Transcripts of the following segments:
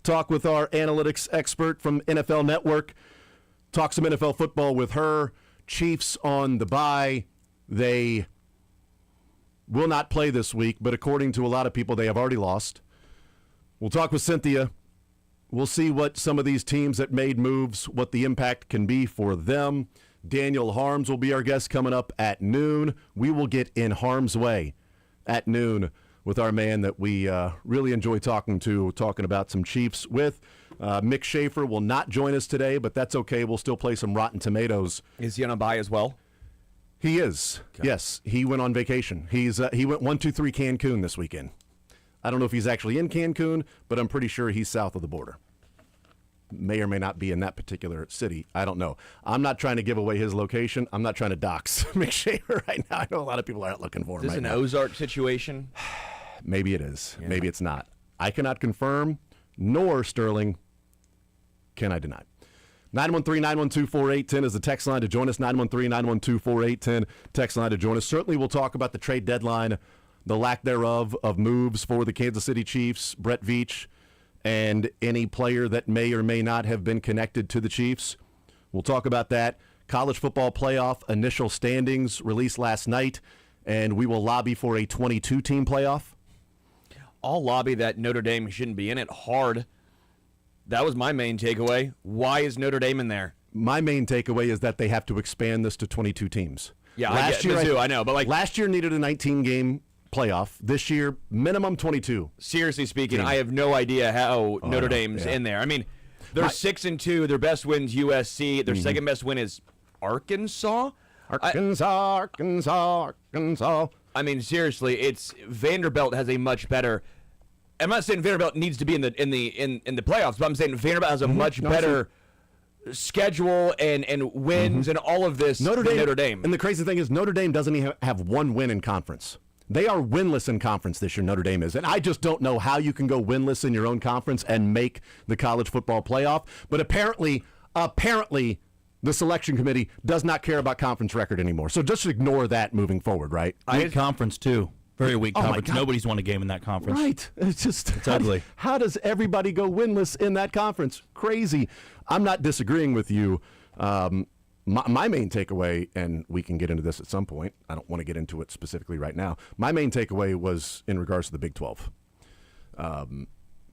talk with our analytics expert from NFL Network. Talk some NFL football with her. Chiefs on the bye. They will not play this week, but according to a lot of people, they have already lost. We'll talk with Cynthia. We'll see what some of these teams that made moves, what the impact can be for them. Daniel Holmes will be our guest coming up at noon. We will get in harm's way at noon with our man that we really enjoy talking about some Chiefs with. Mick Schaefer will not join us today, but that's okay. We'll still play some Rotten Tomatoes. Is he on a bye as well? He is. Okay. Yes, he went on vacation. He went 1-2-3 Cancun this weekend. I don't know if he's actually in Cancun, but I'm pretty sure he's south of the border. May or may not be in that particular city. I don't know. I'm not trying to give away his location. I'm not trying to dox Mick Schaefer right now. I know a lot of people are out looking for him. Is this an Ozark situation? Maybe it is. Yeah. Maybe it's not. I cannot confirm, nor, Sterling, can I deny. 913-912-4810 is the text line to join us. 913-912-4810 text line to join us. Certainly we'll talk about the trade deadline, the lack thereof of moves for the Kansas City Chiefs, Brett Veach, and any player that may or may not have been connected to the Chiefs. We'll talk about that. College football playoff initial standings released last night, and we will lobby for a 22-team playoff. I'll lobby that Notre Dame shouldn't be in it hard. That was my main takeaway. Why is Notre Dame in there? My main takeaway is that they have to expand this to 22 teams. Yeah, I know, but last year needed a 19-game playoff. This year, minimum 22. Seriously speaking, I have no idea how Notre Dame's in there. I mean, they're 6-2. Their best win's USC. Their second best win is Arkansas. Arkansas. I mean, seriously, it's Vanderbilt has a much better. I'm not saying Vanderbilt needs to be in the playoffs, but I'm saying Vanderbilt has a much better schedule and wins and all of this. Notre Dame. And the crazy thing is, Notre Dame doesn't even have one win in conference. They are winless in conference this year, Notre Dame is. And I just don't know how you can go winless in your own conference and make the college football playoff. But apparently, the selection committee does not care about conference record anymore. So just ignore that moving forward, right? Weak conference, too. Very weak conference. Nobody's won a game in that conference. Right. It's ugly. How does everybody go winless in that conference? Crazy. I'm not disagreeing with you. My main takeaway, and we can get into this at some point, I don't want to get into it specifically right now. My main takeaway was in regards to the Big 12.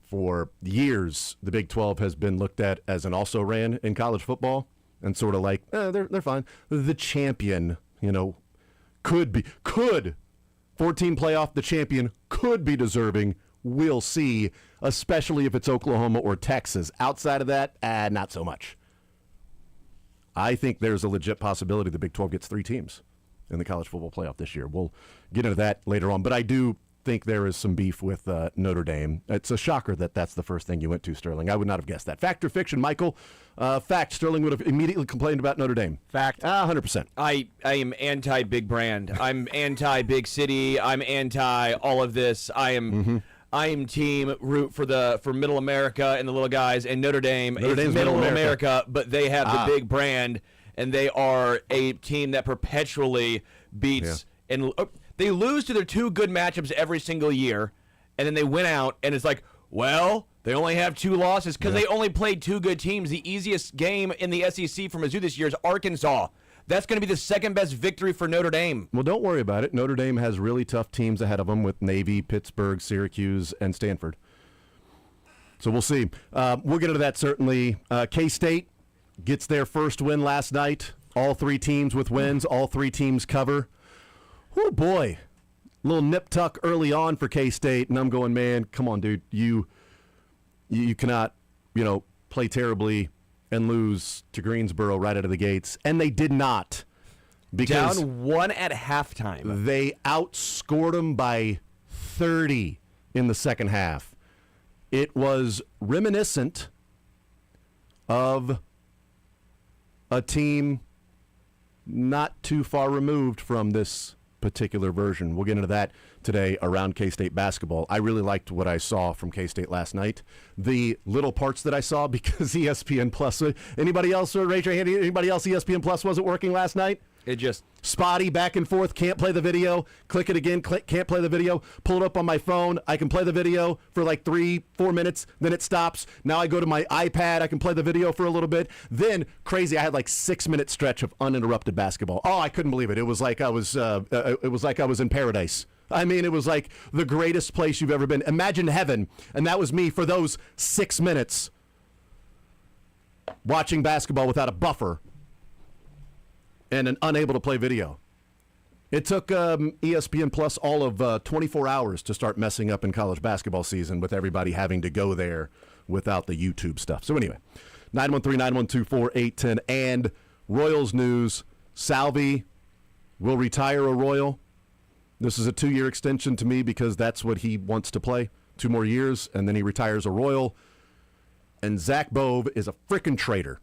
For years, the Big 12 has been looked at as an also-ran in college football, and sort of like, they're fine. The champion, could 14 playoff, the champion could be deserving. We'll see, especially if it's Oklahoma or Texas. Outside of that, not so much. I think there's a legit possibility the Big 12 gets 3 teams in the college football playoff this year. We'll get into that later on, but I do think there is some beef with Notre Dame. It's a shocker that that's the first thing you went to, Sterling. I would not have guessed that. Fact or fiction, Michael? Fact. Sterling would have immediately complained about Notre Dame. Fact. 100%. I am anti-big brand. I'm anti-big city. I'm anti all of this. I am team root for Middle America and the little guys, and Notre Dame is Middle America, but they have the big brand, and they are a team that perpetually beats and they lose to their 2 good matchups every single year, and then they win out, and it's like, well, they only have 2 losses because they only played 2 good teams. The easiest game in the SEC for Mizzou this year is Arkansas. That's going to be the second best victory for Notre Dame. Well, don't worry about it. Notre Dame has really tough teams ahead of them with Navy, Pittsburgh, Syracuse, and Stanford. So we'll see. We'll get into that certainly. K-State gets their first win last night. All 3 teams with wins. All 3 teams cover. Oh, boy. A little nip-tuck early on for K-State, and I'm going, man, come on, dude. You cannot, play terribly and lose to Greensboro right out of the gates. And they did not. Because down 1 at halftime. They outscored them by 30 in the second half. It was reminiscent of a team not too far removed from this particular version. We'll get into that today around K-State basketball. I really liked what I saw from K-State last night. The little parts that I saw, because ESPN Plus. Anybody else raise your hand? Anybody else ESPN Plus wasn't working last night? It just spotty, back and forth, can't play the video, click it again, can't play the video, pull it up on my phone, I can play the video for like 3-4 minutes, then it stops. Now I go to my iPad, I can play the video for a little bit. Then, crazy, I had like 6-minute stretch of uninterrupted basketball. Oh, I couldn't believe it. It was like I was in paradise. I mean, it was like the greatest place you've ever been. Imagine heaven, and that was me for those 6 minutes watching basketball without a buffer and unable to play video. It took ESPN Plus all of 24 hours to start messing up in college basketball season with everybody having to go there without the YouTube stuff. So anyway, 913-912-4810 and Royals news. Salvi will retire a Royal. This is a 2-year extension to me because that's what he wants to play. 2 more years, and then he retires a Royal. And Zach Bove is a freaking traitor.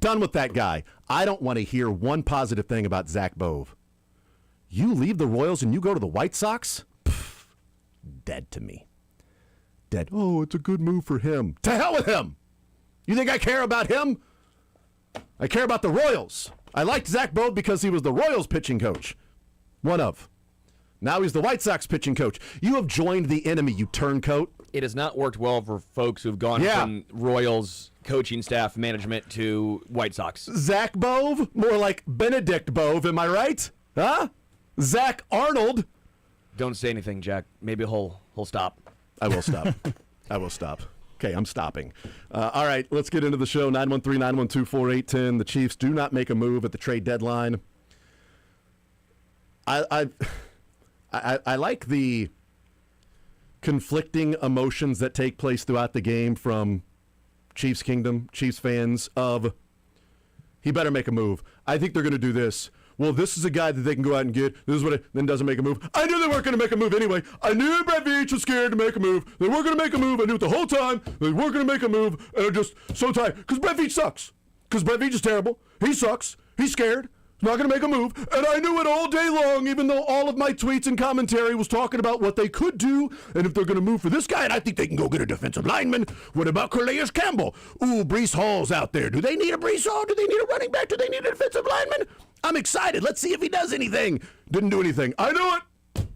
Done with that guy. I don't want to hear one positive thing about Zach Bove. You leave the Royals and you go to the White Sox? Pff, dead to me. Dead. Oh, it's a good move for him. To hell with him. You think I care about him? I care about the Royals. I liked Zach Bove because he was the Royals pitching coach. One of. Now he's the White Sox pitching coach. You have joined the enemy, you turncoat. It has not worked well for folks who've gone from Royals coaching staff management to White Sox. Zach Bove? More like Benedict Bove, am I right? Huh? Zach Arnold? Don't say anything, Jack. Maybe he'll stop. I will stop. I will stop. Okay, I'm stopping. All right, let's get into the show. 913-912-4810. The Chiefs do not make a move at the trade deadline. I like the conflicting emotions that take place throughout the game from Chiefs Kingdom, Chiefs fans of, he better make a move. I think they're going to do this. Well, this is a guy that they can go out and get. This is what it then doesn't make a move. I knew they weren't going to make a move anyway. I knew Brett Veach was scared to make a move. They weren't going to make a move. I knew it the whole time. They weren't going to make a move. And I'm just so tired. Because Brett Veach sucks. Because Brett Veach is terrible. He sucks. He's scared. He's not going to make a move. And I knew it all day long, even though all of my tweets and commentary was talking about what they could do and if they're going to move for this guy. And I think they can go get a defensive lineman. What about Calais Campbell? Ooh, Breece Hall's out there. Do they need a Breece Hall? Do they need a running back? Do they need a defensive lineman? I'm excited. Let's see if he does anything. Didn't do anything. I knew it.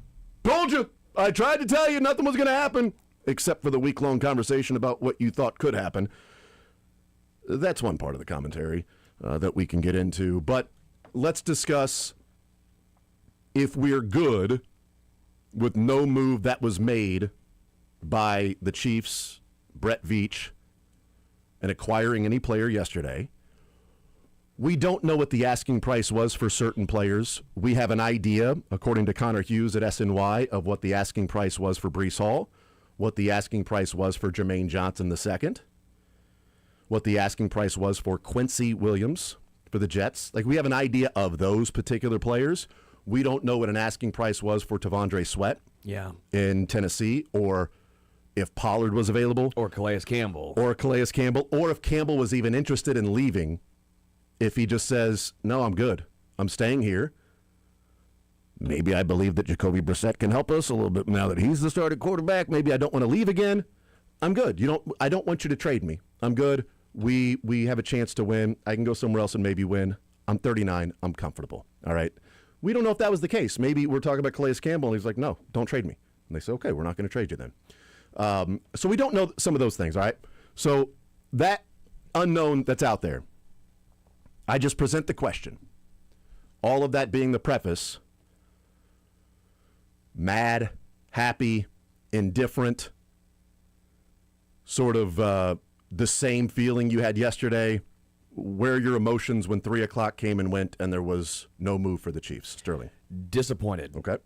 Told you. I tried to tell you nothing was going to happen, except for the week-long conversation about what you thought could happen. That's one part of the commentary that we can get into. But let's discuss if we're good with no move that was made by the Chiefs, Brett Veach, and acquiring any player yesterday. We don't know what the asking price was for certain players. We have an idea, according to Connor Hughes at SNY, of what the asking price was for Breece Hall, what the asking price was for Jermaine Johnson II, what the asking price was for Quincy Williams for the Jets. Like, we have an idea of those particular players. We don't know what an asking price was for Tavondre Sweat in Tennessee, or if Pollard was available. Or Calais Campbell. Or if Campbell was even interested in leaving. If he just says, no, I'm good, I'm staying here. Maybe I believe that Jacoby Brissett can help us a little bit now that he's the starting quarterback. Maybe I don't want to leave again. I'm good. I don't want you to trade me. I'm good. We have a chance to win. I can go somewhere else and maybe win. I'm 39. I'm comfortable. All right. We don't know if that was the case. Maybe we're talking about Calais Campbell, and he's like, no, don't trade me. And they say, okay, we're not going to trade you then. So we don't know some of those things, all right? So that unknown that's out there, I just present the question. All of that being the preface. Mad, happy, indifferent, sort of the same feeling you had yesterday. Where are your emotions when 3 o'clock came and went and there was no move for the Chiefs? Sterling. Disappointed. Okay.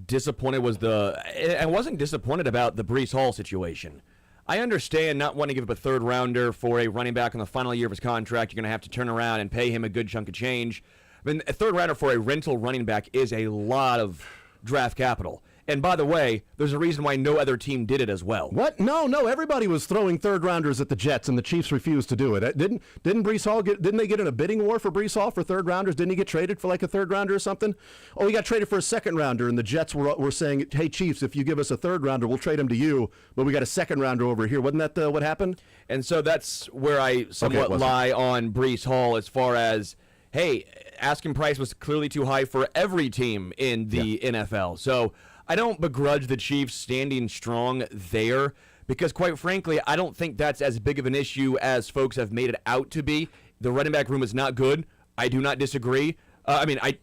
Disappointed was I wasn't disappointed about the Breece Hall situation. I understand not wanting to give up a third rounder for a running back in the final year of his contract. You're going to have to turn around and pay him a good chunk of change. I mean, a third rounder for a rental running back is a lot of draft capital. And by the way, there's a reason why no other team did it as well. What? No. Everybody was throwing third rounders at the Jets, and the Chiefs refused to do it. Didn't Breece Hall didn't they get in a bidding war for Breece Hall for third rounders? Didn't he get traded for like a third rounder or something? Oh, he got traded for a second rounder, and the Jets were saying, hey, Chiefs, if you give us a third rounder, we'll trade him to you, but we got a second rounder over here. Wasn't that what happened? And so that's where I somewhat lie on Breece Hall as far as, hey, asking price was clearly too high for every team in the NFL. So I don't begrudge the Chiefs standing strong there because, quite frankly, I don't think that's as big of an issue as folks have made it out to be. The running back room is not good. I do not disagree. The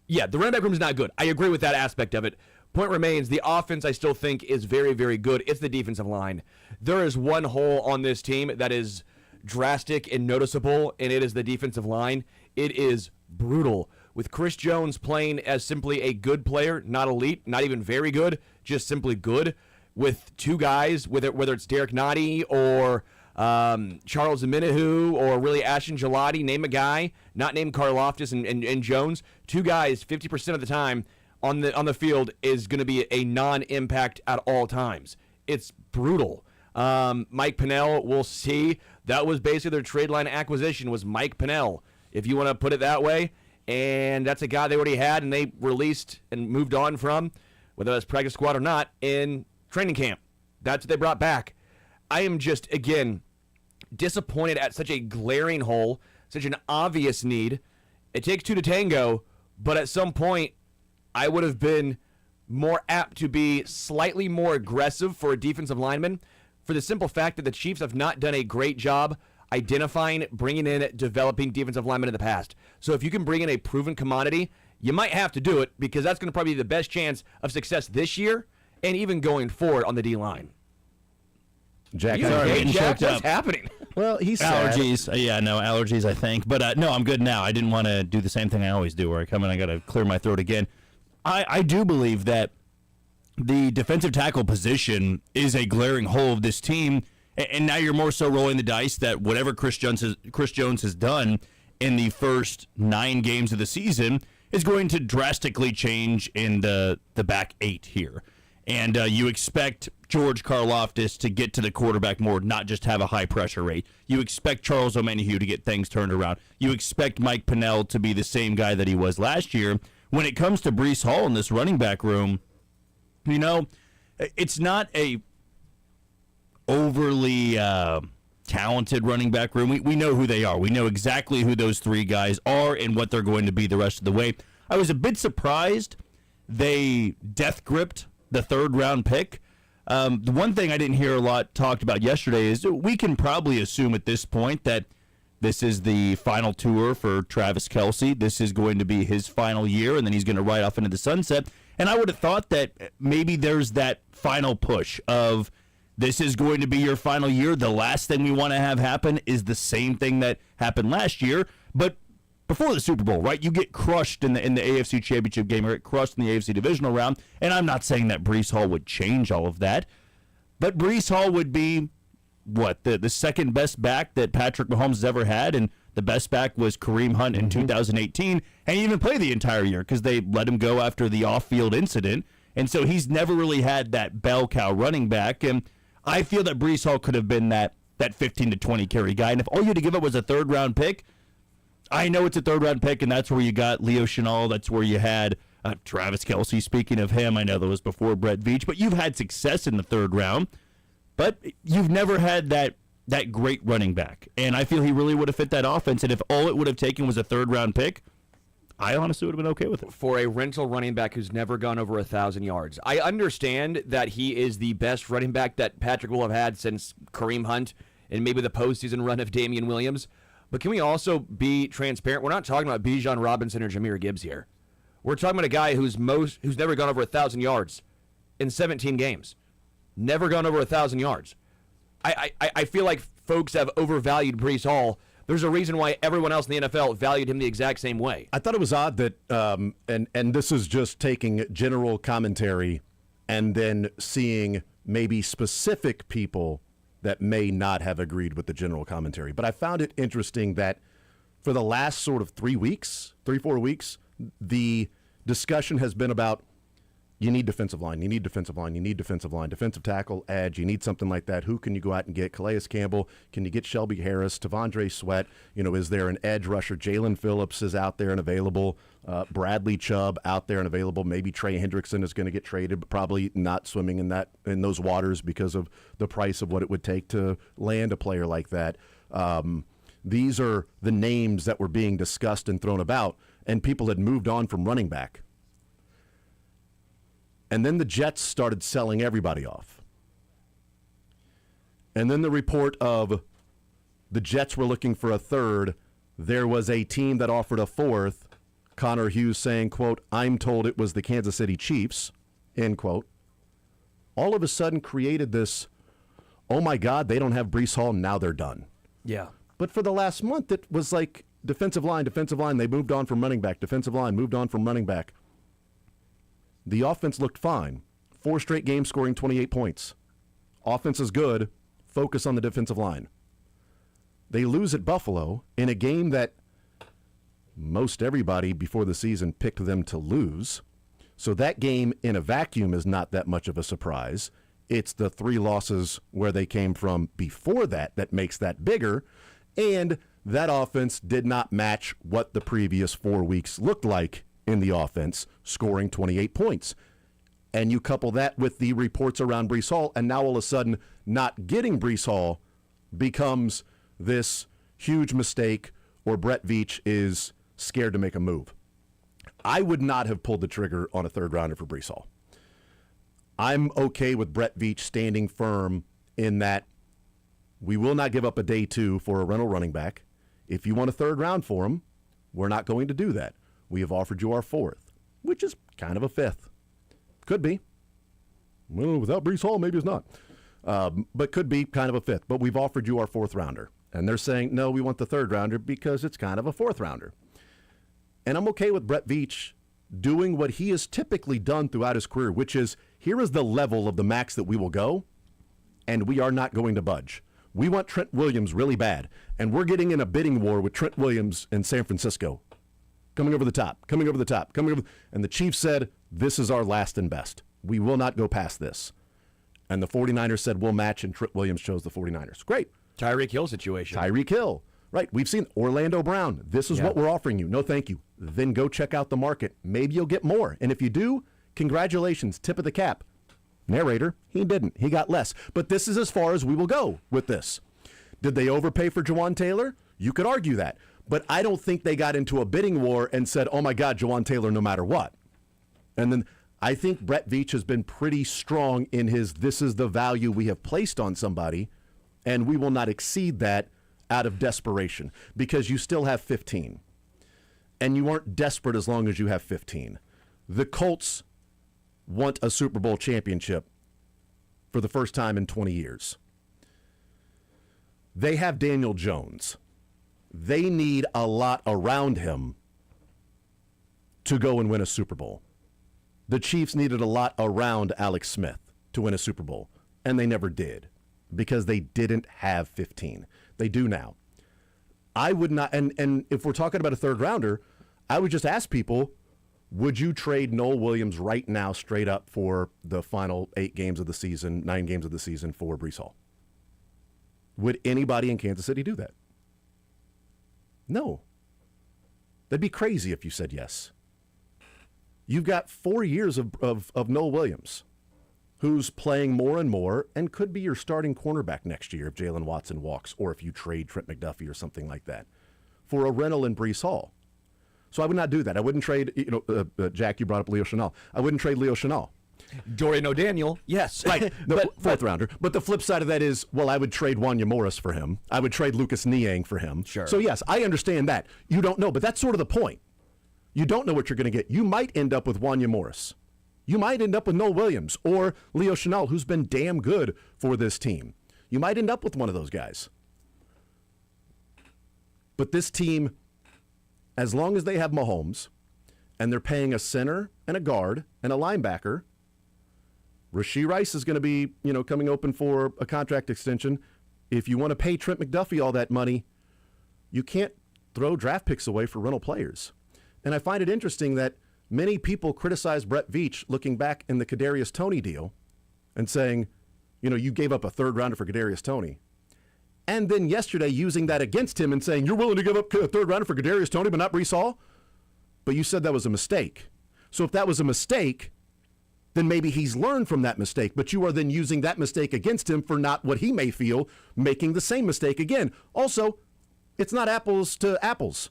running back room is not good. I agree with that aspect of it. Point remains, the offense I still think is very, very good. It's the defensive line. There is one hole on this team that is drastic and noticeable, and it is the defensive line. It is brutal. With Chris Jones playing as simply a good player, not elite, not even very good, just simply good, with two guys, whether it's Derek Nottie or Charles Omenihu or really Ashton Gelati, name a guy, not named Karlaftis and Jones, two guys 50% of the time on the field is going to be a non-impact at all times. It's brutal. Mike Pennell, we'll see. That was basically their trade line acquisition was Mike Pennell, if you want to put it that way. And that's a guy they already had and they released and moved on from, whether that's practice squad or not, in training camp. That's what they brought back. I am just, again, disappointed at such a glaring hole, such an obvious need. It takes two to tango, but at some point, I would have been more apt to be slightly more aggressive for a defensive lineman for the simple fact that the Chiefs have not done a great job identifying, bringing in, developing defensive linemen in the past. So if you can bring in a proven commodity, you might have to do it because that's going to probably be the best chance of success this year and even going forward on the D-line. Jack, What's happening? Well, he's allergies. Allergies, I think. But no, I'm good now. I didn't want to do the same thing I always do where I come in, I got to clear my throat again. I do believe that the defensive tackle position is a glaring hole of this team, and now you're more so rolling the dice that whatever Chris Jones has done in the first 9 games of the season is going to drastically change in the back 8 here. And you expect George Karlaftis to get to the quarterback more, not just have a high pressure rate. You expect Charles Omenihu to get things turned around. You expect Mike Pennell to be the same guy that he was last year. When it comes to Breece Hall in this running back room, it's not a overly talented running back room. We know who they are. We know exactly who those 3 guys are and what they're going to be the rest of the way. I was a bit surprised they death gripped the 3rd round pick. The one thing I didn't hear a lot talked about yesterday is we can probably assume at this point that this is the final tour for Travis Kelce. This is going to be his final year, and then he's going to ride off into the sunset. And I would have thought that maybe there's that final push of this is going to be your final year. The last thing we want to have happen is the same thing that happened last year. But before the Super Bowl, right, you get crushed in the AFC Championship game or get crushed in the AFC Divisional round. And I'm not saying that Breece Hall would change all of that, but Breece Hall would be the second best back that Patrick Mahomes has ever had, and the best back was Kareem Hunt in 2018, and he didn't play the entire year because they let him go after the off-field incident, and so he's never really had that bell cow running back, and I feel that Breece Hall could have been that 15 to 20 carry guy, and if all you had to give up was a 3rd round pick, I know it's a 3rd round pick, and that's where you got Leo Chenal, that's where you had Travis Kelce. Speaking of him, I know that was before Brett Veach, but you've had success in the 3rd round. But you've never had that great running back. And I feel he really would have fit that offense. And if all it would have taken was a 3rd round pick, I honestly would have been okay with it. For a rental running back who's never gone over 1,000 yards. I understand that he is the best running back that Patrick will have had since Kareem Hunt and maybe the postseason run of Damian Williams. But can we also be transparent? We're not talking about Bijan Robinson or Jahmyr Gibbs here. We're talking about a guy who's never gone over 1,000 yards in 17 games. Never gone over 1,000 yards. I feel like folks have overvalued Breece Hall. There's a reason why everyone else in the NFL valued him the exact same way. I thought it was odd that, and this is just taking general commentary and then seeing maybe specific people that may not have agreed with the general commentary. But I found it interesting that for the last sort of 4 weeks, the discussion has been about you need defensive line, you need defensive line, you need defensive line, defensive tackle, edge, you need something like that. Who can you go out and get? Calais Campbell, can you get Shelby Harris, Tavondre Sweat? Is there an edge rusher? Jalen Phillips is out there and available. Bradley Chubb out there and available. Maybe Trey Hendrickson is going to get traded, but probably not swimming in those waters because of the price of what it would take to land a player like that. These are the names that were being discussed and thrown about, and people had moved on from running back. And then the Jets started selling everybody off. And then the report of the Jets were looking for a third. There was a team that offered a fourth. Connor Hughes saying, quote, "I'm told it was the Kansas City Chiefs," end quote. All of a sudden created this, oh my God, they don't have Breece Hall, now they're done. Yeah. But for the last month, it was like defensive line. They moved on from running back. Defensive line moved on from running back. The offense looked fine. 4 straight games scoring 28 points. Offense is good. Focus on the defensive line. They lose at Buffalo in a game that most everybody before the season picked them to lose. So that game in a vacuum is not that much of a surprise. It's the 3 losses where they came from before that makes that bigger. And that offense did not match what the previous 4 weeks looked like in the offense, scoring 28 points. And you couple that with the reports around Breece Hall, and now all of a sudden not getting Breece Hall becomes this huge mistake, or Brett Veach is scared to make a move. I would not have pulled the trigger on a third rounder for Breece Hall. I'm okay with Brett Veach standing firm in that we will not give up a day 2 for a rental running back. If you want a third round for him, we're not going to do that. We have offered you our 4th, which is kind of a 5th. Could be. Well, without Breece Hall, maybe it's not. But could be kind of a 5th. But we've offered you our 4th rounder. And they're saying, no, we want the 3rd rounder because it's kind of a 4th rounder. And I'm okay with Brett Veach doing what he has typically done throughout his career, which is, here is the level of the max that we will go, and we are not going to budge. We want Trent Williams really bad, and we're getting in a bidding war with Trent Williams in San Francisco. Coming over the top. And the Chiefs said, this is our last and best. We will not go past this. And the 49ers said, we'll match, and Trent Williams chose the 49ers. Great. Tyreek Hill situation. Tyreek Hill. Right. We've seen Orlando Brown. This is what we're offering you. No, thank you. Then go check out the market. Maybe you'll get more. And if you do, congratulations. Tip of the cap. Narrator, he didn't. He got less. But this is as far as we will go with this. Did they overpay for Jawan Taylor? You could argue that. But I don't think they got into a bidding war and said, oh, my God, Jawan Taylor no matter what. And then I think Brett Veach has been pretty strong in his, this is the value we have placed on somebody, and we will not exceed that out of desperation, because you still have 15. And you aren't desperate as long as you have 15. The Colts want a Super Bowl championship for the first time in 20 years. They have Daniel Jones. They need a lot around him to go and win a Super Bowl. The Chiefs needed a lot around Alex Smith to win a Super Bowl, and they never did because they didn't have 15. They do now. I would not, and if we're talking about a third rounder, I would just ask people, would you trade Noel Williams right now straight up for the final 9 games of the season for Breece Hall? Would anybody in Kansas City do that? No. That'd be crazy if you said yes. You've got 4 years of Noel Williams, who's playing more and more and could be your starting cornerback next year if Jalen Watson walks, or if you trade Trent McDuffie or something like that, for a rental in Breece Hall. So I would not do that. I wouldn't trade, Jack, you brought up Leo Chenal. I wouldn't trade Leo Chenal. Dorian O'Daniel, yes. Right, fourth rounder. But the flip side of that is, well, I would trade Wanya Morris for him. I would trade Lucas Niang for him. Sure. So, yes, I understand that. You don't know, but that's sort of the point. You don't know what you're going to get. You might end up with Wanya Morris. You might end up with Noel Williams or Leo Chenal, who's been damn good for this team. You might end up with one of those guys. But this team, as long as they have Mahomes and they're paying a center and a guard and a linebacker, Rashee Rice is going to be, coming open for a contract extension. If you want to pay Trent McDuffie all that money, you can't throw draft picks away for rental players. And I find it interesting that many people criticize Brett Veach looking back in the Kadarius Toney deal and saying, you gave up a third rounder for Kadarius Toney. And then yesterday using that against him and saying, you're willing to give up a third rounder for Kadarius Toney but not Breece Hall? But you said that was a mistake. So if that was a mistake, then maybe he's learned from that mistake. But you are then using that mistake against him for not what he may feel, making the same mistake again. Also, It's not apples to apples.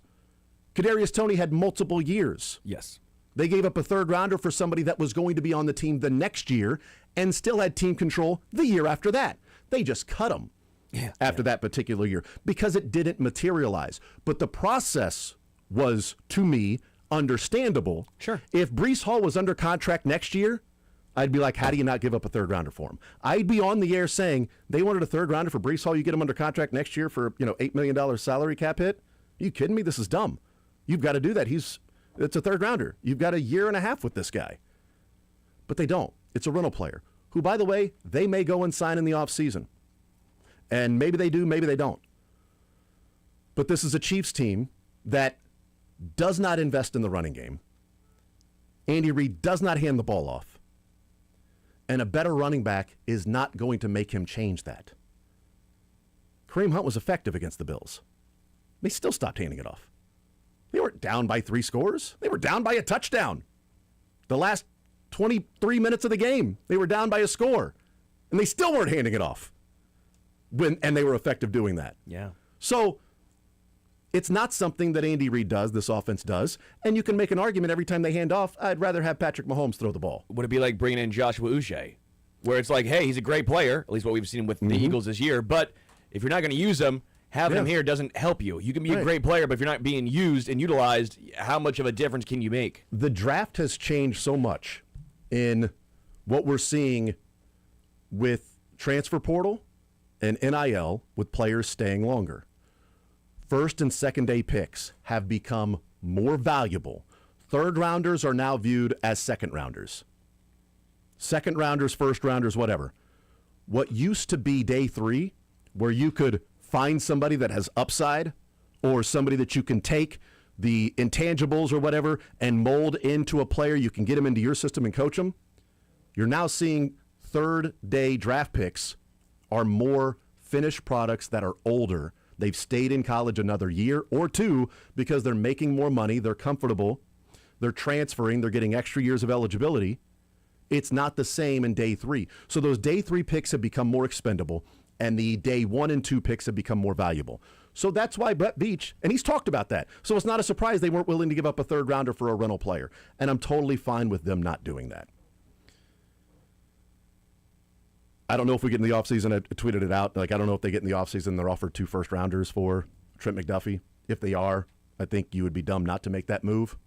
Kadarius Toney had multiple years. Yes. They gave up a third rounder for somebody that was going to be on the team the next year and still had team control the year after that. They just cut him after that particular year because it didn't materialize. But the process was, to me, understandable. Sure. If Breece Hall was under contract next year, I'd be like, how do you not give up a third rounder for him? I'd be on the air saying, they wanted a third rounder for Breece Hall. You get him under contract next year for, $8 million salary cap hit? Are you kidding me? This is dumb. You've got to do that. It's a third rounder. You've got a year and a half with this guy. But they don't. It's a rental player who, by the way, they may go and sign in the offseason. And maybe they do, maybe they don't. But this is a Chiefs team that does not invest in the running game. Andy Reid does not hand the ball off. And a better running back is not going to make him change that. Kareem Hunt was effective against the Bills. They still stopped handing it off. They weren't down by 3 scores. They were down by a touchdown. The last 23 minutes of the game, they were down by a score. And they still weren't handing it off. And they were effective doing that. Yeah. So it's not something that Andy Reid does, this offense does. And you can make an argument every time they hand off, I'd rather have Patrick Mahomes throw the ball. Would it be like bringing in Joshua Uche, where it's like, hey, he's a great player, at least what we've seen with the Eagles this year, but if you're not going to use him, having him here doesn't help you. You can be a great player, but if you're not being used and utilized, how much of a difference can you make? The draft has changed so much in what we're seeing with transfer portal and NIL with players staying longer. First and second day picks have become more valuable. Third rounders are now viewed as second rounders. Second rounders, first rounders, whatever. What used to be day 3, where you could find somebody that has upside or somebody that you can take the intangibles or whatever and mold into a player, you can get him into your system and coach him. You're now seeing third day draft picks are more finished products that are older. They've stayed in college another year or 2 because they're making more money, they're comfortable, they're transferring, they're getting extra years of eligibility. It's not the same in day 3. So those day 3 picks have become more expendable, and the day 1 and 2 picks have become more valuable. So that's why Brett Beach, and he's talked about that. So it's not a surprise they weren't willing to give up a third rounder for a rental player. And I'm totally fine with them not doing that. I don't know if we get in the offseason. I tweeted it out. I don't know if they get in the offseason, they're offered 2 first rounders for Trent McDuffie. If they are, I think you would be dumb not to make that move.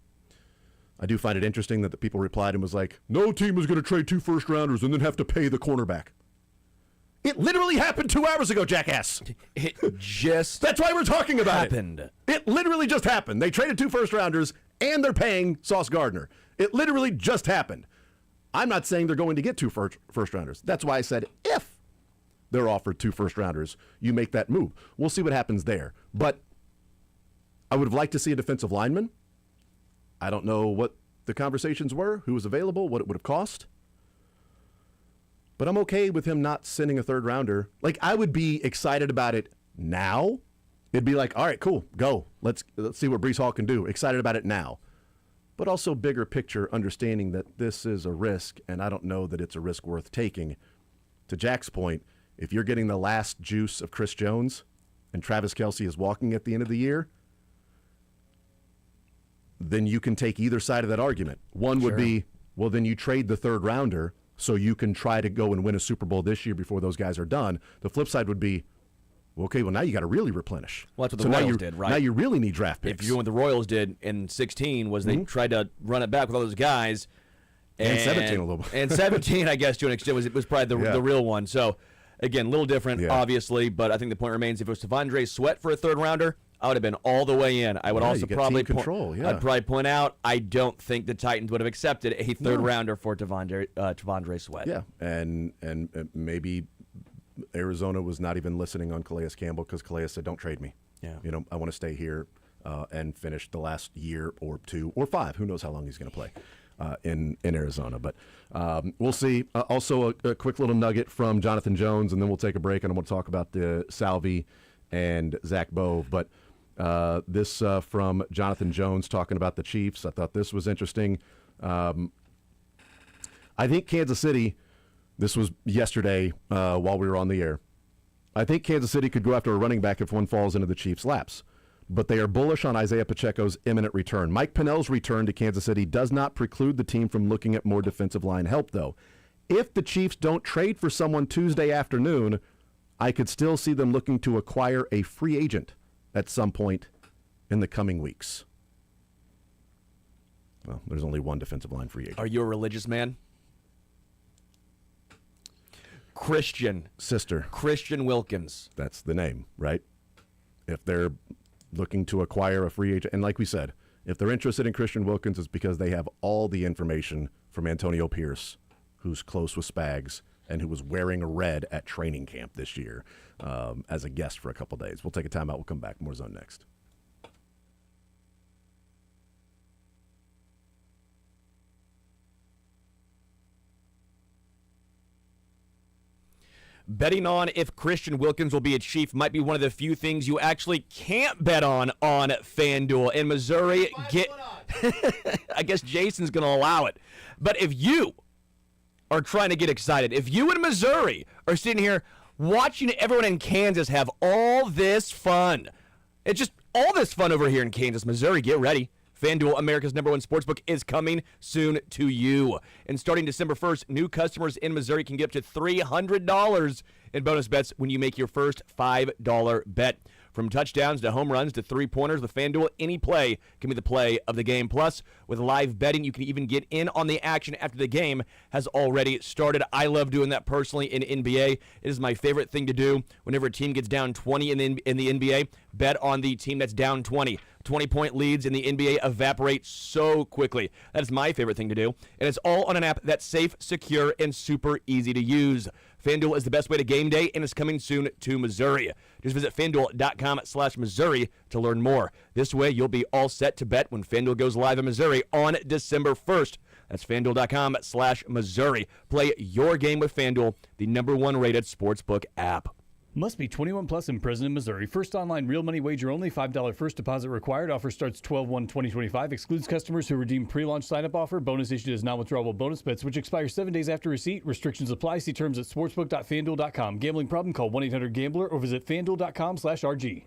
I do find it interesting that the people replied and was like, no team is going to trade 2 first rounders and then have to pay the cornerback. It literally happened 2 hours ago, jackass. It just That's why we're talking about happened. It literally just happened. They traded 2 first rounders and they're paying Sauce Gardner. It literally just happened. I'm not saying they're going to get 2 first rounders. That's why I said if they're offered 2 first rounders, you make that move. We'll see what happens there. But I would have liked to see a defensive lineman. I don't know what the conversations were, who was available, what it would have cost. But I'm okay with him not sending a third rounder. I would be excited about it now. It'd be like, all right, cool, go. Let's see what Breece Hall can do. Excited about it now. But also bigger picture, understanding that this is a risk, and I don't know that it's a risk worth taking. To Jack's point, if you're getting the last juice of Chris Jones and Travis Kelce is walking at the end of the year, then you can take either side of that argument. One would be, well, then you trade the third rounder so you can try to go and win a Super Bowl this year before those guys are done. The flip side would be, okay, well, now you got to really replenish. Well, that's what the Royals did, right? Now you really need draft picks. If you're doing what the Royals did in 16 was they tried to run it back with all those guys. And 17 a little bit. And 17, I guess, to an extent, was probably the real one. So, again, a little different, obviously, but I think the point remains if it was Tavondre Sweat for a third rounder, I would have been all the way in. I would also probably I'd probably point out I don't think the Titans would have accepted a third rounder for Tavondre Sweat. Yeah, and maybe Arizona was not even listening on Calais Campbell because Calais said, "Don't trade me. Yeah, I want to stay here and finish the last year or 2 or 5. Who knows how long he's going to play in Arizona?" But we'll see. Also, a quick little nugget from Jonathan Jones, and then we'll take a break, and I want to talk about the Salvi and Zach Bove, but. This from Jonathan Jones talking about the Chiefs. I thought this was interesting. I think Kansas City, this was yesterday while we were on the air, I think Kansas City could go after a running back if one falls into the Chiefs' laps. but they are bullish on Isaiah Pacheco's imminent return. Mike Pennell's return to Kansas City does not preclude the team from looking at more defensive line help, though. If the Chiefs don't trade for someone Tuesday afternoon, I could still see them looking to acquire a free agent at some point in the coming weeks. Well, there's only one defensive line free agent. Are you a religious man? Christian Wilkins. That's the name, right? If they're looking to acquire a free agent, and like we said, if they're interested in Christian Wilkins, it's because they have all the information from Antonio Pierce, who's close with Spags and who was wearing red at training camp this year as a guest for a couple days. We'll take a timeout. We'll come back. More Zone next. Betting on if Christian Wilkins will be a Chief might be one of the few things you actually can't bet on FanDuel. In Missouri, I guess Jason's going to allow it. But if you are trying to get excited, if you in Missouri are sitting here watching everyone in Kansas have all this fun, it's just all this fun over here in Kansas, Missouri, get ready. FanDuel, America's #1 sportsbook, is coming soon to you. And starting December 1st, new customers in Missouri can get up to $300 in bonus bets when you make your first $5 bet. From touchdowns to home runs to three-pointers, with FanDuel, any play can be the play of the game. Plus, with live betting, you can even get in on the action after the game has already started. I love doing that personally in NBA. It is my favorite thing to do whenever a team gets down 20 in the NBA. Bet on the team that's down 20. 20-point leads in the NBA evaporate so quickly. That is my favorite thing to do. And it's all on an app that's safe, secure, and super easy to use. FanDuel is the best way to game day, and it's coming soon to Missouri. Just visit FanDuel.com/Missouri to learn more. This way, you'll be all set to bet when FanDuel goes live in Missouri on December 1st. That's FanDuel.com/Missouri. Play your game with FanDuel, the #1 rated sportsbook app. Must be 21 plus and present in Missouri. First online real money wager only. $5 first deposit required. Offer starts 12/1/2025. Excludes customers who redeem pre-launch sign-up offer. Bonus issued as non-withdrawable bonus bets, which expire 7 days after receipt. Restrictions apply. See terms at sportsbook.fanduel.com. Gambling problem? Call 1-800-GAMBLER or visit fanduel.com/RG.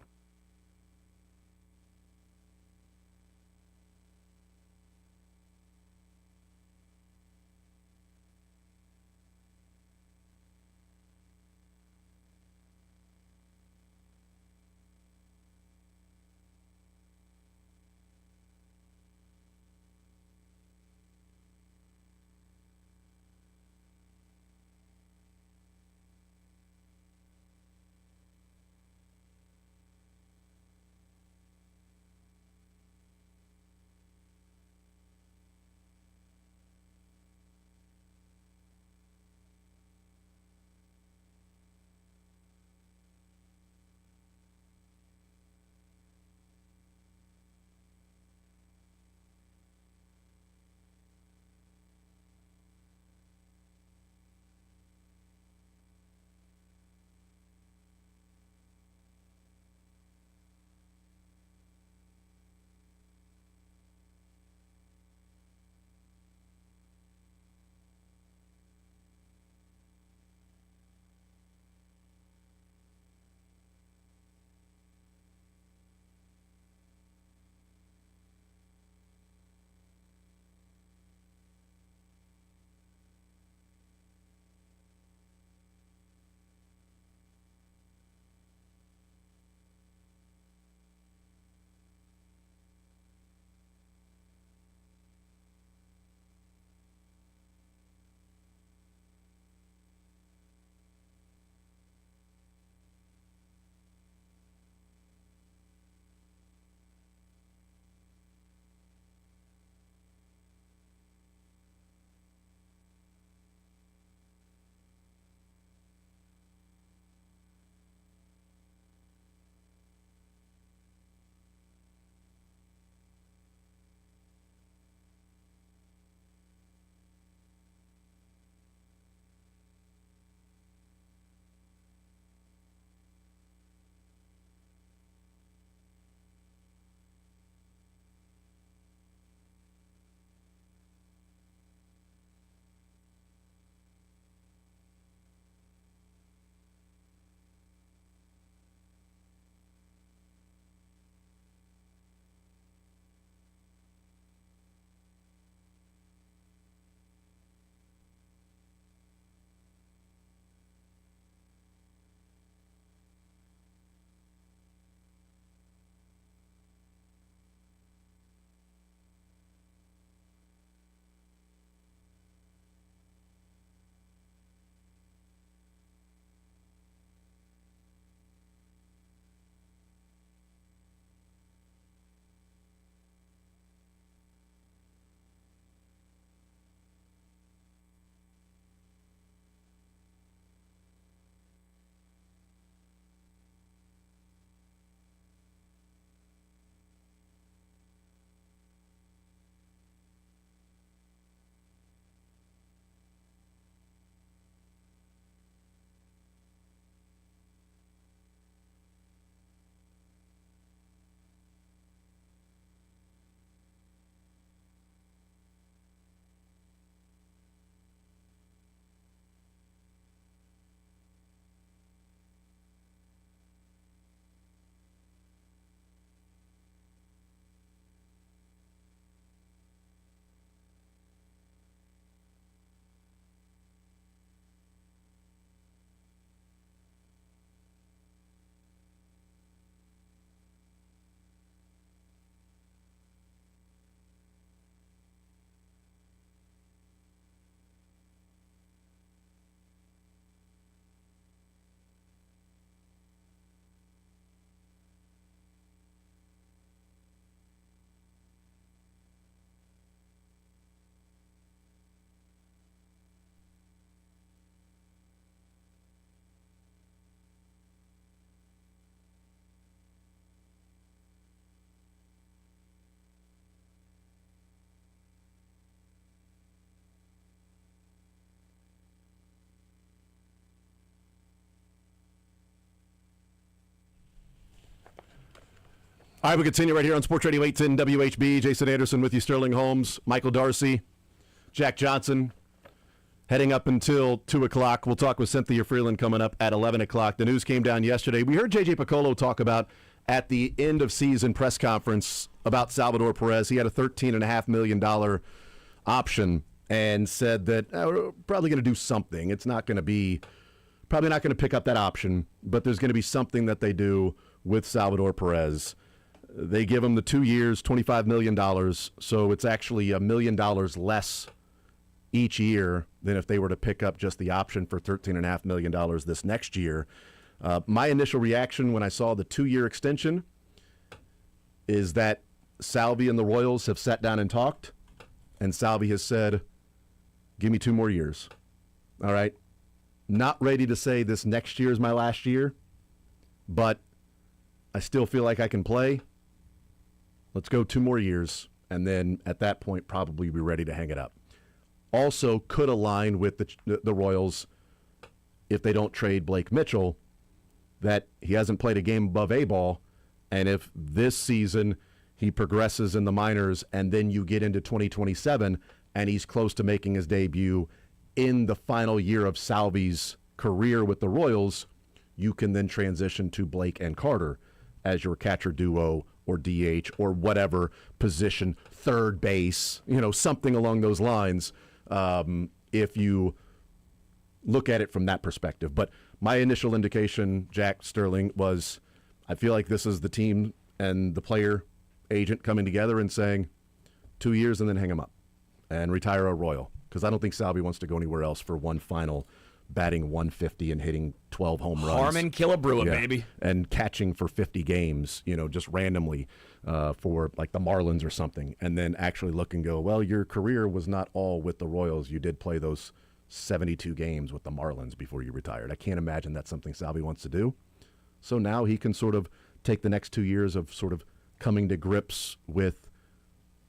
All right, we continue right here on Sports Radio 810 WHB. Jason Anderson with you, Sterling Holmes, Michael Darcy, Jack Johnson. Heading up until 2 o'clock. We'll talk with Cynthia Freeland coming up at 11 o'clock. The news came down yesterday. We heard J.J. Piccolo talk about at the end of season press conference about Salvador Perez. He had a $13.5 million option and said that we're probably going to do something. It's not going to be, probably not going to pick up that option, but there's going to be something that they do with Salvador Perez. They give him the 2 years, $25 million, so it's actually $1 million less each year than if they were to pick up just the option for $13.5 million this next year. My initial reaction when I saw the 2-year extension is that Salvi and the Royals have sat down and talked, and Salvi has said, give me 2 more years. All right? Not ready to say this next year is my last year, but I still feel like I can play. Let's go 2 more years, and then at that point probably be ready to hang it up. Also could align with the Royals if they don't trade Blake Mitchell, that he hasn't played a game above A-ball, and if this season he progresses in the minors and then you get into 2027 and he's close to making his debut in the final year of Salvi's career with the Royals, you can then transition to Blake and Carter as your catcher duo or DH or whatever position, third base, something along those lines. If you look at it from that perspective. But my initial indication, Jack Sterling, was I feel like this is the team and the player agent coming together and saying 2 years and then hang him up and retire a Royal. Because I don't think Salvi wants to go anywhere else for one final batting 150 and hitting 12 home runs. Harmon Killebrew, baby. And catching for 50 games, just randomly for like the Marlins or something. And then actually look and go, well, your career was not all with the Royals. You did play those 72 games with the Marlins before you retired. I can't imagine that's something Salvi wants to do. So now he can sort of take the next 2 years of sort of coming to grips with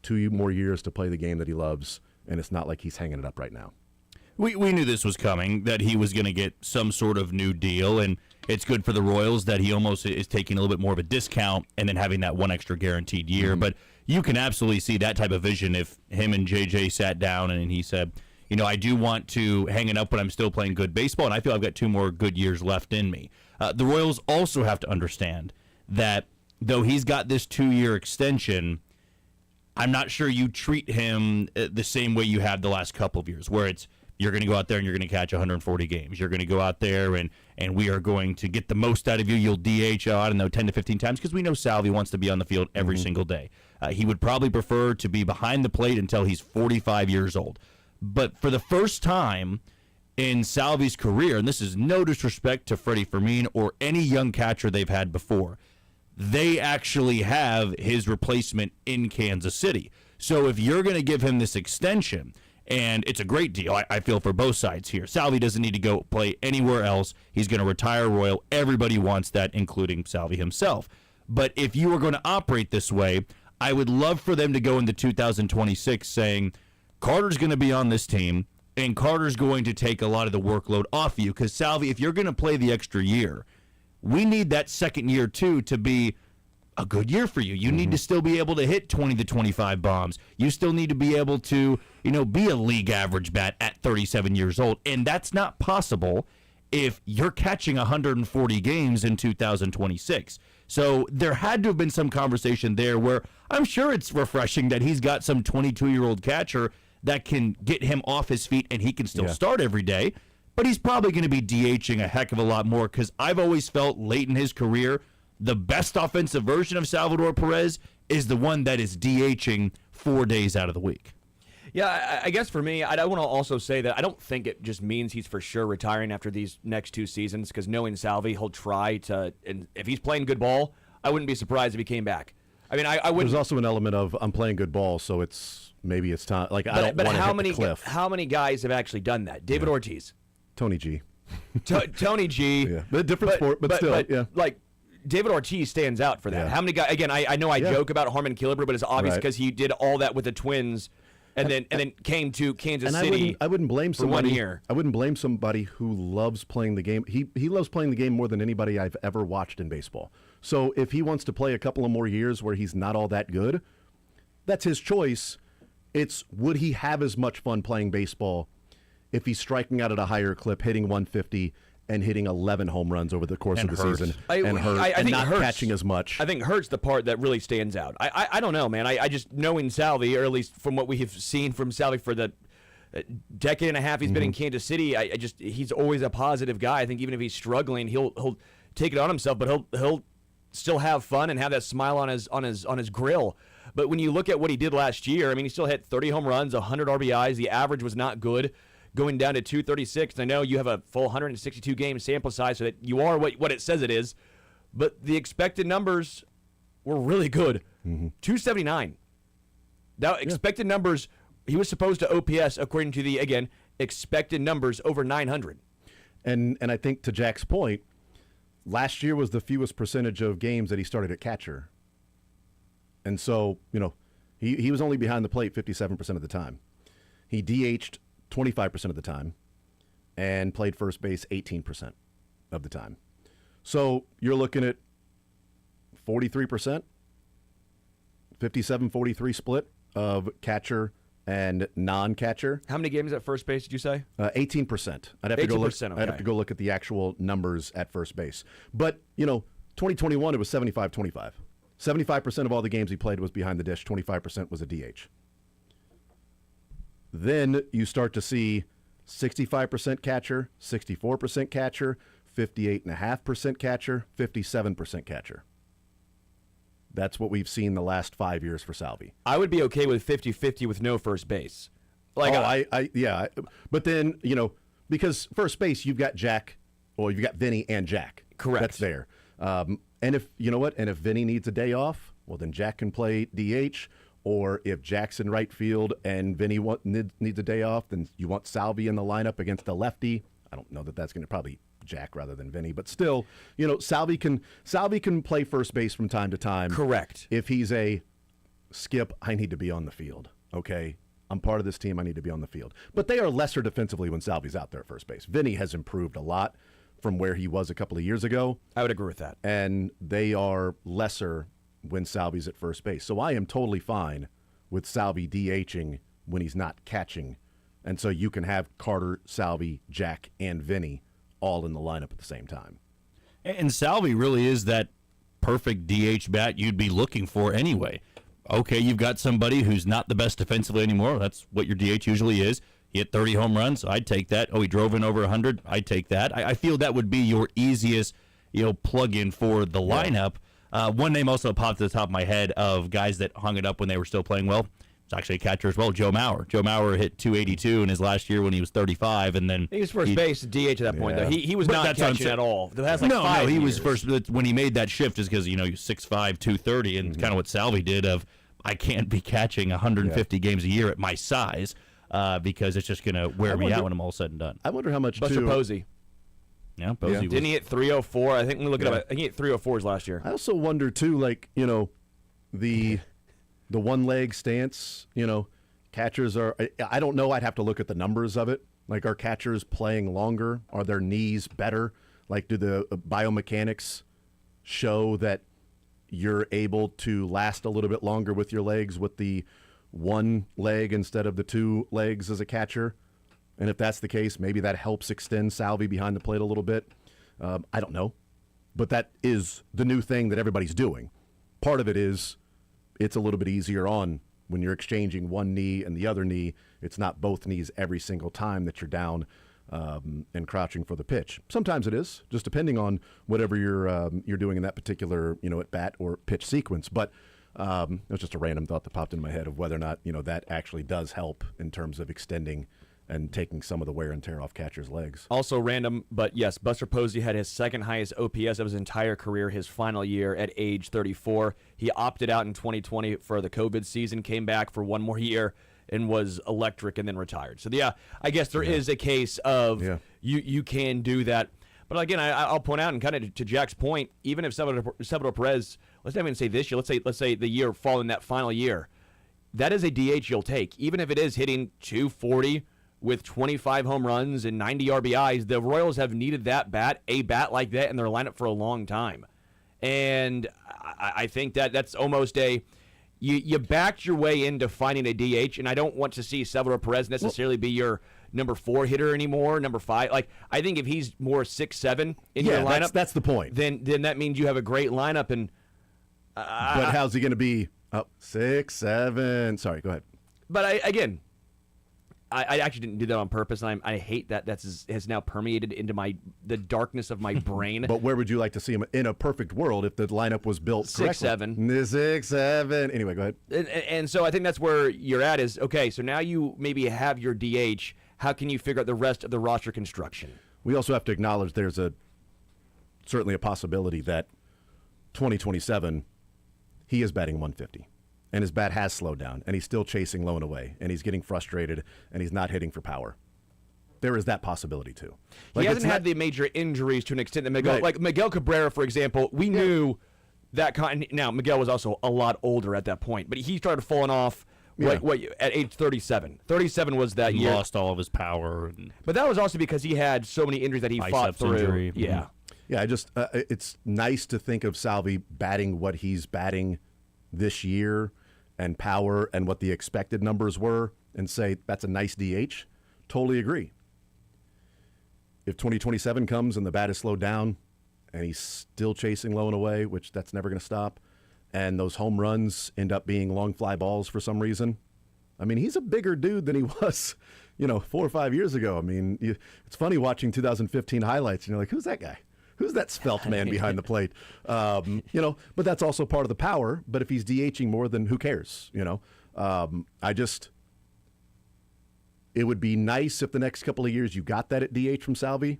2 more years to play the game that he loves. And it's not like he's hanging it up right now. We knew this was coming, that he was going to get some sort of new deal, and it's good for the Royals that he almost is taking a little bit more of a discount and then having that one extra guaranteed year. But you can absolutely see that type of vision if him and JJ sat down and he said, I do want to hang it up, but I'm still playing good baseball, and I feel I've got 2 more good years left in me. The Royals also have to understand that though he's got this 2-year extension, I'm not sure you treat him the same way you have the last couple of years, where it's you're going to go out there and you're going to catch 140 games. You're going to go out there and we are going to get the most out of you. You'll DH, I don't know, 10 to 15 times because we know Salvi wants to be on the field every single day. He would probably prefer to be behind the plate until he's 45 years old. But for the first time in Salvi's career, and this is no disrespect to Freddie Fermin or any young catcher they've had before, they actually have his replacement in Kansas City. So if you're going to give him this extension, and it's a great deal, I feel, for both sides here. Salvi doesn't need to go play anywhere else. He's going to retire Royal. Everybody wants that, including Salvi himself. But if you are going to operate this way, I would love for them to go into 2026 saying, Carter's going to be on this team, and Carter's going to take a lot of the workload off you. Because, Salvi, if you're going to play the extra year, we need that second year, too, to be a good year for you. You need to still be able to hit 20 to 25 bombs. You still need to be able to, be a league average bat at 37 years old. And that's not possible if you're catching 140 games in 2026. So there had to have been some conversation there where I'm sure it's refreshing that he's got some 22-year-old catcher that can get him off his feet and he can still start every day. But he's probably going to be DHing a heck of a lot more because I've always felt late in his career the best offensive version of Salvador Perez is the one that is DHing 4 days out of the week. Yeah, I guess for me, I want to also say that I don't think it just means he's for sure retiring after these next 2 seasons, because knowing Salvi, he'll try to, and if he's playing good ball, I wouldn't be surprised if he came back. I mean, I wouldn't. There's also an element of I'm playing good ball, so maybe it's time. Like, I don't want to hit the cliff. How many guys have actually done that? David Ortiz. Tony G. Tony G. Yeah. But different sport, but still, yeah. Like, David Ortiz stands out for that. Yeah. How many guys? Again, I know I joke about Harmon Killebrew, but it's obvious because he did all that with the Twins, and then came to Kansas City. I wouldn't blame somebody. 1 year. I wouldn't blame somebody who loves playing the game. He loves playing the game more than anybody I've ever watched in baseball. So if he wants to play a couple of more years where he's not all that good, that's his choice. It's would he have as much fun playing baseball if he's striking out at a higher clip, hitting 150 and hitting 11 home runs over the course of the season and not catching as much? I think Hurt's the part that really stands out. I don't know, man. I just knowing Salvi, or at least from what we have seen from Salvi for the decade and a half he's been in Kansas City, he's always a positive guy. I think even if he's struggling, he'll take it on himself, but he'll still have fun and have that smile on his grill. But when you look at what he did last year, I mean, he still hit 30 home runs, 100 RBIs. The average was not good, going down to 236. I know you have a full 162 game sample size, so that you are what it says it is. But the expected numbers were really good. 279. Now, expected numbers, he was supposed to OPS, according to the, again, expected numbers, over 900. And I think to Jack's point, last year was the fewest percentage of games that he started at catcher. And so, he was only behind the plate 57% of the time. He DH'd 25% of the time and played first base 18% of the time. So you're looking at 43%, 57-43 split of catcher and non-catcher. How many games at first base did you say? 18%. I'd have to go look. Okay. I'd have to go look at the actual numbers at first base. But 2021 it was 75-25. 75% of all the games he played was behind the dish. 25% was a DH. Then you start to see 65% catcher, 64% catcher, 58.5% catcher, 57% catcher. That's what we've seen the last 5 years for Salvi. I would be okay with 50-50 with no first base. Yeah. But then, because first base, you've got Jack, or you've got Vinny and Jack. Correct. That's there. And if, and if Vinny needs a day off, well, then Jack can play DH. Or if Jack's in right field and Vinny needs a day off, then you want Salvi in the lineup against the lefty. I don't know that that's going to probably Jack rather than Vinny, but still, Salvi can play first base from time to time. Correct. If he's a Skip, I need to be on the field. Okay, I'm part of this team. I need to be on the field. But they are lesser defensively when Salvi's out there at first base. Vinny has improved a lot from where he was a couple of years ago. I would agree with that. And they are lesser when Salvi's at first base. So I am totally fine with Salvi DHing when he's not catching. And so you can have Carter, Salvi, Jack, and Vinny all in the lineup at the same time. And Salvi really is that perfect DH bat you'd be looking for anyway. Okay, you've got somebody who's not the best defensively anymore. That's what your DH usually is. He hit 30 home runs. I'd take that. Oh, he drove in over 100. I'd take that. I feel that would be your easiest, plug-in for the lineup. One name also popped to the top of my head of guys that hung it up when they were still playing well. It's actually a catcher as well, Joe Mauer. Joe Mauer hit 282 in his last year when he was 35, and then he was first base, DH at that point. Though he was not catching at all. That's like 5 he years. was first when he made that shift, is because he was 6'5", 230, and kind of what Salvi did of I can't be catching 150 games a year at my size because it's just going to wear me out when I'm all said and done. I wonder how much Buster Posey. Yeah, Posey was. Didn't he hit 304? I think when we look it up, I think he hit 304s last year. I also wonder too, the one leg stance. Catchers are. I don't know. I'd have to look at the numbers of it. Like, are catchers playing longer? Are their knees better? Like, do the biomechanics show that you're able to last a little bit longer with your legs with the one leg instead of the two legs as a catcher? And if that's the case, maybe that helps extend Salvi behind the plate a little bit. I don't know. But that is the new thing that everybody's doing. Part of it is it's a little bit easier on when you're exchanging one knee and the other knee. It's not both knees every single time that you're down and crouching for the pitch. Sometimes it is, just depending on whatever you're doing in that particular at bat or pitch sequence. But it was just a random thought that popped in my head of whether or not that actually does help in terms of extending and taking some of the wear and tear off catcher's legs. Also random, but yes, Buster Posey had his second highest OPS of his entire career his final year at age 34. He opted out in 2020 for the COVID season, came back for one more year, and was electric and then retired. So, yeah, I guess there is a case of you can do that. But, again, I'll point out, and kind of to Jack's point, even if Salvador Perez, let's not even say this year, let's say the year following that final year, that is a DH you'll take. Even if it is hitting 240 with 25 home runs and 90 RBIs, the Royals have needed a bat like that in their lineup for a long time. And I think that's almost a you backed your way into finding a DH, and I don't want to see Salvador Perez necessarily be your number 4 hitter anymore, number 5. Like, I think if he's more 6-7 in your lineup, that's the point. Then that means you have a great lineup. And but how's he going to be up 6, 7? Sorry, go ahead. But I actually didn't do that on purpose, and I hate that has now permeated into the darkness of my brain. But where would you like to see him in a perfect world if the lineup was built correctly? 6-7. 6-7. Anyway, go ahead. And so I think that's where you're at is, okay, so now you maybe have your DH. How can you figure out the rest of the roster construction? We also have to acknowledge there's certainly a possibility that 2027 he is batting 150. And his bat has slowed down, and he's still chasing low and away, and he's getting frustrated, and he's not hitting for power. There is that possibility, too. He hasn't had the major injuries to an extent that Miguel... Right. Like Miguel Cabrera, for example, we knew that... Now, Miguel was also a lot older at that point, but he started falling off at age 37. 37 was that year. Lost all of his power. But that was also because he had so many injuries that he fought through. Injury. Yeah. Yeah, it's nice to think of Salvi batting what he's batting this year and power and what the expected numbers were and say that's a nice DH. Totally agree. If 2027 comes and the bat is slowed down and he's still chasing low and away, which that's never going to stop, and those home runs end up being long fly balls for some reason, I mean, he's a bigger dude than he was, 4 or 5 years ago. I mean, it's funny watching 2015 highlights, and you're like, who's that guy? Who's that svelte man behind the plate? But that's also part of the power. But if he's DHing more, then who cares? It would be nice if the next couple of years you got that at DH from Salvi.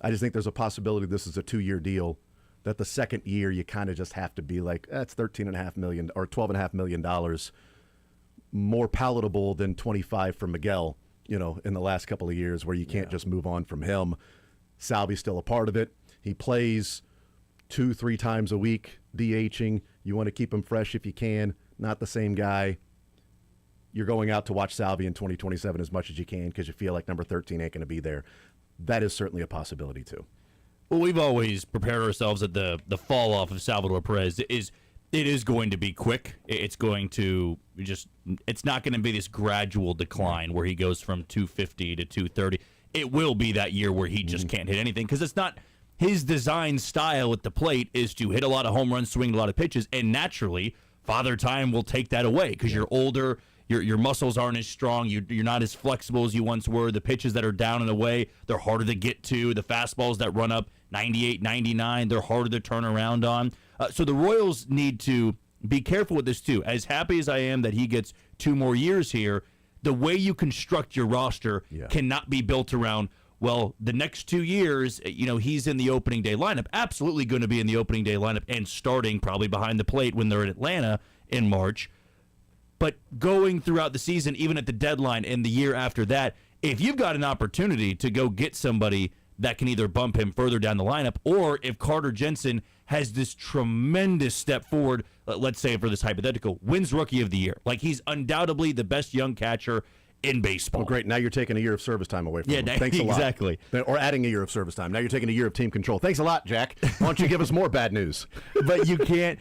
I just think there's a possibility this is a 2-year deal, that the second year you kind of just have to be like, that's $13.5 million or $12.5 million more palatable than 25 for Miguel, in the last couple of years where you can't just move on from him. Salvi's still a part of it. He plays 2-3 times a week, DHing. You want to keep him fresh if you can. Not the same guy. You're going out to watch Salvi in 2027 as much as you can because you feel like number 13 ain't going to be there. That is certainly a possibility, too. Well, we've always prepared ourselves that the fall off of Salvador Perez is going to be quick. It's going to it's not going to be this gradual decline where he goes from 250 to 230. It will be that year where he just can't hit anything because it's not his design style at the plate is to hit a lot of home runs, swing a lot of pitches, and naturally, Father Time will take that away because you're older, your muscles aren't as strong, you're not as flexible as you once were. The pitches that are down and away, they're harder to get to. The fastballs that run up 98, 99, they're harder to turn around on. So the Royals need to be careful with this too. As happy as I am that he gets 2 more years here, the way you construct your roster cannot be built around, well, the next 2 years, he's in the opening day lineup. Absolutely going to be in the opening day lineup and starting probably behind the plate when they're in Atlanta in March. But going throughout the season, even at the deadline and the year after that, if you've got an opportunity to go get somebody that can either bump him further down the lineup, or if Carter Jensen has this tremendous step forward, let's say for this hypothetical, wins Rookie of the Year. Like, he's undoubtedly the best young catcher in baseball. Oh, great. Now you're taking a year of service time away from him. Thanks a lot. Exactly. Or adding a year of service time. Now you're taking a year of team control. Thanks a lot, Jack. Why don't you give us more bad news? But you can't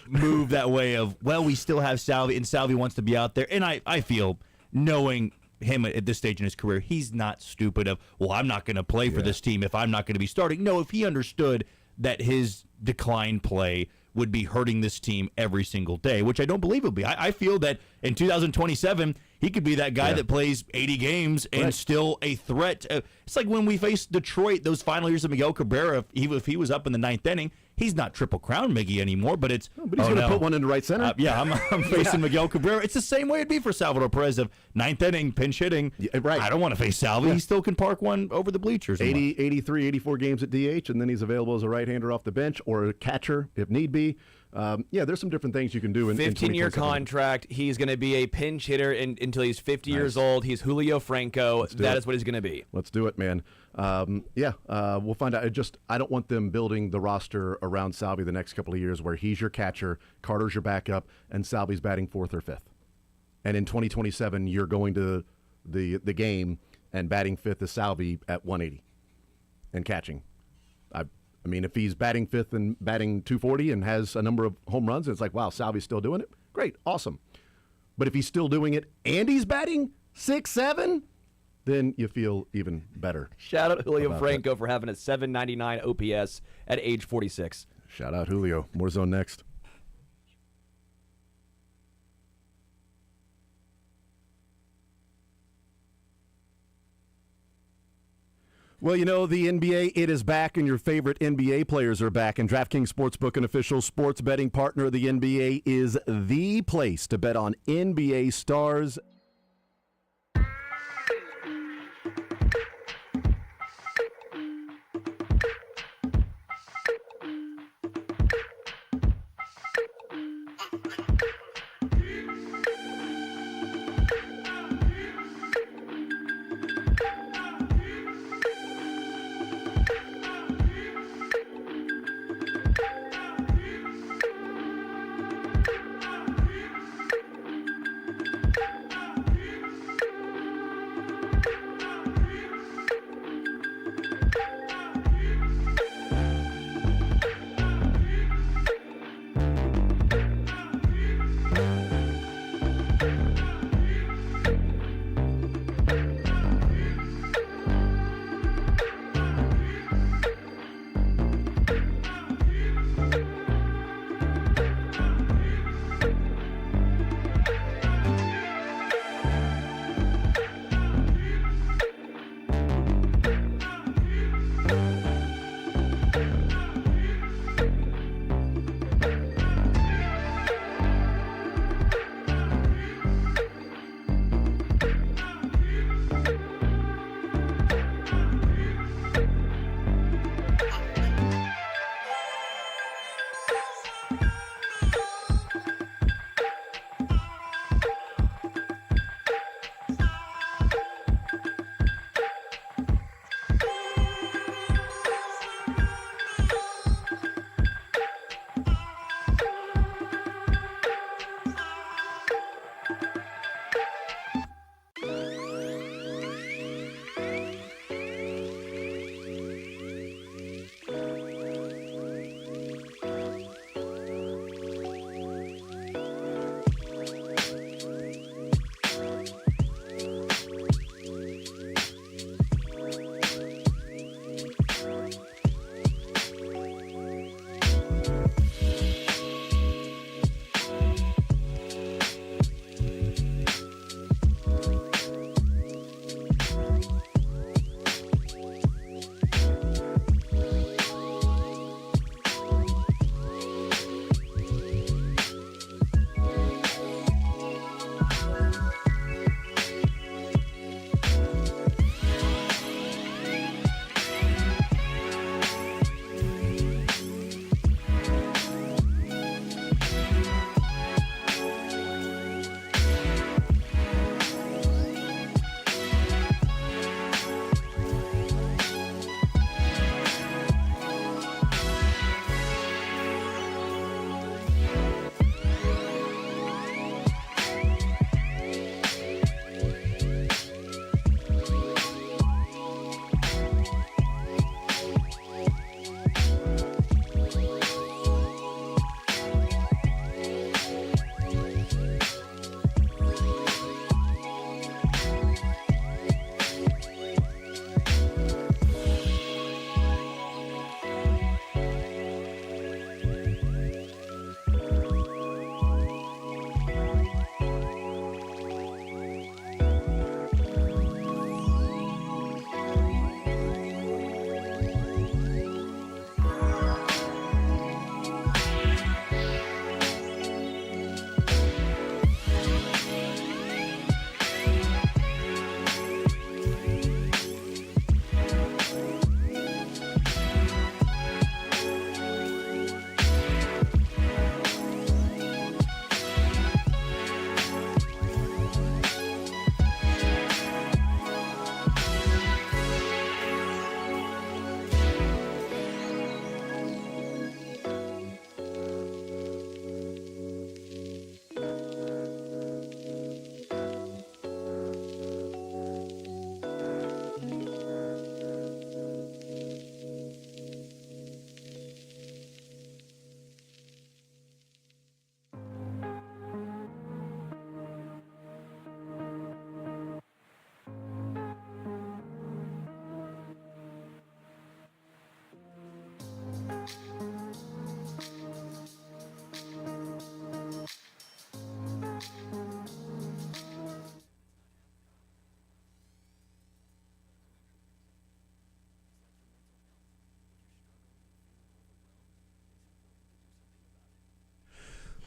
move that way of, well, we still have Salvi, and Salvi wants to be out there. And I feel, knowing him at this stage in his career, he's not stupid of, well, I'm not going to play for this team if I'm not going to be starting. No, if he understood that his decline play would be hurting this team every single day, which I don't believe it'll be. I feel that in 2027, he could be that guy that plays 80 games and still a threat. It's like when we faced Detroit, those final years of Miguel Cabrera, if he was up in the 9th inning, he's not Triple Crown Miggy anymore, but it's... but he's going to put one into right center. I'm facing Miguel Cabrera. It's the same way it'd be for Salvador Perez of 9th inning, pinch hitting. Right. I don't want to face Salvi. He still can park one over the bleachers. 80, 83, 84 games at DH, and then he's available as a right-hander off the bench or a catcher if need be. There's some different things you can do in 15-year contract. He's going to be a pinch hitter until he's 50 years old. He's Julio Franco. That is what he's going to be. Let's do it, man. We'll find out. I don't want them building the roster around Salvi the next couple of years where he's your catcher, Carter's your backup, and Salvi's batting 4th or 5th. And in 2027, you're going to the game and batting 5th is Salvi at 180 and catching. I mean, if he's batting fifth and batting 240 and has a number of home runs, and it's like, wow, Salvi's still doing it. Great, awesome. But if he's still doing it and he's batting 6-7, then you feel even better. Shout out Julio about Franco for having a 799 OPS at age 46. Shout out Julio. More Zone next. Well, you know, the NBA, it is back, and your favorite NBA players are back. And DraftKings Sportsbook, an official sports betting partner of the NBA, is the place to bet on NBA stars.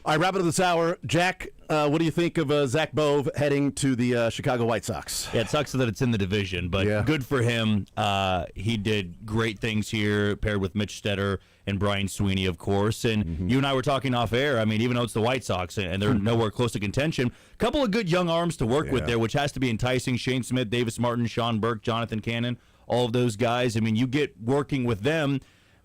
All right, wrap it up this hour. Jack, what do you think of Zach Bove heading to the Chicago White Sox? Yeah, it sucks that it's in the division, but good for him. He did great things here, paired with Mitch Stetter and Brian Sweeney, of course. And you and I were talking off air. I mean, even though it's the White Sox and they're nowhere close to contention, a couple of good young arms to work with there, which has to be enticing. Shane Smith, Davis Martin, Sean Burke, Jonathan Cannon, all of those guys. I mean, you get working with them.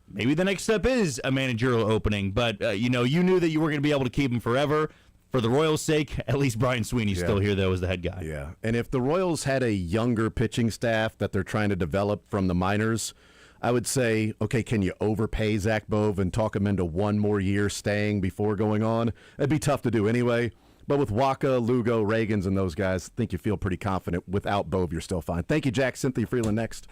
Maybe the next step is a managerial opening, but you knew that you were going to be able to keep him forever. For the Royals' sake, at least Brian Sweeney's still here, though, as the head guy. Yeah, and if the Royals had a younger pitching staff that they're trying to develop from the minors, I would say, okay, can you overpay Zach Bove and talk him into one more year staying before going on? It'd be tough to do anyway. But with Waka, Lugo, Reagans, and those guys, I think you feel pretty confident. Without Bove, you're still fine. Thank you, Jack. Cynthia Freeland next.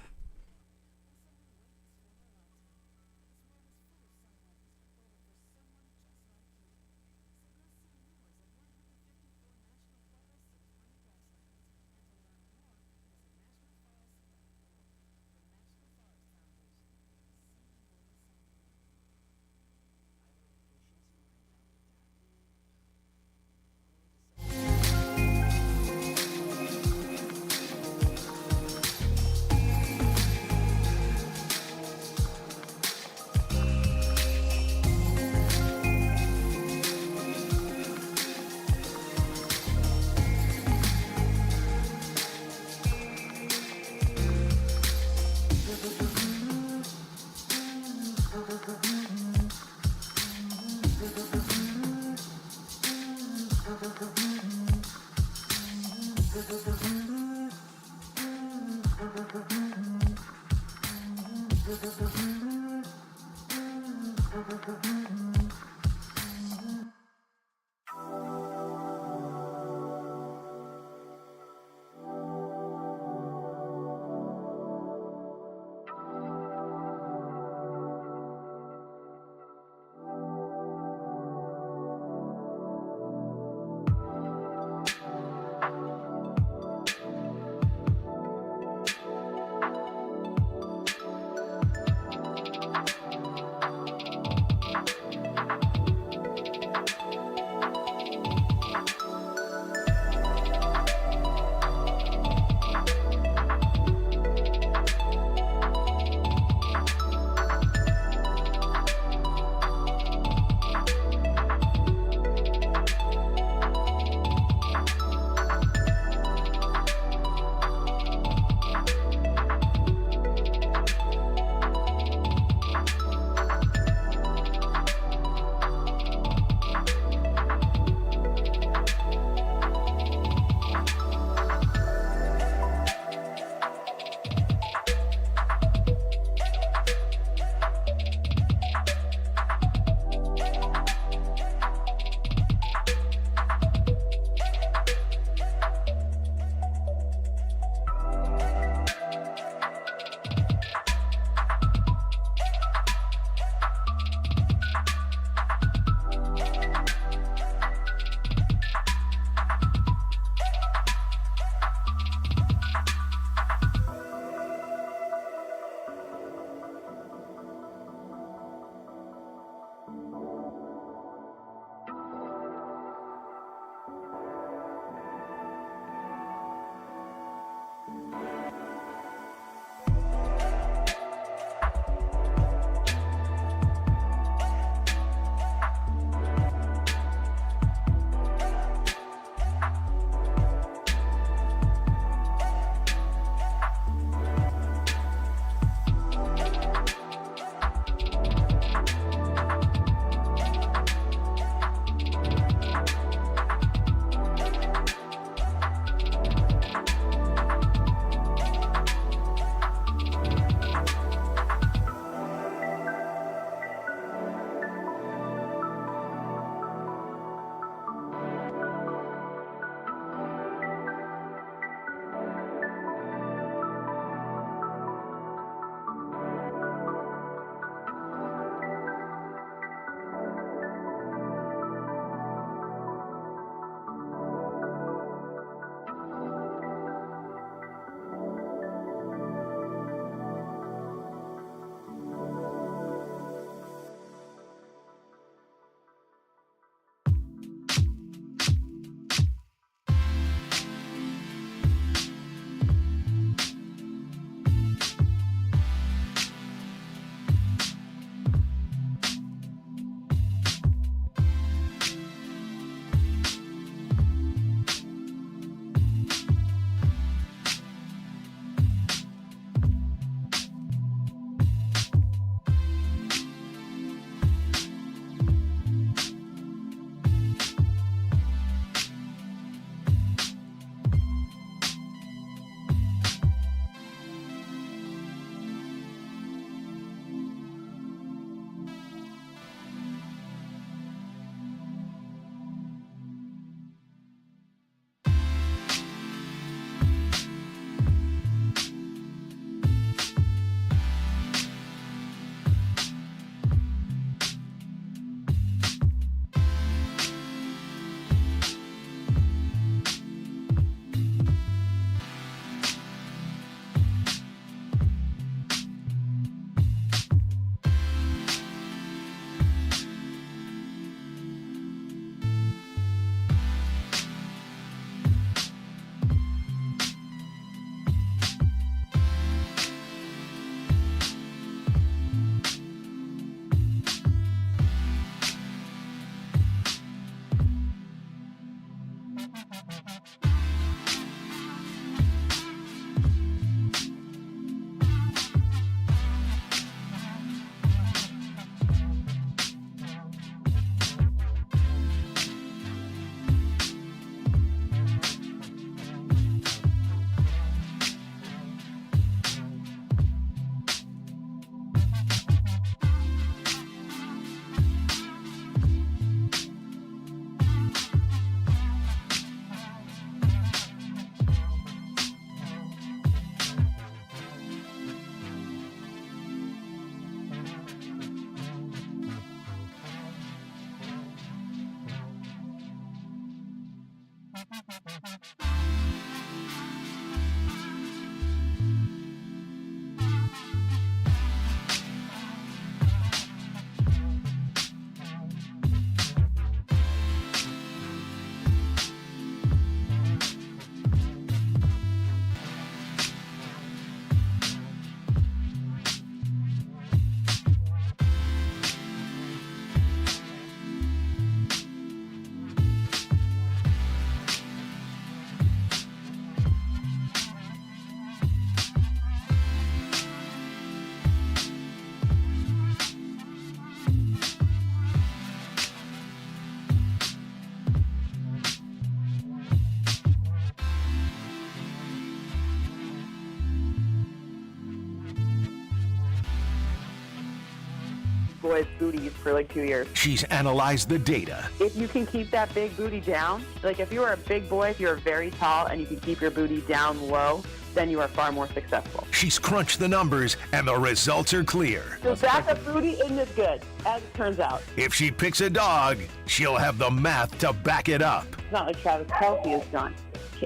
Boys' booties for like 2 years. She's analyzed the data. If you can keep that big booty down, like if you are a big boy, if you're very tall and you can keep your booty down low, then you are far more successful. She's crunched the numbers and the results are clear. So backup booty isn't as good, as it turns out. If she picks a dog, she'll have the math to back it up. It's not like Travis Kelce is done.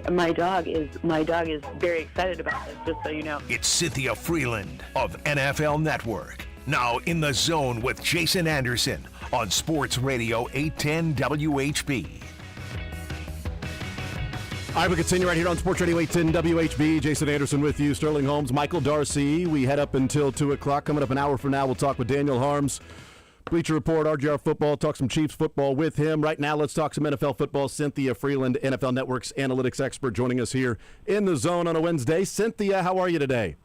My dog is very excited about this, just so you know. It's Cynthia Freeland of NFL Network. Now in the zone with Jason Anderson on Sports Radio 810 WHB. All right, we continue right here on Sports Radio 810 WHB. Jason Anderson with you, Sterling Holmes, Michael Darcy. We head up until 2 o'clock. Coming up an hour from now, we'll talk with Daniel Harms, Bleacher Report, RGR Football, talk some Chiefs football with him. Right now, let's talk some NFL football. Cynthia Freeland, NFL Network's analytics expert, joining us here in the zone on a Wednesday. Cynthia, how are you today?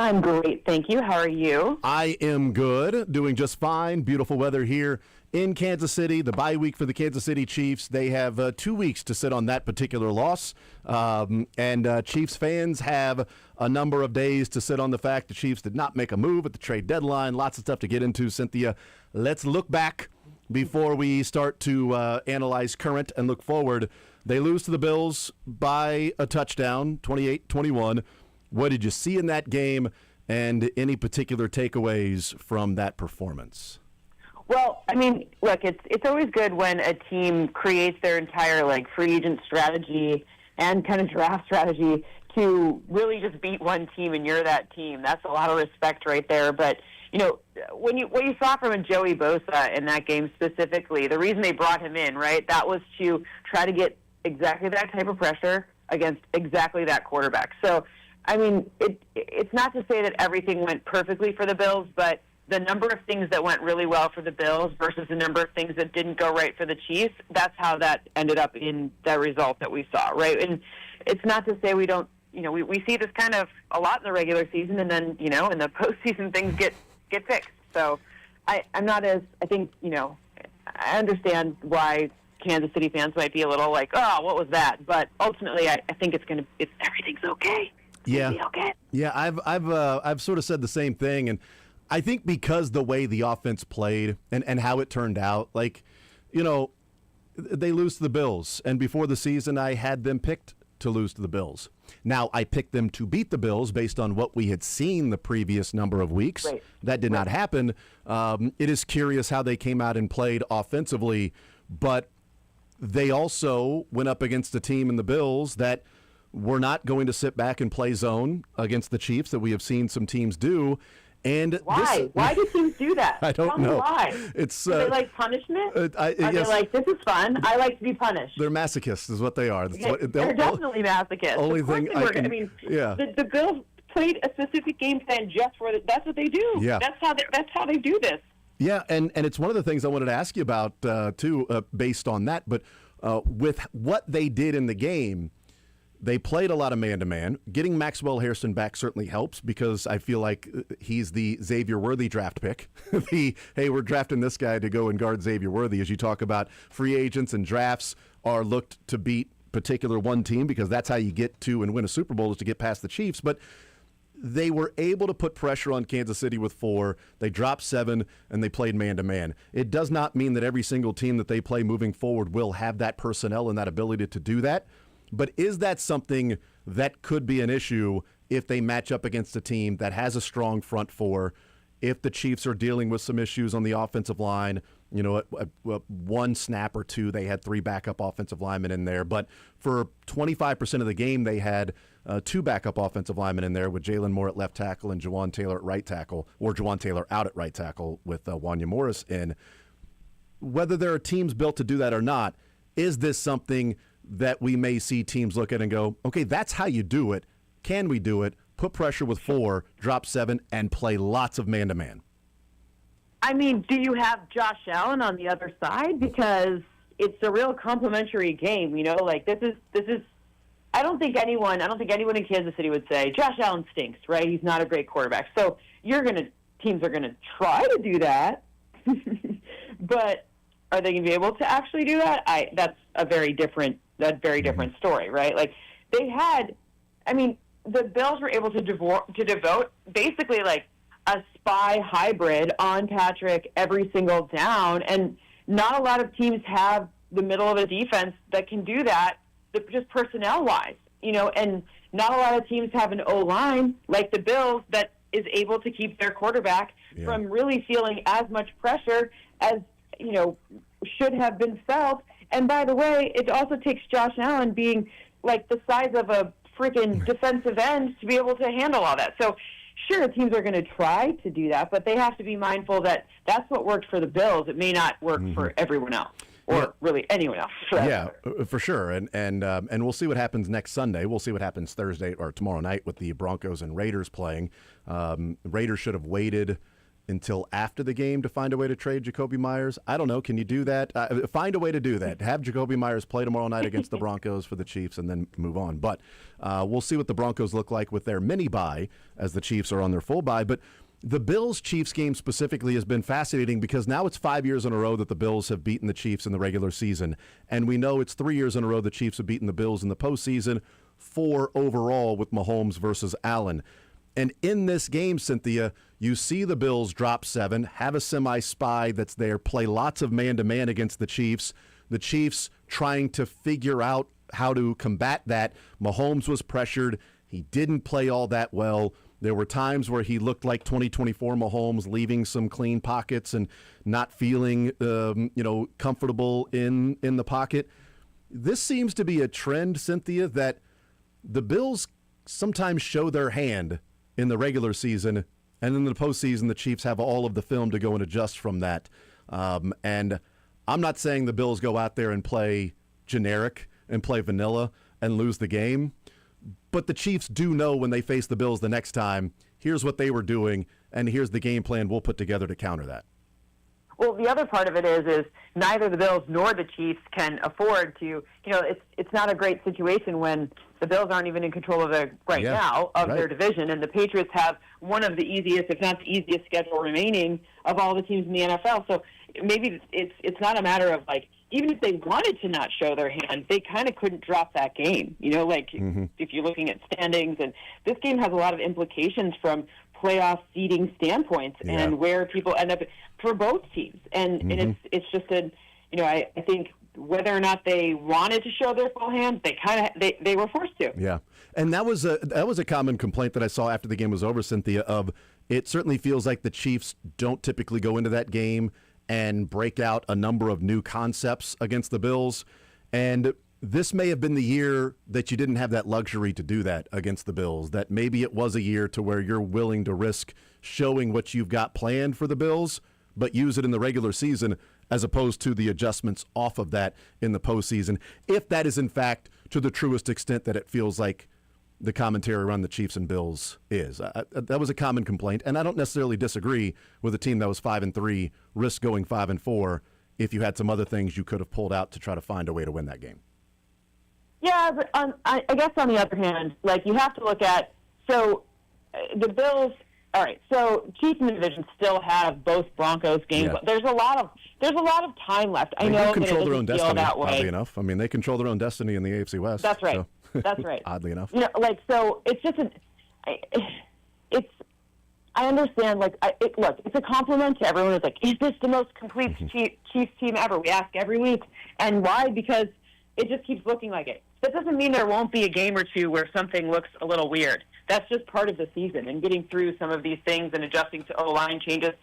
I'm great, thank you. How are you? I am good, doing just fine. Beautiful weather here in Kansas City. The bye week for the Kansas City Chiefs. They have 2 weeks to sit on that particular loss. And Chiefs fans have a number of days to sit on the fact the Chiefs did not make a move at the trade deadline. Lots of stuff to get into, Cynthia. Let's look back before we start to analyze current and look forward. They lose to the Bills by a touchdown, 28-21. What did you see in that game, and any particular takeaways from that performance? Well, I mean, look, it's always good when a team creates their entire free agent strategy and kind of draft strategy to really just beat one team, and you're that team. That's a lot of respect right there. But what you saw from a Joey Bosa in that game specifically, the reason they brought him in, right, that was to try to get exactly that type of pressure against exactly that quarterback. So, I mean, it's not to say that everything went perfectly for the Bills, but the number of things that went really well for the Bills versus the number of things that didn't go right for the Chiefs, that's how that ended up in the result that we saw, right? And it's not to say we don't, we see this kind of a lot in the regular season, and then, in the postseason things get fixed. So I understand why Kansas City fans might be a little like, oh, what was that? But ultimately, I think everything's okay. Yeah. Okay. Yeah, I've sort of said the same thing, and I think because the way the offense played and how it turned out, they lose to the Bills, and before the season I had them picked to lose to the Bills. Now I picked them to beat the Bills based on what we had seen the previous number of weeks. Right. That did not happen. It is curious how they came out and played offensively, but they also went up against a team in the Bills that were not going to sit back and play zone against the Chiefs that we have seen some teams do. And why? Why do teams do that? I don't Tell me know. why. It's do they like punishment? Are yes, they like, this is fun? I like to be punished. they're masochists, is what they are. That's what, They're definitely masochists. Only of course thing they were. I can, yeah. The Bills played a specific game plan just for that's what they do. Yeah. That's how they do this. Yeah, and it's one of the things I wanted to ask you about too, based on that. But with what they did in the game, they played a lot of man-to-man. Getting Maxwell Harrison back certainly helps because I feel like he's the Xavier Worthy draft pick. Hey, we're drafting this guy to go and guard Xavier Worthy. As you talk about, free agents and drafts are looked to beat particular one team because that's how you get to and win a Super Bowl is to get past the Chiefs. But they were able to put pressure on Kansas City with 4. They dropped 7, and they played man-to-man. It does not mean that every single team that they play moving forward will have that personnel and that ability to do that. But is that something that could be an issue if they match up against a team that has a strong front 4, if the Chiefs are dealing with some issues on the offensive line, one snap or two, they had 3 backup offensive linemen in there. But for 25% of the game, they had 2 backup offensive linemen in there with Jalen Moore at left tackle and Jawan Taylor at right tackle, or Jawan Taylor out at right tackle with Wanya Morris in. Whether there are teams built to do that or not, is this something that we may see teams look at and go, okay, that's how you do it. Can we do it? Put pressure with 4, drop 7, and play lots of man-to-man. I mean, do you have Josh Allen on the other side? Because it's a real complementary game, like this is I don't think anyone in Kansas City would say Josh Allen stinks, right? He's not a great quarterback. So teams are gonna try to do that. But are they going to be able to actually do that? That's a very different story, right? Like the Bills were able to devote basically like a spy hybrid on Patrick every single down, and not a lot of teams have the middle of a defense that can do that, just personnel-wise, and not a lot of teams have an O-line like the Bills that is able to keep their quarterback from really feeling as much pressure as should have been felt. And by the way, it also takes Josh Allen being like the size of a freaking defensive end to be able to handle all that. So sure, teams are going to try to do that, but they have to be mindful that that's what worked for the Bills. It may not work for everyone else, or really anyone else. For sure. And we'll see what happens next Sunday. We'll see what happens Thursday or tomorrow night with the Broncos and Raiders playing. Raiders should have waited until after the game to find a way to trade Jacoby Myers. I don't know. Can you do that? Find a way to do that. Have Jacoby Myers play tomorrow night against the Broncos for the Chiefs and then move on. But we'll see what the Broncos look like with their mini bye as the Chiefs are on their full bye. But the Bills-Chiefs game specifically has been fascinating because now it's 5 years in a row that the Bills have beaten the Chiefs in the regular season. And we know it's 3 years in a row the Chiefs have beaten the Bills in the postseason, 4 overall with Mahomes versus Allen. And in this game, Cynthia, you see the Bills drop 7, have a semi-spy that's there, play lots of man-to-man against the Chiefs. The Chiefs trying to figure out how to combat that. Mahomes was pressured. He didn't play all that well. There were times where he looked like 2024 Mahomes, leaving some clean pockets and not feeling, comfortable in the pocket. This seems to be a trend, Cynthia, that the Bills sometimes show their hand in the regular season, and in the postseason, the Chiefs have all of the film to go and adjust from that. And I'm not saying the Bills go out there and play generic and play vanilla and lose the game, but the Chiefs do know when they face the Bills the next time, here's what they were doing, and here's the game plan we'll put together to counter that. Well, the other part of it is neither the Bills nor the Chiefs can afford to, it's not a great situation when the Bills aren't even in control of their division, and the Patriots have one of the easiest, if not the easiest schedule remaining of all the teams in the NFL. So maybe it's not a matter of like, even if they wanted to not show their hand, they kind of couldn't drop that game. If you're looking at standings, and this game has a lot of implications from playoff seeding standpoints and where people end up for both teams. And it's just I think whether or not they wanted to show their full hand, they were forced to. Yeah. And that was a common complaint that I saw after the game was over, Cynthia, of it certainly feels like the Chiefs don't typically go into that game and break out a number of new concepts against the Bills. And this may have been the year that you didn't have that luxury to do that against the Bills, that maybe it was a year to where you're willing to risk showing what you've got planned for the Bills, but use it in the regular season as opposed to the adjustments off of that in the postseason, if that is in fact to the truest extent that it feels like the commentary around the Chiefs and Bills is. That was a common complaint, and I don't necessarily disagree with a team that was 5-3, risk going 5-4 if you had some other things you could have pulled out to try to find a way to win that game. Yeah, but I guess on the other hand, like you have to look at, the Bills, all right, so Chiefs in the division still have both Broncos games. Yeah. There's a lot of time left. I know they control their own destiny, that way. oddly enough. I mean, they control their own destiny in the AFC West. That's right. So. That's right. Oddly enough. So it's just I understand, look, it's a compliment to everyone. It's like, is this the most complete Chiefs team ever? We ask every week. And why? Because it just keeps looking like it. That doesn't mean there won't be a game or two where something looks a little weird. That's just part of the season, and getting through some of these things and adjusting to O-line changes.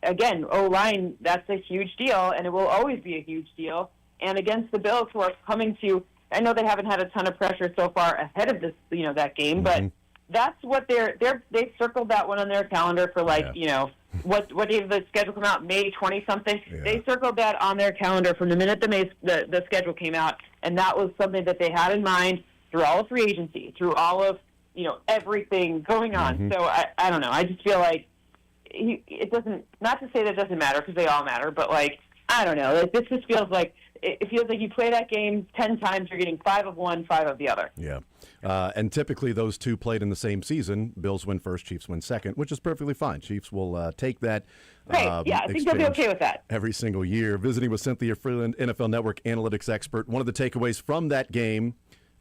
again, O-line, that's a huge deal, and it will always be a huge deal. And against the Bills, who are coming to, I know they haven't had a ton of pressure so far ahead of this, that game, but that's what they've circled that one on their calendar for what day did the schedule come out? May 20 something. Yeah. They circled that on their calendar from the minute the schedule came out, and that was something that they had in mind through all of free agency, through all of everything going on. So I don't know. I just feel like it doesn't. Not to say that it doesn't matter, because they all matter, but I don't know. This just feels like it feels like you play that game 10 times, you're getting 5 of one, 5 of the other. Yeah. And typically those two played in the same season. Bills win first, Chiefs win second, which is perfectly fine. Chiefs will take that. Right. Yeah, I think they'll be okay with that. Every single year. Visiting with Cynthia Freeland, NFL Network analytics expert. One of the takeaways from that game,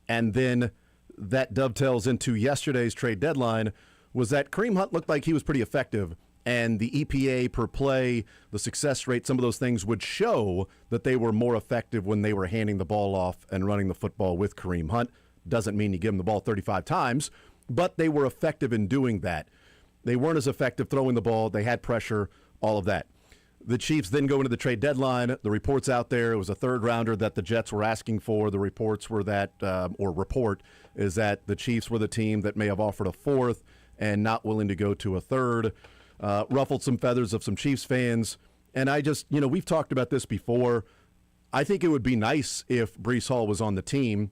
and then that dovetails into yesterday's trade deadline, was that Kareem Hunt looked like he was pretty effective. And the EPA per play, the success rate, some of those things would show that they were more effective when they were handing the ball off and running the football with Kareem Hunt. Doesn't mean you give them the ball 35 times, but they were effective in doing that. They weren't as effective throwing the ball. They had pressure, all of that. The Chiefs then go into the trade deadline. The report's out there. It was a third rounder that the Jets were asking for. The reports were that, report is that the Chiefs were the team that may have offered a fourth and not willing to go to a third. Ruffled some feathers of some Chiefs fans. And I just, we've talked about this before. I think it would be nice if Breece Hall was on the team.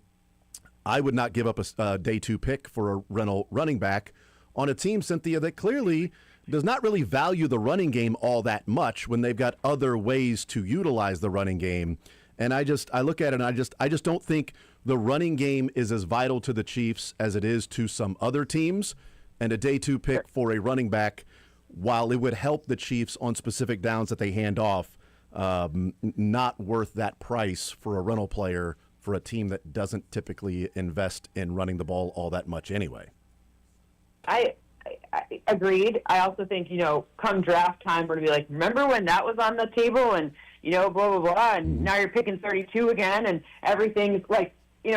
I would not give up a day 2 pick for a rental running back on a team, Cynthia, that clearly does not really value the running game all that much when they've got other ways to utilize the running game. And I look at it and I just don't think the running game is as vital to the Chiefs as it is to some other teams. And a day 2 pick for a running back, while it would help the Chiefs on specific downs that they hand off, not worth that price for a rental player for a team that doesn't typically invest in running the ball all that much anyway. I agreed. I also think, come draft time, we're going to be like, remember when that was on the table and, blah, blah, blah, and now you're picking 32 again and everything's like, you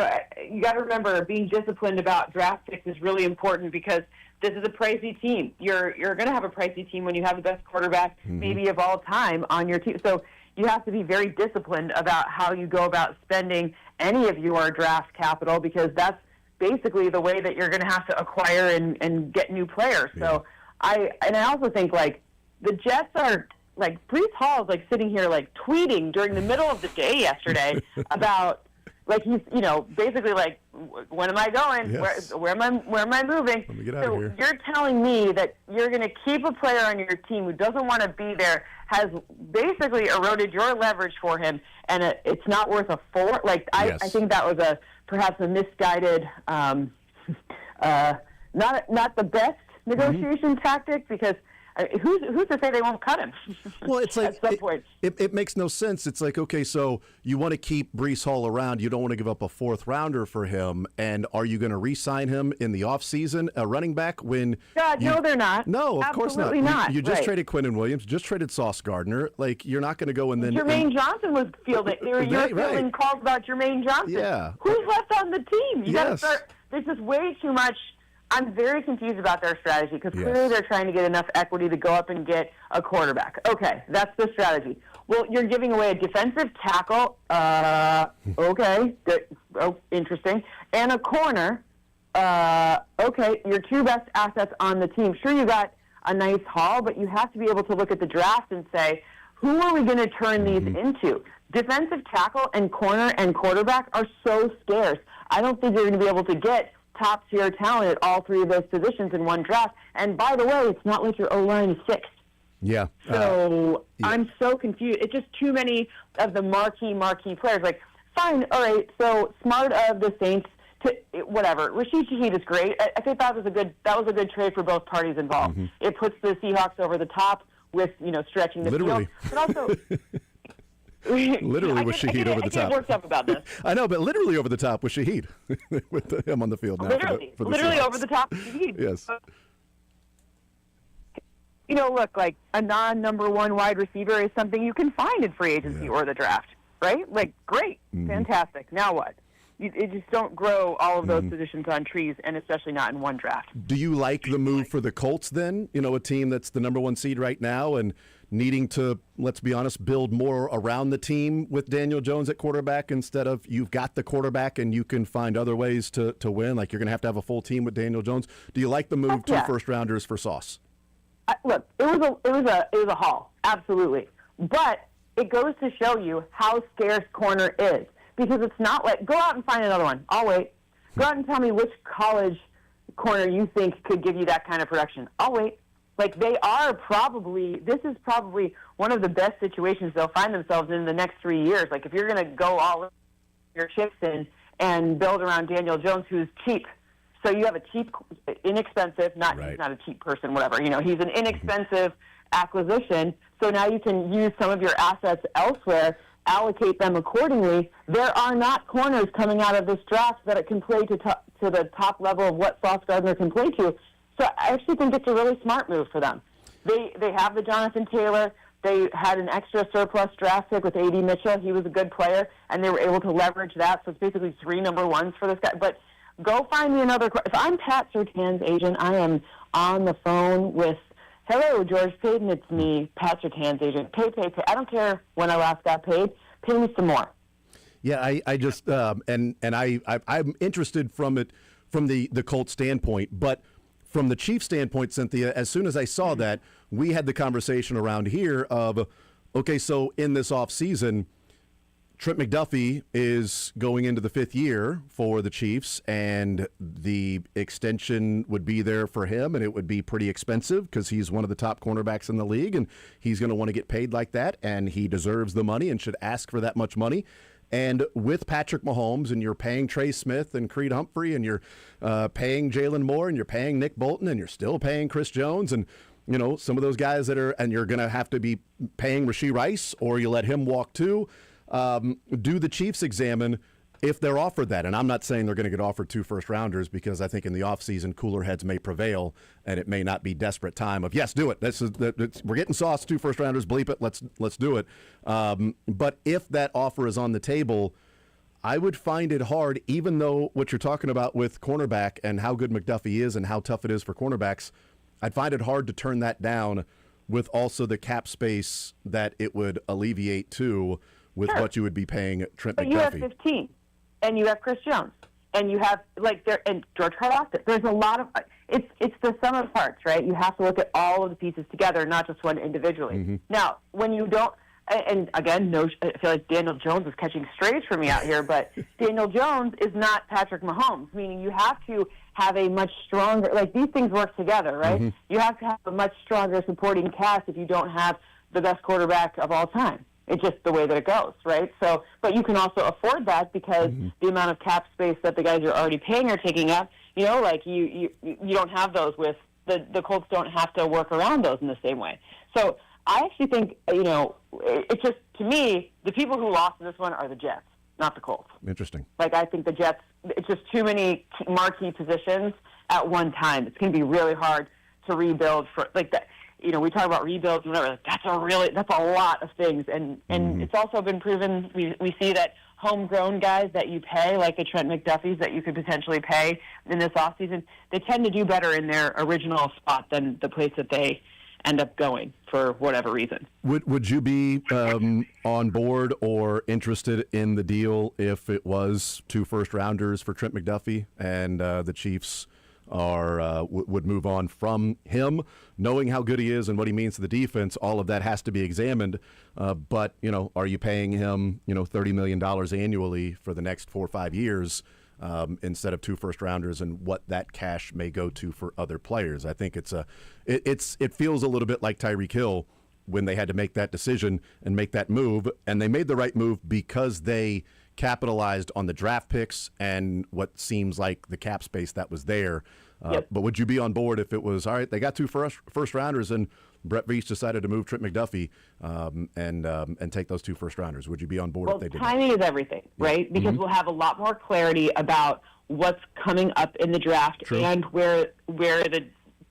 got to remember being disciplined about draft picks is really important, because this is a pricey team. You're going to have a pricey team when you have the best quarterback maybe of all time on your team. So you have to be very disciplined about how you go about spending any of your draft capital, because that's basically the way that you're going to have to acquire and get new players. Yeah. So I also think the Jets are Breece Hall is sitting here tweeting during the middle of the day yesterday about he's basically when am I going? Yes. Where am I moving? Let me get out of here. You're telling me that you're going to keep a player on your team who doesn't want to be there, has basically eroded your leverage for him, and it's not worth a 4. Yes. I think that was perhaps a misguided, not the best negotiation tactic, because who's to say they won't cut him? Well, it's at some point. It makes no sense. It's okay, so you want to keep Breece Hall around. You don't want to give up a 4th rounder for him. And are you going to re-sign him in the offseason, a running back, when... God, no, they're not. No, of course not. Absolutely not. You just traded Quinnen Williams, just traded Sauce Gardner. You're not going to go and then... Jermaine Johnson was fielding. You were fielding calls about Jermaine Johnson. Yeah. Who's left on the team? You got to start... There's just way too much... I'm very confused about their strategy, because clearly they're trying to get enough equity to go up and get a quarterback. Okay, that's the strategy. Well, you're giving away a defensive tackle. Okay, good. Oh, interesting. And a corner. Okay, your 2 best assets on the team. Sure, you got a nice haul, but you have to be able to look at the draft and say, who are we going to turn these into? Defensive tackle and corner and quarterback are so scarce. I don't think you're going to be able to get top-tier talent at all 3 of those positions in one draft. And by the way, it's not like your O-line is 6th. Yeah. So I'm so confused. It's just too many of the marquee players. Fine, all right, so smart of the Saints to whatever. Rashid Shaheed is great. I think that was a good trade for both parties involved. It puts the Seahawks over the top with, stretching the Literally. field. But also... Literally with Shaheed over the top. I get worked up about this. I know, but literally over the top with Shaheed, with him on the field now. Literally, for the literally Seahawks. over the top with Shaheed. Yes. Look, a non-number 1 wide receiver is something you can find in free agency or the draft, right? Great, fantastic. Now what? You just don't grow all of those positions on trees, and especially not in one draft. Do you like the move for the Colts then? You know, a team that's the number 1 seed right now and needing to, let's be honest, build more around the team with Daniel Jones at quarterback instead of you've got the quarterback and you can find other ways to win. Like you're going to have a full team with Daniel Jones. Do you like the move to first-rounders for Sauce? Look, it was a haul, absolutely. But it goes to show you how scarce corner is. Because it's not like, go out and find another one. I'll wait. Go out and tell me which college corner you think could give you that kind of production. I'll wait. Like, this is probably one of the best situations they'll find themselves in the next 3 years. Like, if you're going to go all your chips in and build around Daniel Jones, who's cheap. So you have a cheap, inexpensive, he's not a cheap person, whatever. You know, he's an inexpensive acquisition. So now you can use some of your assets elsewhere, allocate them accordingly. There are not corners coming out of this draft that it can play to the top level of what Sauce Gardner can play to. So I actually think it's a really smart move for them. They have the Jonathan Taylor. They had an extra surplus draft pick with A.D. Mitchell. He was a good player, and they were able to leverage that. So it's basically 3 number 1s for this guy. But go find me another. If I'm Pat Surtain's agent, I am on the phone with, hello, George Payton, it's me, Pat Surtain's agent. Pay. I don't care when I last got paid. Pay me some more. Yeah, I just I'm interested from the Colts standpoint, but from the Chiefs standpoint, Cynthia, as soon as I saw that, we had the conversation around here of, okay, so in this offseason, Trent McDuffie is going into the 5th year for the Chiefs, and the extension would be there for him, and it would be pretty expensive because he's one of the top cornerbacks in the league, and he's going to want to get paid like that, and he deserves the money and should ask for that much money. And with Patrick Mahomes, and you're paying Trey Smith and Creed Humphrey, and you're paying Jalen Moore, and you're paying Nick Bolton, and you're still paying Chris Jones, and you know some of those guys that are, and you're going to have to be paying Rashee Rice, or you let him walk too. Do the Chiefs examine if they're offered that? And I'm not saying they're going to get offered 2 first-rounders because I think in the offseason cooler heads may prevail and it may not be desperate time of, yes, do it. We're getting Sauce, 2 first-rounders, bleep it, let's do it. But if that offer is on the table, I would find it hard, even though what you're talking about with cornerback and how good McDuffie is and how tough it is for cornerbacks, I'd find it hard to turn that down with also the cap space that it would alleviate too with what you would be paying Trent McDuffie. But you have 15, and you have Chris Jones, and you have and George Karlaftis. There's a lot of it's the sum of parts, right? You have to look at all of the pieces together, not just one individually. Mm-hmm. Now, when you don't, and again, I feel like Daniel Jones is catching strays for me out here, but Daniel Jones is not Patrick Mahomes, meaning you have to have a much stronger, like these things work together, right? Mm-hmm. You have to have a much stronger supporting cast if you don't have the best quarterback of all time. It's just the way that it goes, right? So, but you can also afford that because the amount of cap space that the guys you're already paying are taking up. You know, like you don't have those with the Colts. Don't have to work around those in the same way. So I actually think it's just, to me, the people who lost in this one are the Jets, not the Colts. Interesting. Like I think the Jets, it's just too many marquee positions at one time. It's going to be really hard to rebuild for like that. You know, we talk about rebuilds and whatever. That's a lot of things, and it's also been proven. We see that homegrown guys that you pay, like the Trent McDuffies that you could potentially pay in this offseason, they tend to do better in their original spot than the place that they end up going for whatever reason. Would you be on board or interested in the deal if it was 2 first-rounders for Trent McDuffie and the Chiefs would move on from him, knowing how good he is and what he means to the defense? All of that has to be examined. But, are you paying him, $30 million annually for the next 4 or 5 years instead of 2 first-rounders, and what that cash may go to for other players? I think it feels a little bit like Tyreek Hill when they had to make that decision and make that move, and they made the right move because they capitalized on the draft picks and what seems like the cap space that was there. Yep. But would you be on board if it was, all right, they got 2 first-rounders and Brett Veach decided to move Trent McDuffie and take those 2 first-rounders? Would you be on board if they did? Timing is everything, right? Because we'll have a lot more clarity about what's coming up in the draft. True. And where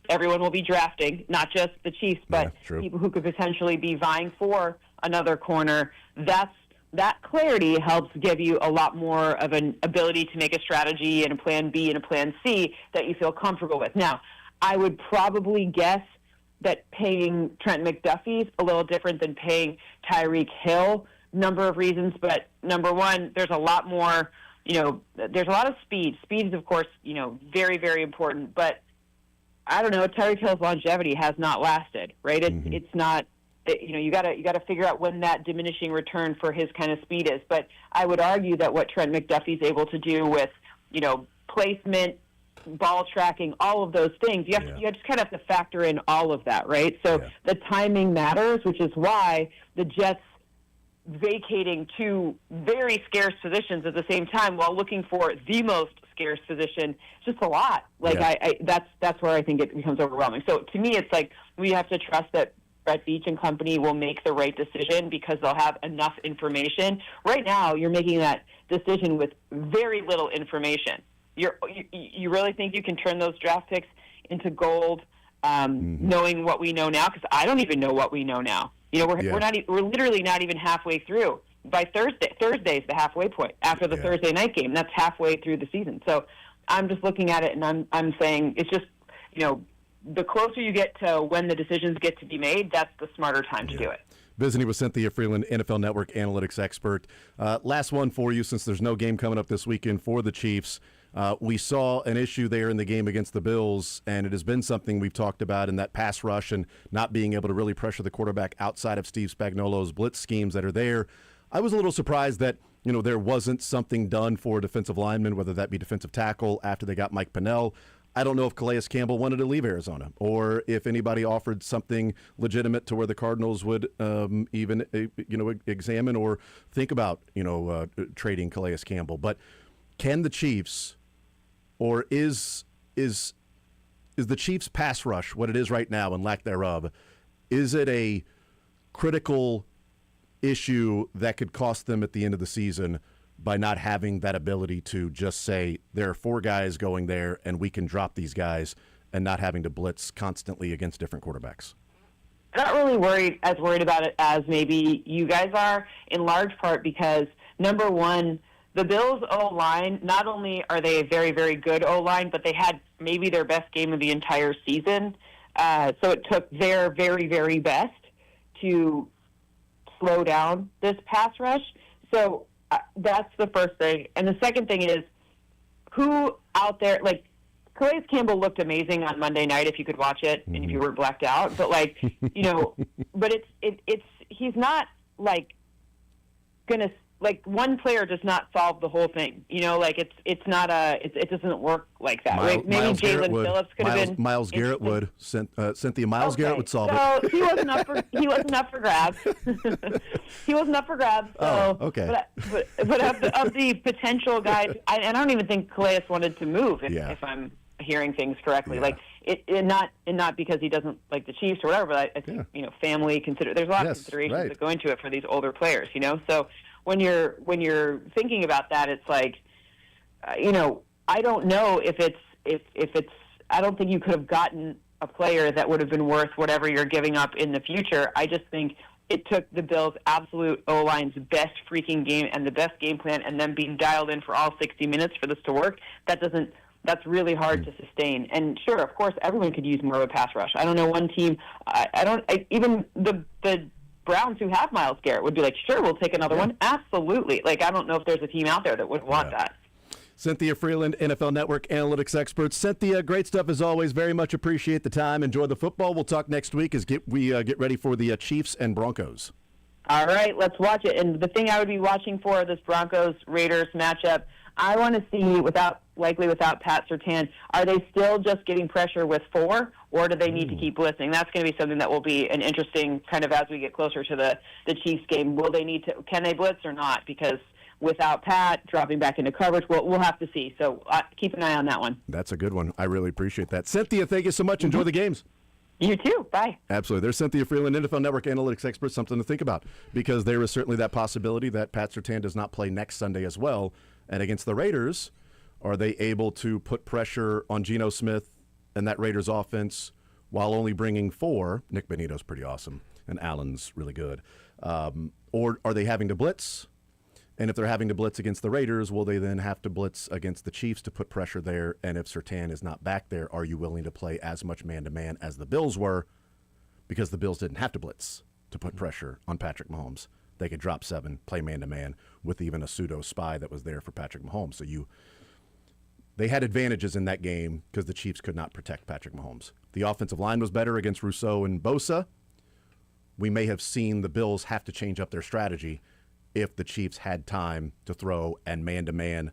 everyone will be drafting, not just the Chiefs, but people who could potentially be vying for another corner. That's that clarity helps give you a lot more of an ability to make a strategy and a plan B and a plan C that you feel comfortable with. Now, I would probably guess that paying Trent McDuffie's a little different than paying Tyreek Hill. Number of reasons, but number one, there's a lot more, there's a lot of speed. Speed is, of course, very, very important, but I don't know, Tyreek Hill's longevity has not lasted, right? It's not, you got to figure out when that diminishing return for his kind of speed is. But I would argue that what Trent McDuffie's able to do with, placement, ball tracking, all of those things, you just kind of have to factor in all of that, right? So the timing matters, which is why the Jets vacating two very scarce positions at the same time while looking for the most scarce position, it's just a lot. That's where I think it becomes overwhelming. So to me, it's like we have to trust that Brett Beach and company will make the right decision because they'll have enough information. Right now, you're making that decision with very little information. You really think you can turn those draft picks into gold, knowing what we know now? Because I don't even know what we know now. We're literally not even halfway through. By Thursday's the halfway point after the Thursday night game. That's halfway through the season. So I'm just looking at it and I'm saying it's just, the closer you get to when the decisions get to be made, that's the smarter time to do it. Visiting with Cynthia Freeland, NFL Network analytics expert. Last one for you, since there's no game coming up this weekend for the Chiefs. We saw an issue there in the game against the Bills, and it has been something we've talked about in that pass rush and not being able to really pressure the quarterback outside of Steve Spagnuolo's blitz schemes that are there. I was a little surprised that, there wasn't something done for defensive linemen, whether that be defensive tackle after they got Mike Pennell. I don't know if Calais Campbell wanted to leave Arizona or if anybody offered something legitimate to where the Cardinals would even examine or think about, trading Calais Campbell. But can the Chiefs, or is the Chiefs' pass rush what it is right now and lack thereof, is it a critical issue that could cost them at the end of the season by not having that ability to just say there are 4 guys going there and we can drop these guys and not having to blitz constantly against different quarterbacks? I'm not really as worried about it as maybe you guys are, in large part because, number one, the Bills' O-line, not only are they a very, very good O-line, but they had maybe their best game of the entire season. So it took their very, very best to slow down this pass rush. So that's the first thing. And the second thing is, who out there, Calais Campbell looked amazing on Monday night if you could watch it and if you weren't blacked out. But, but he's not, going to, one player does not solve the whole thing. It's not it doesn't work like that. Maybe Jalen Phillips could have been. Miles Garrett would. Cynthia, Miles Garrett would solve it. He wasn't up for grabs. He wasn't up for grabs. So, okay. But of the potential guys, I don't even think Calais wanted to move. If I'm hearing things correctly, not because he doesn't like the Chiefs or whatever. But I think family there's a lot of considerations that go into it for these older players. So. When you're thinking about that, it's like, I don't know if it's. I don't think you could have gotten a player that would have been worth whatever you're giving up in the future. I just think it took the Bills' absolute O-line's best freaking game and the best game plan, and them being dialed in for all 60 minutes for this to work. That's really hard to sustain. And sure, of course, everyone could use more of a pass rush. I don't know one team. Even the Browns, who have Myles Garrett, would be like, sure, we'll take another one. Absolutely. I don't know if there's a team out there that would want that. Cynthia Freeland, NFL Network analytics expert. Cynthia, great stuff as always. Very much appreciate the time. Enjoy the football. We'll talk next week as we get ready for the Chiefs and Broncos. All right, let's watch it. And the thing I would be watching for this Broncos-Raiders matchup, I want to see, without Pat Surtain, are they still just getting pressure with 4, or do they need to keep blitzing? That's going to be something that will be an interesting kind of as we get closer to the Chiefs game. Can they blitz or not? Because without Pat dropping back into coverage, we'll have to see. So keep an eye on that one. That's a good one. I really appreciate that. Cynthia, thank you so much. Enjoy the games. You too. Bye. Absolutely. There's Cynthia Freeland, NFL Network analytics expert, something to think about, because there is certainly that possibility that Pat Surtain does not play next Sunday as well. And against the Raiders, are they able to put pressure on Geno Smith and that Raiders offense while only bringing 4? Nick Benito's pretty awesome, and Allen's really good. Or are they having to blitz And if they're having to blitz against the Raiders, will they then have to blitz against the Chiefs to put pressure there? And if Surtain is not back there, are you willing to play as much man-to-man as the Bills were? Because the Bills didn't have to blitz to put pressure on Patrick Mahomes. They could drop 7, play man-to-man with even a pseudo spy that was there for Patrick Mahomes. So they had advantages in that game because the Chiefs could not protect Patrick Mahomes. The offensive line was better against Rousseau and Bosa. We may have seen the Bills have to change up their strategy if the Chiefs had time to throw and man-to-man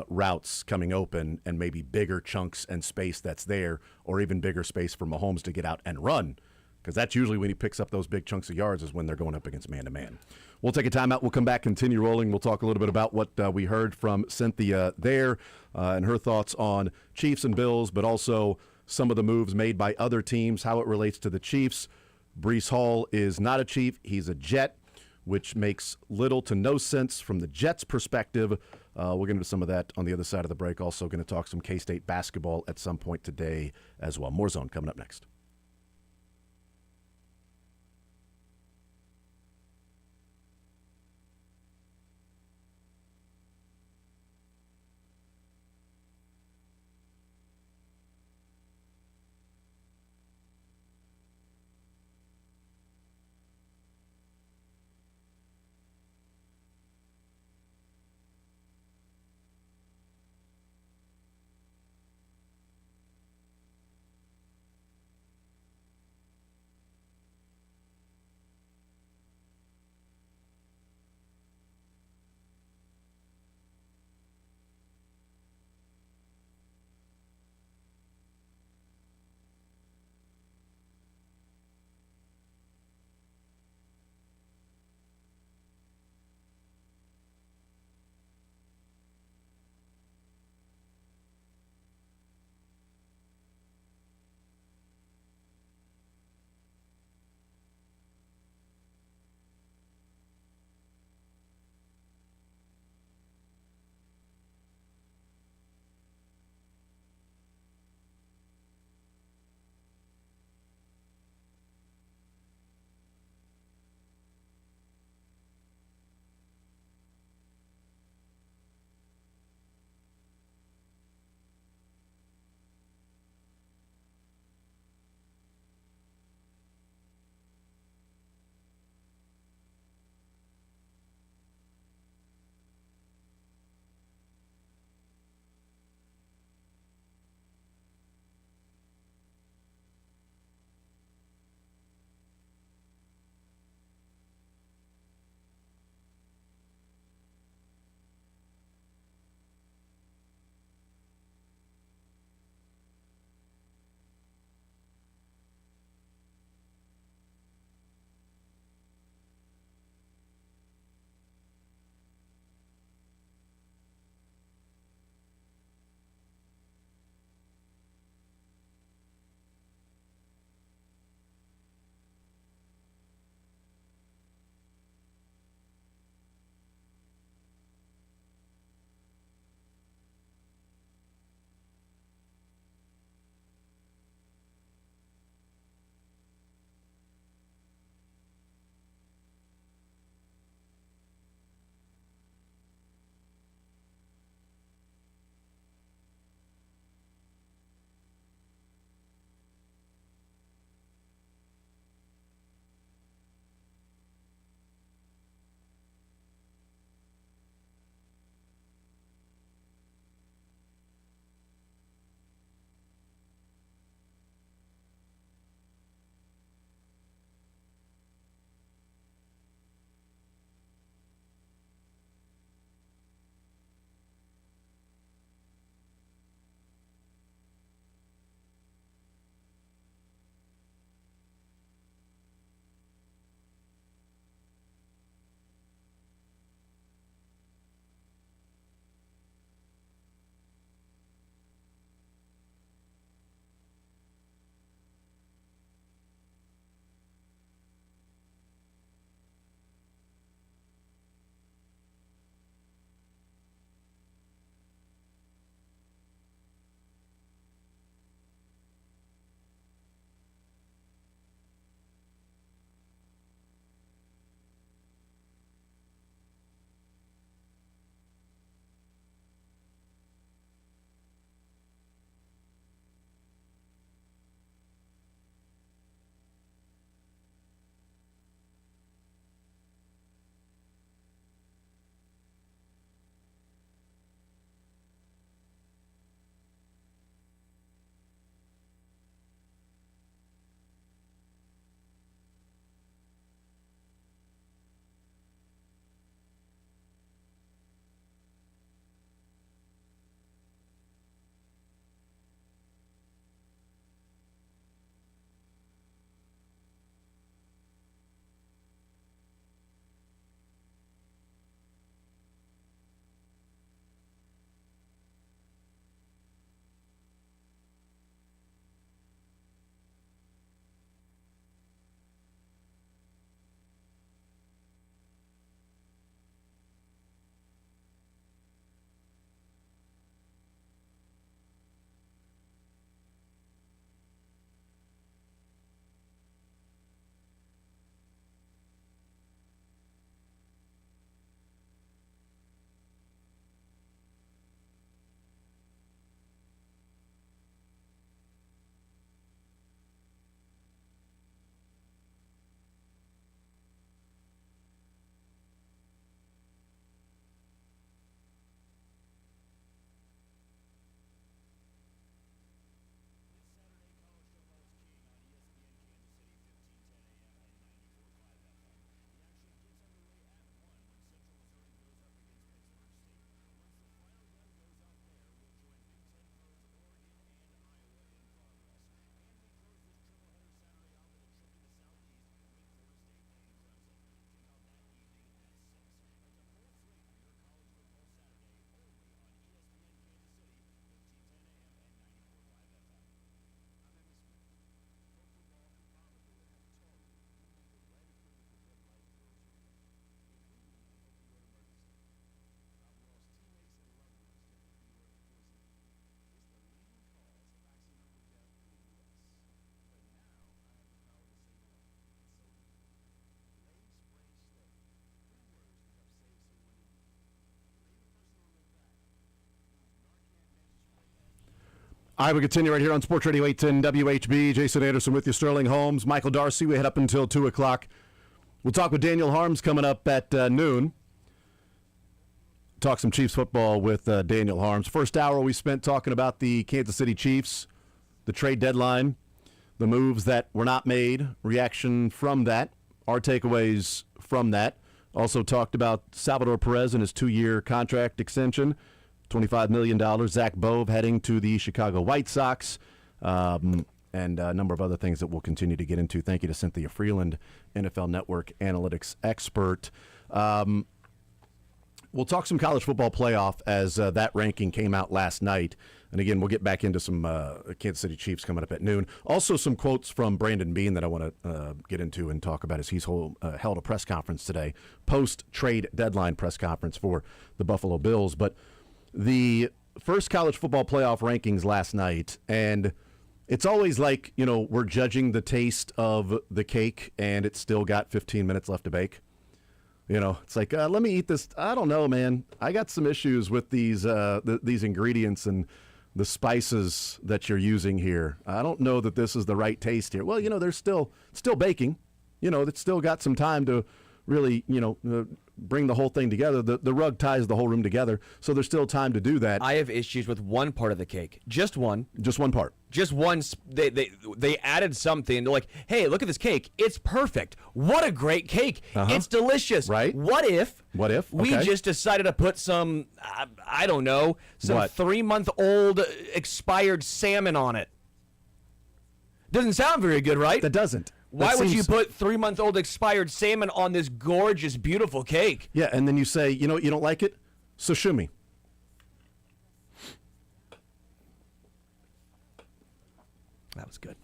routes coming open and maybe bigger chunks and space that's there, or even bigger space for Mahomes to get out and run, because that's usually when he picks up those big chunks of yards is when they're going up against man-to-man. We'll take a timeout. We'll come back, continue rolling. We'll talk a little bit about what we heard from Cynthia there and her thoughts on Chiefs and Bills, but also some of the moves made by other teams, how it relates to the Chiefs. Breece Hall is not a Chief. He's a Jet, which makes little to no sense from the Jets' perspective. We'll get into some of that on the other side of the break. Also going to talk some K-State basketball at some point today as well. More Zone coming up next. All right, we continue right here on Sports Radio 810 WHB. Jason Anderson with you, Sterling Holmes, Michael Darcy. We head up until 2 o'clock. We'll talk with Daniel Harms coming up at noon. Talk some Chiefs football with Daniel Harms. First hour we spent talking about the Kansas City Chiefs, the trade deadline, the moves that were not made, reaction from that, our takeaways from that. Also talked about Salvador Perez and his 2-year contract extension, $25 million. Zach Bove heading to the Chicago White Sox, and a number of other things that we'll continue to get into. Thank you to Cynthia Freeland, NFL Network analytics expert. We'll talk some college football playoff as that ranking came out last night. And again, we'll get back into some Kansas City Chiefs coming up at noon. Also, some quotes from Brandon Beane that I want to get into and talk about as he's held a press conference today, post-trade deadline press conference for the Buffalo Bills. But the first college football playoff rankings last night, and it's always like, we're judging the taste of the cake, and it's still got 15 minutes left to bake. It's like, let me eat this. I don't know, man. I got some issues with these ingredients and the spices that you're using here. I don't know that this is the right taste here. Well, there's still baking. It's still got some time to really, bring the whole thing together. The rug ties the whole room together, so there's still time to do that. I have issues with one part of the cake. Just one. Just one part. Just one. They added something. They're like, hey, look at this cake. It's perfect. What a great cake. It's delicious. Right. What if we Okay. just decided to put some, I don't know, some What? 3-month-old expired salmon on it? Doesn't sound very good, right? That doesn't. Why That would you seems- put 3-month-old expired salmon on this gorgeous, beautiful cake? Yeah, and then you say, you don't like it? Sashimi. That was good.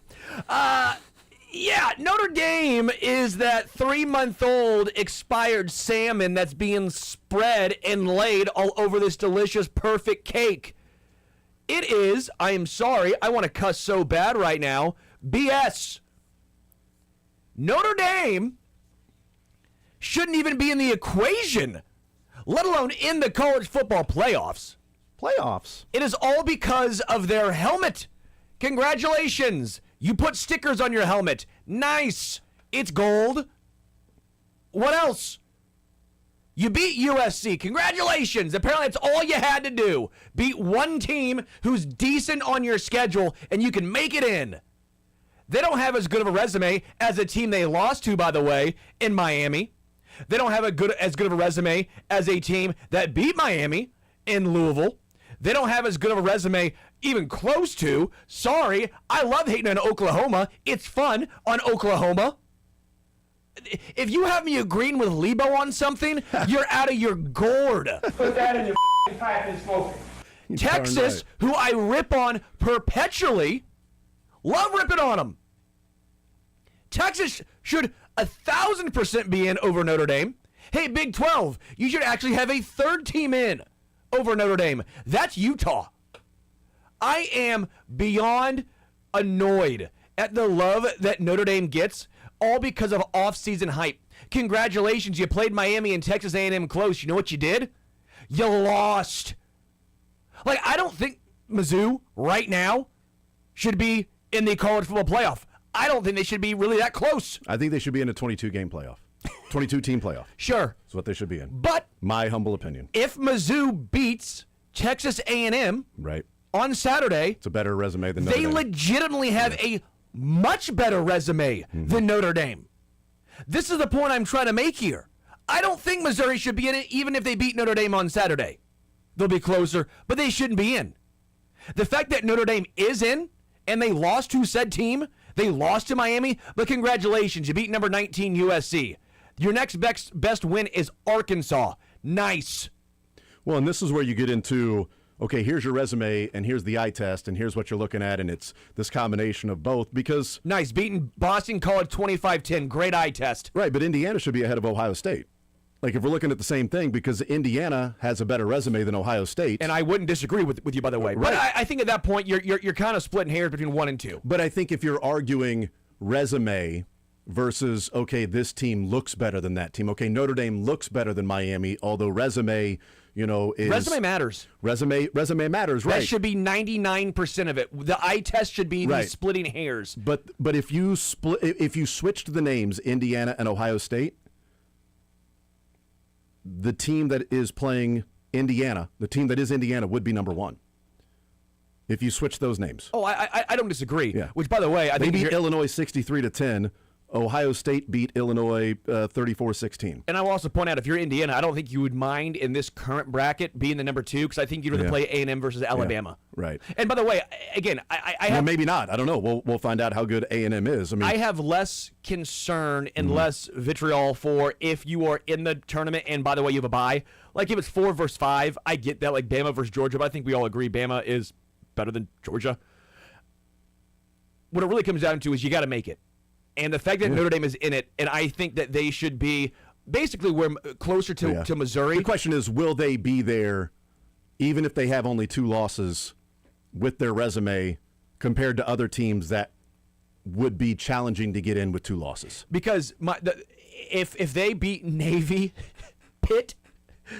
Yeah, Notre Dame is that 3-month-old expired salmon that's being spread and laid all over this delicious, perfect cake. It is, I am sorry, I want to cuss so bad right now, BS. Notre Dame shouldn't even be in the equation, let alone in the college football playoffs. Playoffs. It is all because of their helmet. Congratulations. You put stickers on your helmet. Nice. It's gold. What else? You beat USC. Congratulations. Apparently that's all you had to do. Beat one team who's decent on your schedule and you can make it in. They don't have as good of a resume as a team they lost to, by the way, in Miami. They don't have as good of a resume as a team that beat Miami in Louisville. They don't have as good of a resume even close to. Sorry, I love hating on Oklahoma. It's fun on Oklahoma. If you have me agreeing with Lebo on something, you're out of your gourd. Put that in your pipe and smoke it. Texas, who I rip on perpetually, love ripping on them. Texas should 1,000% be in over Notre Dame. Hey, Big 12, you should actually have a third team in over Notre Dame. That's Utah. I am beyond annoyed at the love that Notre Dame gets, all because of off-season hype. Congratulations, you played Miami and Texas A&M close. You know what you did? You lost. Like, I don't think Mizzou right now should be in the college football playoff. I don't think they should be really that close. I think they should be in a 22-game playoff. 22-team playoff. Sure. That's what they should be in. But My humble opinion. if Mizzou beats Texas A&M Right. on Saturday, It's a better resume than Notre they Dame. legitimately have a much better resume than Notre Dame. This is the point I'm trying to make here. I don't think Missouri should be in it even if they beat Notre Dame on Saturday. They'll be closer, but they shouldn't be in. The fact that Notre Dame is in and they lost to said team, they lost to Miami, but congratulations, you beat number 19 USC. Your next best win is Arkansas. Nice. Well, and this is where you get into, okay, here's your resume, and here's the eye test, and here's what you're looking at, and it's this combination of both because... Nice, beating Boston College 25-10. Great eye test. Right, but Indiana should be ahead of Ohio State. Like, if we're looking at the same thing, because Indiana has a better resume than Ohio State. And I wouldn't disagree with you, by the way. But Right. I think at that point, you're kind of splitting hairs between 1 and 2. But I think if you're arguing resume versus, okay, this team looks better than that team. Okay, Notre Dame looks better than Miami, although resume, is Resume matters. Resume matters, right? That should be 99% of it. The eye test should be Right. the splitting hairs. But if you switched the names Indiana and Ohio State, the team that is playing Indiana, would be number one. If you switch those names. Oh, I don't disagree. Yeah. Which, by the way, I They think beat Illinois 63-10. Ohio State beat Illinois 34-16. And I will also point out, if you're Indiana, I don't think you would mind in this current bracket being the number 2, because I think you'd rather play A&M versus Alabama. Right. And by the way, again, I Well, have maybe not. I don't know. We'll find out how good A&M is. I mean, I have less concern and less vitriol for if you are in the tournament and, by the way, you have a bye. Like if it's 4 versus 5, I get that, like Bama versus Georgia, but I think we all agree Bama is better than Georgia. What it really comes down to is you got to make it. And the fact that Notre Dame is in it, and I think that they should be basically closer to Missouri. The question is, will they be there even if they have only 2 losses with their resume compared to other teams that would be challenging to get in with 2 losses? Because if they beat Navy, Pitt,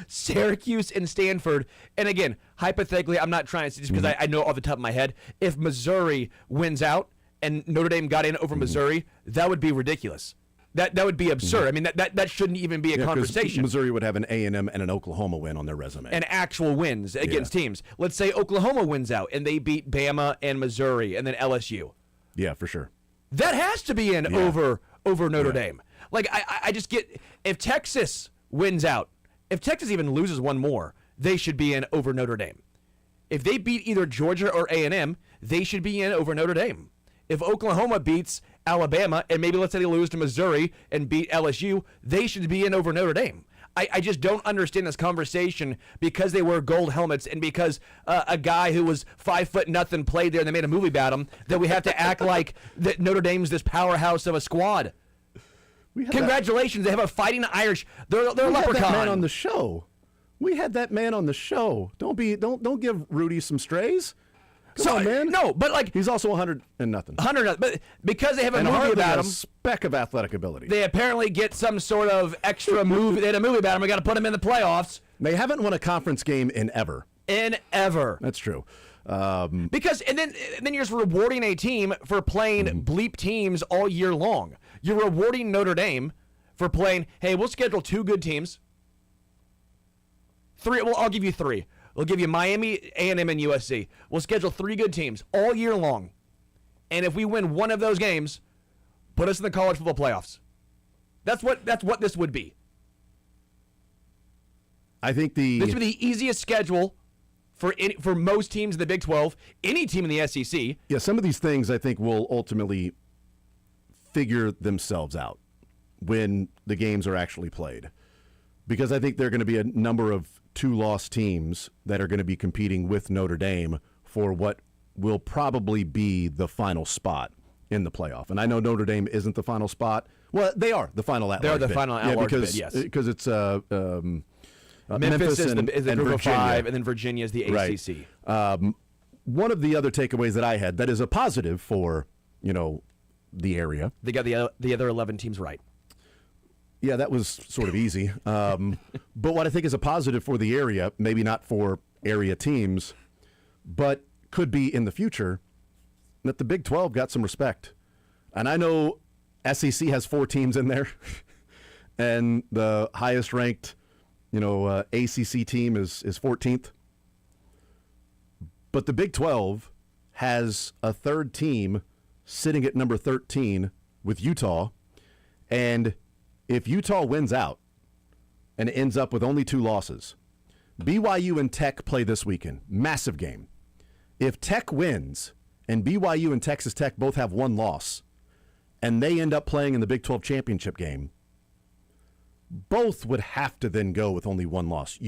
Syracuse, and Stanford, and again, hypothetically, I'm not trying to just because I know off the top of my head, if Missouri wins out and Notre Dame got in over Missouri, that would be ridiculous. That would be absurd. I mean, that shouldn't even be a conversation. Missouri would have an A&M and an Oklahoma win on their resume. And actual wins against teams. Let's say Oklahoma wins out and they beat Bama and Missouri and then LSU. Yeah, for sure. That has to be in over Notre Dame. Like, I just get, if Texas wins out, if Texas even loses one more, they should be in over Notre Dame. If they beat either Georgia or A&M, they should be in over Notre Dame. If Oklahoma beats Alabama, and maybe let's say they lose to Missouri and beat LSU, they should be in over Notre Dame. I just don't understand this conversation because they wear gold helmets and because a guy who was 5'0" played there and they made a movie about him, that we have to act like that Notre Dame's this powerhouse of a squad. Congratulations, they have a fighting Irish. They're a leprechaun. That man on the show. We had that man on the show. Don't give Rudy some strays. Come on, man. No, but like he's also 100 and nothing. 100, but because they have a and movie about a him, speck of athletic ability. They apparently get some sort of extra movie. They had a movie about him. We got to put him in the playoffs. They haven't won a conference game in ever. That's true. Because and then you're just rewarding a team for playing bleep teams all year long. You're rewarding Notre Dame for playing. Hey, we'll schedule 2 good teams. 3. Well, I'll give you 3. We'll give you Miami, A&M, and USC. We'll schedule 3 good teams all year long. And if we win one of those games, put us in the college football playoffs. That's what this would be. I think this would be the easiest schedule for most teams in the Big 12, any team in the SEC. Yeah, some of these things I think will ultimately figure themselves out when the games are actually played. Because I think there are going to be a number of 2-loss teams that are going to be competing with Notre Dame for what will probably be the final spot in the playoff. And I know Notre Dame isn't the final spot. Well, they are the final at-large bid. They're the final at-large bid, yes. Because it's Memphis is the group of 5, and then Virginia is the ACC. Right. One of the other takeaways that I had that is a positive for, the area. They got the other 11 teams right. Yeah, that was sort of easy. But what I think is a positive for the area, maybe not for area teams, but could be in the future, that the Big 12 got some respect. And I know SEC has 4 teams in there, and the highest ranked, ACC team is 14th. But the Big 12 has a 3rd team sitting at number 13 with Utah, and if Utah wins out and ends up with only 2 losses, BYU and Tech play this weekend. Massive game. If Tech wins and BYU and Texas Tech both have 1 loss and they end up playing in the Big 12 championship game, both would have to then go with only 1 loss.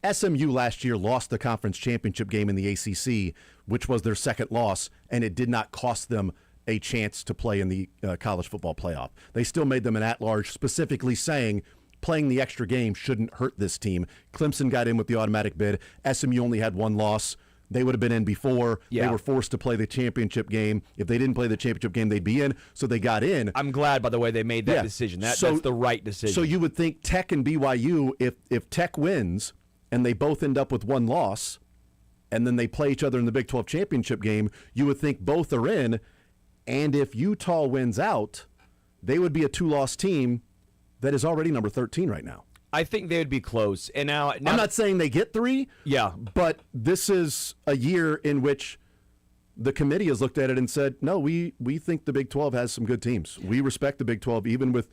SMU last year lost the conference championship game in the ACC, which was their 2nd loss, and it did not cost them a chance to play in the college football playoff. They still made them an at-large, specifically saying playing the extra game shouldn't hurt this team. Clemson got in with the automatic bid. SMU only had 1 loss. They would have been in before. Yeah. They were forced to play the championship game. If they didn't play the championship game, they'd be in, so they got in. I'm glad, by the way, they made that decision. That's the right decision. So you would think Tech and BYU, if Tech wins and they both end up with one loss, and then they play each other in the Big 12 championship game, you would think both are in. And if Utah wins out, they would be a 2-loss team that is already number 13 right now. I think they would be close. And now I'm not saying they get 3. Yeah. But this is a year in which the committee has looked at it and said, no, we think the Big 12 has some good teams. We respect the Big 12, even with,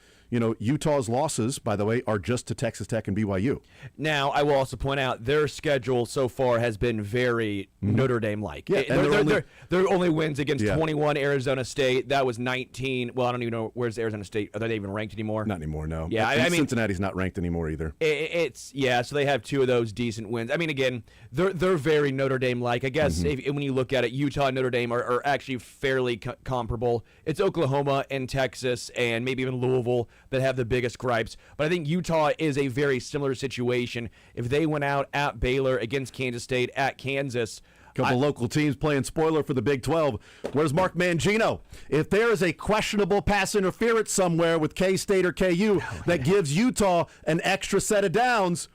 Utah's losses, by the way, are just to Texas Tech and BYU. Now, I will also point out their schedule so far has been very Notre Dame-like. Yeah, their only wins against Yeah. 21 Arizona State. That was 19. Well, I don't even know where's Arizona State. Are they even ranked anymore? Not anymore, no. Yeah, And I mean, Cincinnati's not ranked anymore either. So they have 2 of those decent wins. I mean, again, they're very Notre Dame-like. I guess when you look at it, Utah and Notre Dame are actually fairly comparable. It's Oklahoma and Texas and maybe even Louisville that have the biggest gripes. But I think Utah is a very similar situation. If they went out at Baylor, against Kansas State, at Kansas. Couple local teams playing spoiler for the Big 12. Where's Mark Mangino? If there is a questionable pass interference somewhere with K-State or KU that gives Utah an extra set of downs,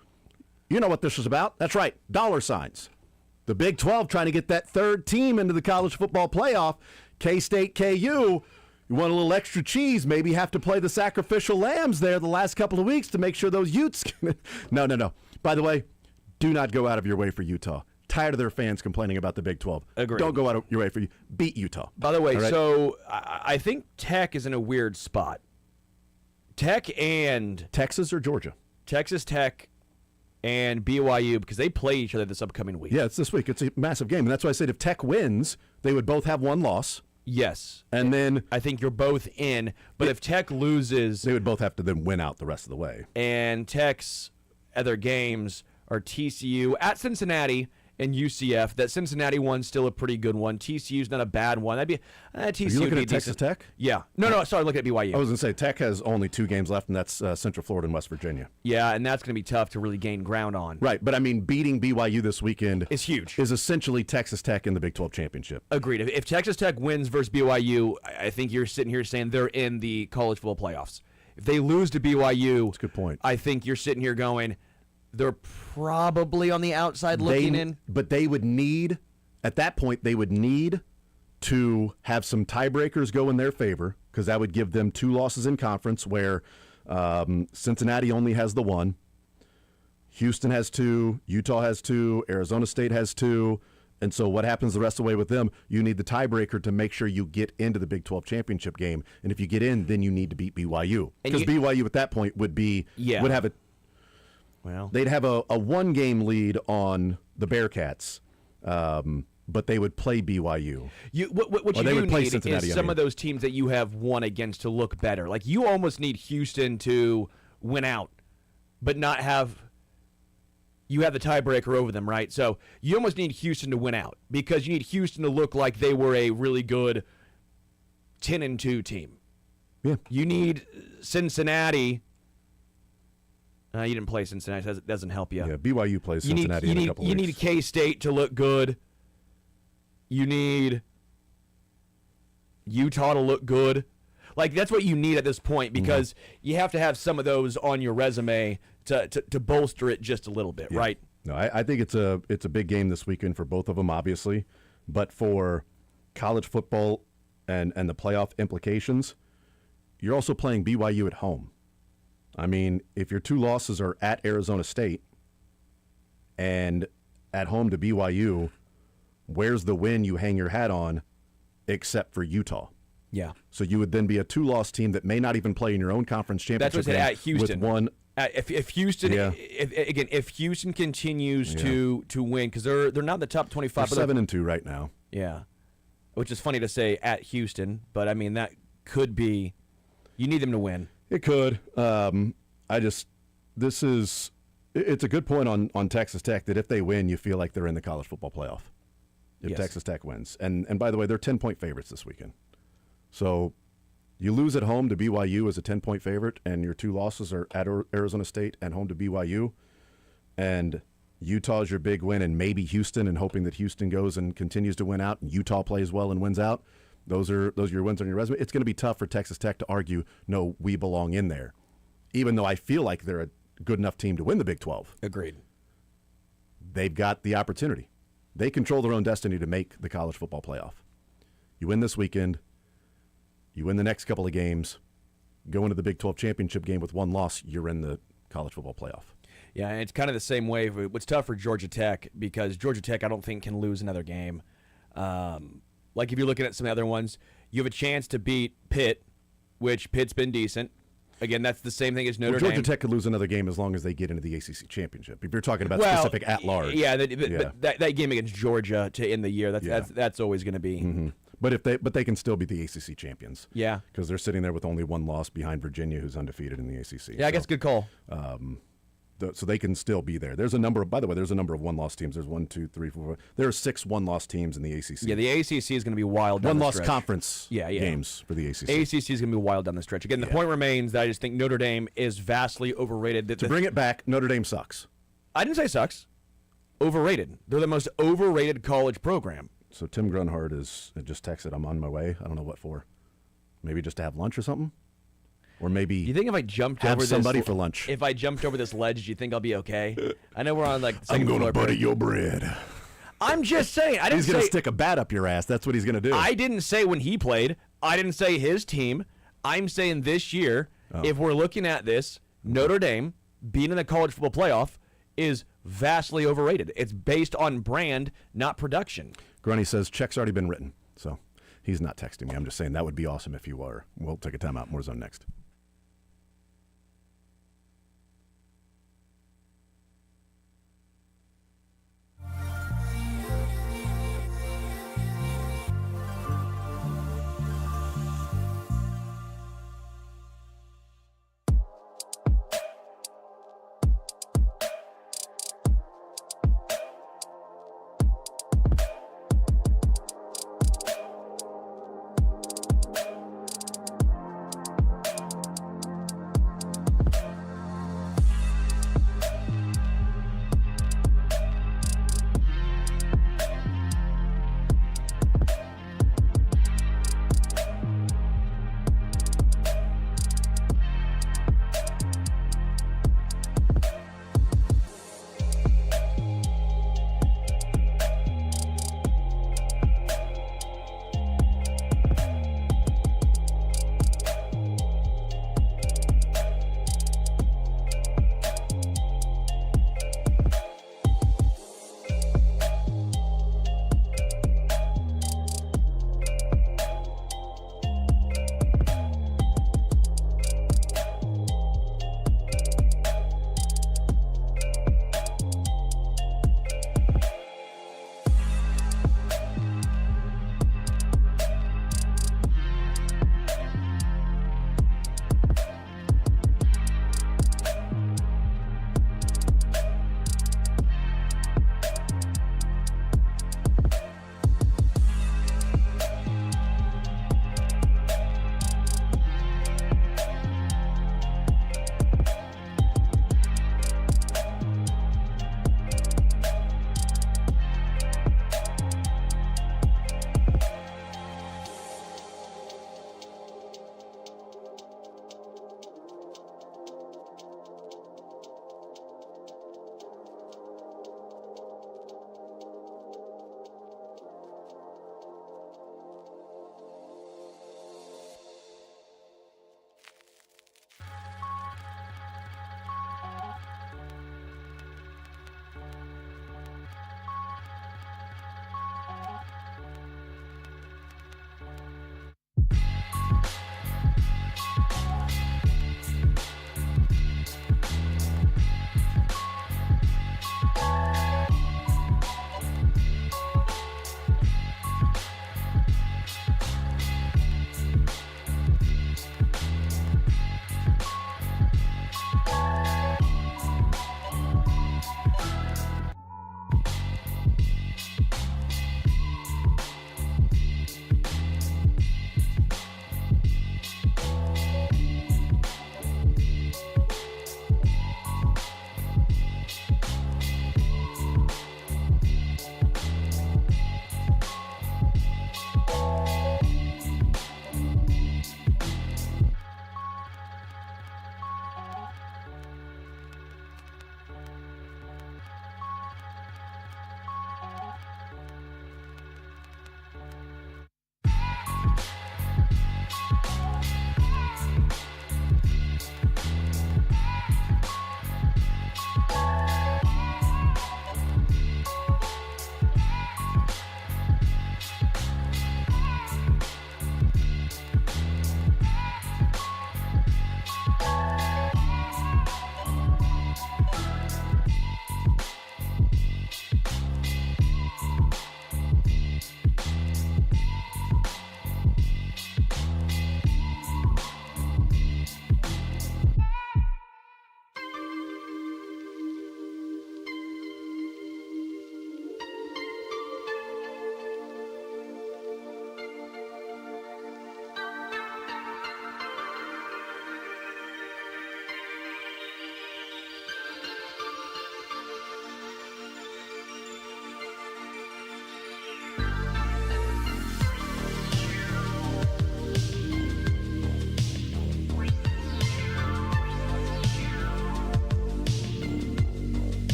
you know what this is about. That's right, dollar signs. The Big 12 trying to get that third team into the college football playoff. K-State, KU. You want a little extra cheese, maybe have to play the sacrificial lambs there the last couple of weeks to make sure those Utes can... No. By the way, do not go out of your way for Utah. Tired of their fans complaining about the Big 12. Agreed. Don't go out of your way for you. Beat Utah. By the way, All right? so I think Tech is in a weird spot. Tech and... Texas or Georgia? Texas Tech and BYU, because they play each other this upcoming week. Yeah, it's this week. It's a massive game. And that's why I said if Tech wins, they would both have one loss. Yes. And then I think you're both in. But if Tech loses... they would both have to then win out the rest of the way. And Tech's other games are TCU at Cincinnati and UCF. That Cincinnati one's still a pretty good one. TCU's not a bad one. That'd be TCU. Are you looking would be at Texas decent. Tech? Yeah. No. Sorry, look at BYU. I was going to say, Tech has only 2 games left, and that's Central Florida and West Virginia. Yeah, and that's going to be tough to really gain ground on. Right, but I mean, beating BYU this weekend It's huge. is essentially Texas Tech in the Big 12 championship. Agreed. If Texas Tech wins versus BYU, I think you're sitting here saying they're in the college football playoffs. If they lose to BYU, That's a good point. I think you're sitting here going, they're probably on the outside looking in. But they would need, at that point, they would need to have some tiebreakers go in their favor, because that would give them 2 losses in conference where Cincinnati only has the 1. Houston has 2, Utah has 2, Arizona State has 2. And so what happens the rest of the way with them? You need the tiebreaker to make sure you get into the Big 12 championship game. And if you get in, then you need to beat BYU. Because BYU at that point would have it. Well, They'd have a 1-game lead on the Bearcats, but they would play BYU. What Or you they do would play need Cincinnati, is I some mean. of those teams that you have won against to look better. Like, you almost need Houston to win out, but not have – you have the tiebreaker over them, right? So you almost need Houston to win out because you need Houston to look like they were a really good 10-2 team. Yeah. You need Cincinnati – you didn't play Cincinnati. So that doesn't help you. Yeah, BYU plays Cincinnati in a couple You weeks. need K-State to look good. You need Utah to look good. Like, that's what you need at this point because you have to have some of those on your resume to bolster it just a little bit, Yeah. right? No, I think it's a big game this weekend for both of them, obviously. But for college football and the playoff implications, you're also playing BYU at home. I mean, if your 2 losses are at Arizona State and at home to BYU, where's the win you hang your hat on except for Utah? Yeah. So you would then be a 2-loss team that may not even play in your own conference championship That's what I said, game at Houston. with one. If Houston, Yeah. if Houston continues to win, because they're not in the top 25. They're but 7-2 right now. yeah, which is funny to say at Houston, but I mean that could be. You need them to win. It could. It's a good point on Texas Tech that if they win, you feel like they're in the college football playoff. If Yes. Texas Tech wins. And by the way, they're 10-point favorites this weekend. So you lose at home to BYU as a 10-point favorite, and your 2 losses are at Arizona State and home to BYU. And Utah's your big win, and maybe Houston, and hoping that Houston goes and continues to win out, and Utah plays well and wins out. Those are your wins on your resume. It's going to be tough for Texas Tech to argue, no, we belong in there, even though I feel like they're a good enough team to win the Big 12. Agreed. they've got the opportunity. They control their own destiny to make the college football playoff. You win this weekend, you win the next couple of games, go into the Big 12 championship game with one loss, you're in the college football playoff. Yeah, and it's kind of the same way. What's tough for Georgia Tech, because Georgia Tech, I don't think, can lose another game. Like if you're looking at some other ones, you have a chance to beat Pitt, which Pitt's been decent. Again, that's the same thing as Notre Dame. Georgia Tech could lose another game as long as they get into the ACC championship. If you're talking about specific at large, but that game against Georgia to end the year, that's always going to be. Mm-hmm. But they can still be the ACC champions. Yeah, because they're sitting there with only one loss behind Virginia, who's undefeated in the ACC. Yeah, I guess good call. So they can still be there. There's a number of, by the way, there's a number of one-loss teams. There's 1, 2, 3, 4. There are 6 one-loss teams in the ACC. Yeah, the ACC is going to be wild down the one-loss stretch. conference games for the ACC. ACC is going to be wild down the stretch. Again, the point remains that I just think Notre Dame is vastly overrated. To bring it back, Notre Dame sucks. I didn't say sucks. Overrated. They're the most overrated college program. So Tim Grunhard just texted, I'm on my way. I don't know what for. Maybe just to have lunch or something? Or maybe you think if I jumped have over somebody this, for lunch. If I jumped over this ledge, do you think I'll be okay? I know we're on like the I'm second going floor. to butter your bread. I'm just saying. He's going to stick a bat up your ass. That's what he's going to do. I didn't say when he played. I didn't say his team. I'm saying this year, if we're looking at this, Notre Dame being in the college football playoff is vastly overrated. It's based on brand, not production. Grunny says check's already been written. So he's not texting me. I'm just saying that would be awesome if you were. We'll take a timeout. More Zone next.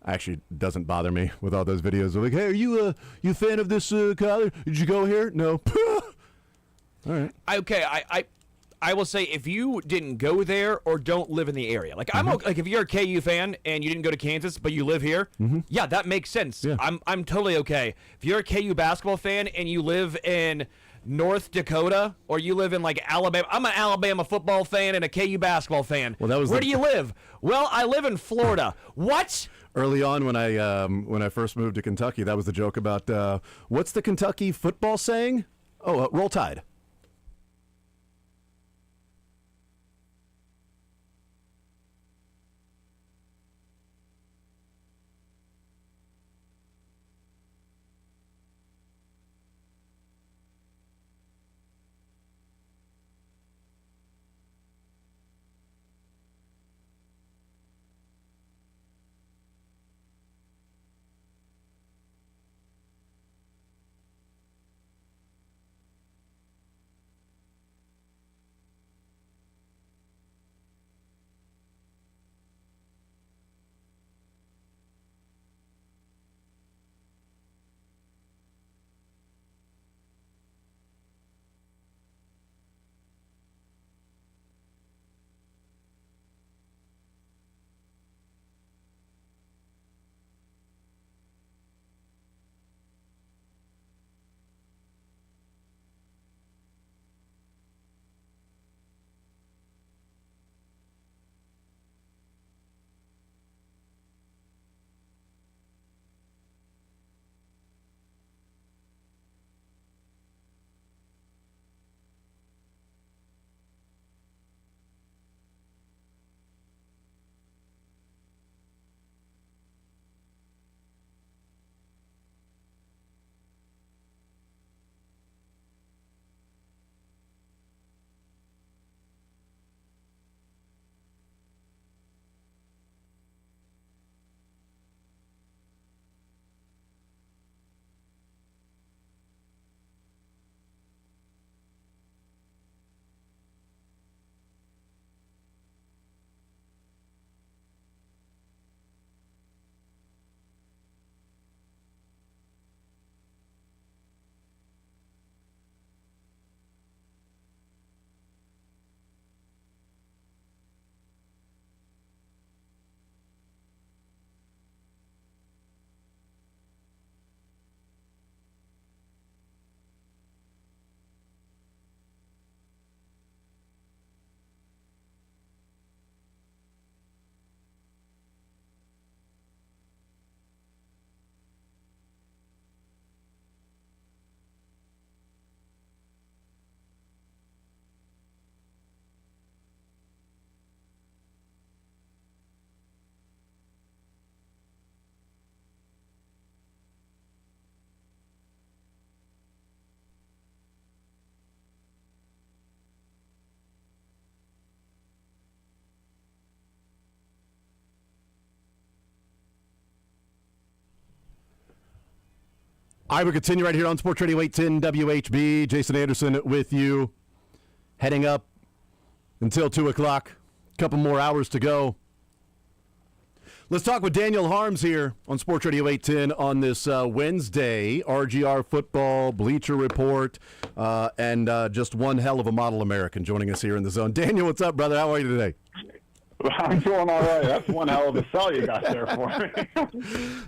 Actually, doesn't bother me with all those videos. They're like, hey, are you a fan of this college? Did you go here? No. All right. Okay, I will say if you didn't go there or don't live in the area, like I'm okay, like if you're a KU fan and you didn't go to Kansas but you live here, yeah, that makes sense. Yeah. I'm totally okay. If you're a KU basketball fan and you live in North Dakota or you live in like Alabama, I'm an Alabama football fan and a KU basketball fan. Well, that was where do you live? Well, I live in Florida. What? Early on, when I first moved to Kentucky, that was the joke about what's the Kentucky football saying? Oh, Roll Tide. I will continue right here on Sports Radio 810 WHB. Jason Anderson with you, heading up until 2 o'clock. A couple more hours to go. Let's talk with Daniel Holmes here on Sports Radio 810 on this Wednesday. RGR Football, Bleacher Report, and just one hell of a model American joining us here in the zone. Daniel, what's up, brother? How are you today? I'm doing all right. That's one hell of a sell you got there for me.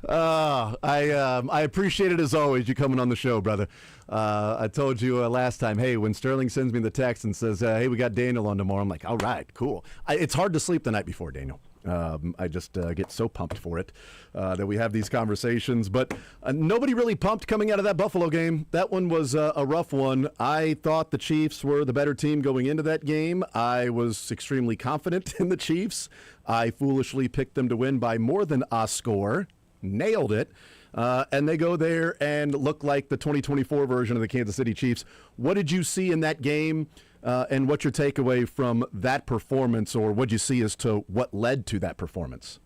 I appreciate it as always, you coming on the show, brother. I told you last time, hey, when Sterling sends me the text and says, hey, we got Daniel on tomorrow, I'm like, all right, cool. It's hard to sleep the night before, Daniel. I just get so pumped for it that we have these conversations. But nobody really pumped coming out of that Buffalo game. That one was a rough one. I thought the Chiefs were the better team going into that game. I was extremely confident in the Chiefs. I foolishly picked them to win by more than a score. Nailed it. And they go there and look like the 2024 version of the Kansas City Chiefs. What did you see in that game? And what's your takeaway from that performance, or what you see as to what led to that performance?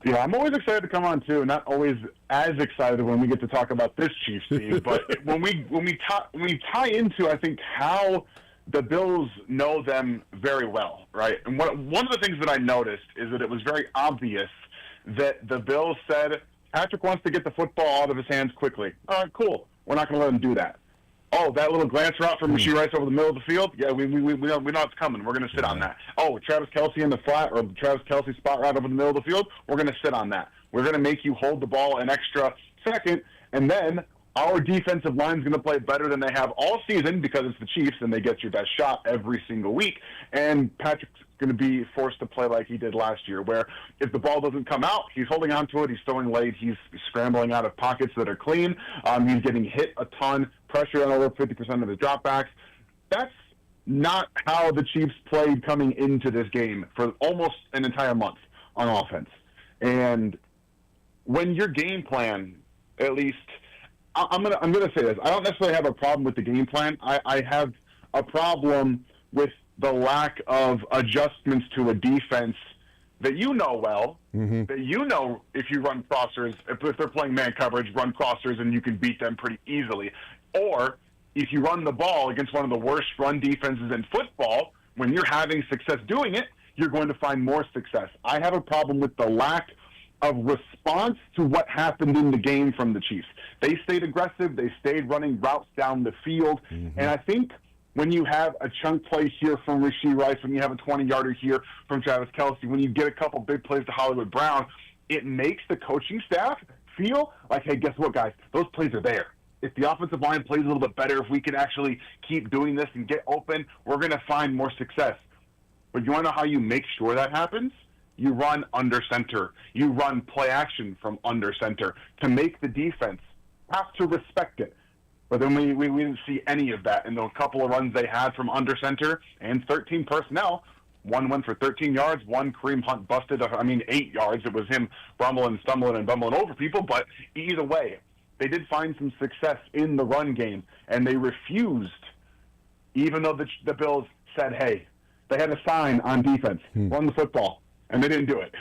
Yeah, I'm always excited to come on too. Not always as excited when we get to talk about this Chiefs team, but when we tie into, I think, how the Bills know them very well, right? And one of the things that I noticed is that it was very obvious that the Bills said, Patrick wants to get the football out of his hands quickly. All right, cool. We're not going to let him do that. Oh, that little glance route from Rashee Rice over the middle of the field? Yeah, we know it's coming. We're going to sit on that. Oh, Travis Kelce in the flat or Travis Kelce spot right over the middle of the field? We're going to sit on that. We're going to make you hold the ball an extra second, and then our defensive line is going to play better than they have all season because it's the Chiefs and they get your best shot every single week. And Patrick's going to be forced to play like he did last year, where if the ball doesn't come out, he's holding on to it, he's throwing late, he's scrambling out of pockets that are clean, he's getting hit a ton, pressure on over 50% of his dropbacks. That's not how the Chiefs played coming into this game for almost an entire month on offense. And when your game plan, at least, I'm gonna say this, I don't necessarily have a problem with the game plan. I have a problem with the lack of adjustments to a defense that you know well, that you know if you run crossers, if they're playing man coverage, run crossers and you can beat them pretty easily. Or if you run the ball against one of the worst run defenses in football, when you're having success doing it, you're going to find more success. I have a problem with the lack of response to what happened in the game from the Chiefs. They stayed aggressive. They stayed running routes down the field. And I think when you have a chunk play here from Rashee Rice, when you have a 20-yarder here from Travis Kelce, when you get a couple big plays to Hollywood Brown, it makes the coaching staff feel like, hey, guess what, guys? Those plays are there. If the offensive line plays a little bit better, if we can actually keep doing this and get open, we're going to find more success. But you want to know how you make sure that happens? You run under center. You run play action from under center to make the defense have to respect it. But then we didn't see any of that in the couple of runs they had from under center and 13 personnel. One went for 13 yards. One, Kareem Hunt busted, 8 yards. It was him rumbling, stumbling, and bumbling over people. But either way, they did find some success in the run game, and they refused, even though the Bills said, hey, they had a sign on defense, run the football, and they didn't do it.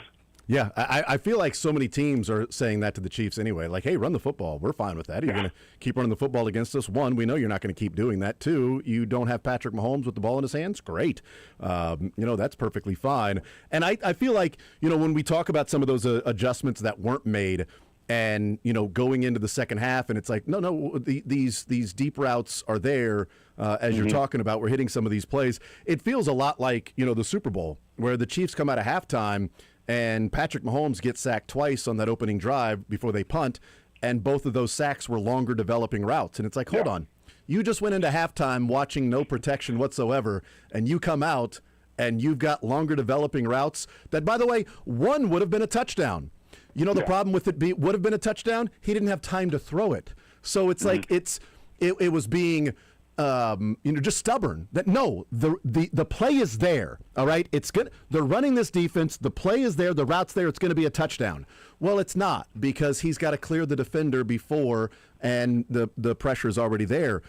Yeah, I feel like so many teams are saying that to the Chiefs anyway. Like, hey, run the football. We're fine with that. You're going to keep running the football against us. One, we know you're not going to keep doing that. Two, you don't have Patrick Mahomes with the ball in his hands. Great. That's perfectly fine. And I feel like, when we talk about some of those adjustments that weren't made and, going into the second half, and it's like, no, these deep routes are there as you're talking about. We're hitting some of these plays. It feels a lot like, the Super Bowl where the Chiefs come out of halftime and Patrick Mahomes gets sacked twice on that opening drive before they punt, and both of those sacks were longer developing routes. And it's like, hold on. You just went into halftime watching no protection whatsoever, and you come out and you've got longer developing routes that, by the way, one would have been a touchdown. The problem with it would have been a touchdown. He didn't have time to throw it. So it's like it was being just stubborn. That no, the play is there. All right, it's good. They're running this defense. The play is there. The route's there. It's going to be a touchdown. Well, it's not, because he's got to clear the defender before, and the pressure is already there.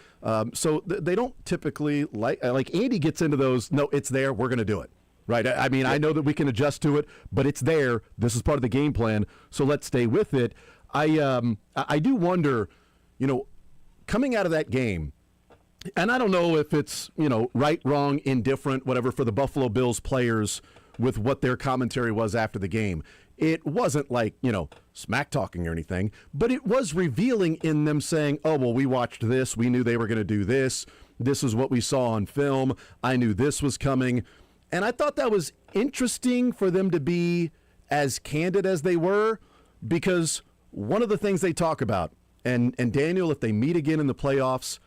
So they don't typically like Andy gets into those. No, it's there. We're going to do it. Right. I know that we can adjust to it, but it's there. This is part of the game plan. So let's stay with it. I do wonder, coming out of that game. And I don't know if it's, right, wrong, indifferent, whatever, for the Buffalo Bills players with what their commentary was after the game. It wasn't like, smack talking or anything, but it was revealing in them saying, oh, well, we watched this. We knew they were going to do this. This is what we saw on film. I knew this was coming. And I thought that was interesting for them to be as candid as they were, because one of the things they talk about, and Daniel, if they meet again in the playoffs,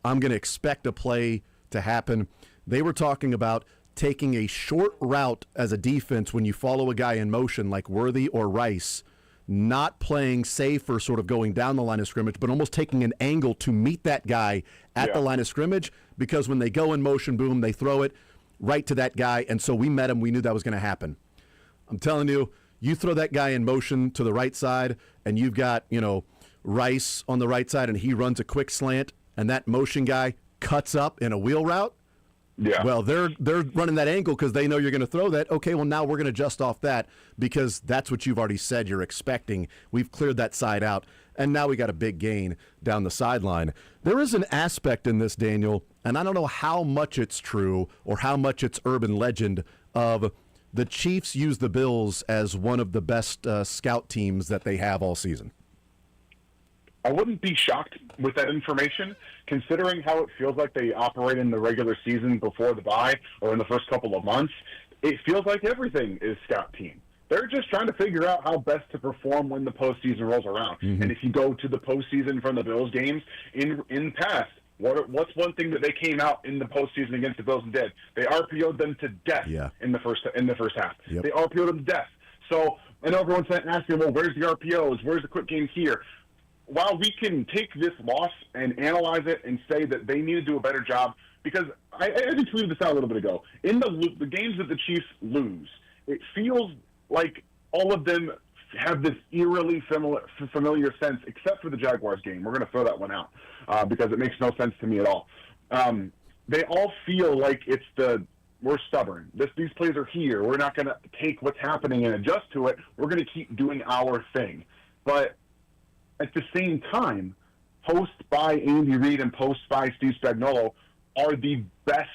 I'm going to expect a play to happen. They were talking about taking a short route as a defense when you follow a guy in motion like Worthy or Rice, not playing safe or sort of going down the line of scrimmage, but almost taking an angle to meet that guy at the line of scrimmage, because when they go in motion, boom, they throw it right to that guy. And so we met him. We knew that was going to happen. I'm telling you, you throw that guy in motion to the right side, and you've got, Rice on the right side, and he runs a quick slant, and that motion guy cuts up in a wheel route. Yeah. Well, they're running that angle because they know you're going to throw that. Okay, well, now we're going to adjust off that because that's what you've already said you're expecting. We've cleared that side out, and now we got a big gain down the sideline. There is an aspect in this, Daniel, and I don't know how much it's true or how much it's urban legend, of the Chiefs use the Bills as one of the best scout teams that they have all season. I wouldn't be shocked with that information, considering how it feels like they operate in the regular season before the bye or in the first couple of months. It feels like everything is scout team. They're just trying to figure out how best to perform when the postseason rolls around. Mm-hmm. And if you go to the postseason from the Bills games in the past, what's one thing that they came out in the postseason against the Bills and did? They RPO'd them to death in the first half. Yep. They RPO'd them to death. So I know everyone's asking, well, where's the RPOs? Where's the quick games here? While we can take this loss and analyze it and say that they need to do a better job, because I just tweeted this out a little bit ago. In the games that the Chiefs lose, it feels like all of them have this eerily familiar sense, except for the Jaguars game. We're going to throw that one out because it makes no sense to me at all. They all feel like we're stubborn. These plays are here. We're not going to take what's happening and adjust to it. We're going to keep doing our thing. But at the same time, post by Andy Reid and post by Steve Spagnuolo are the best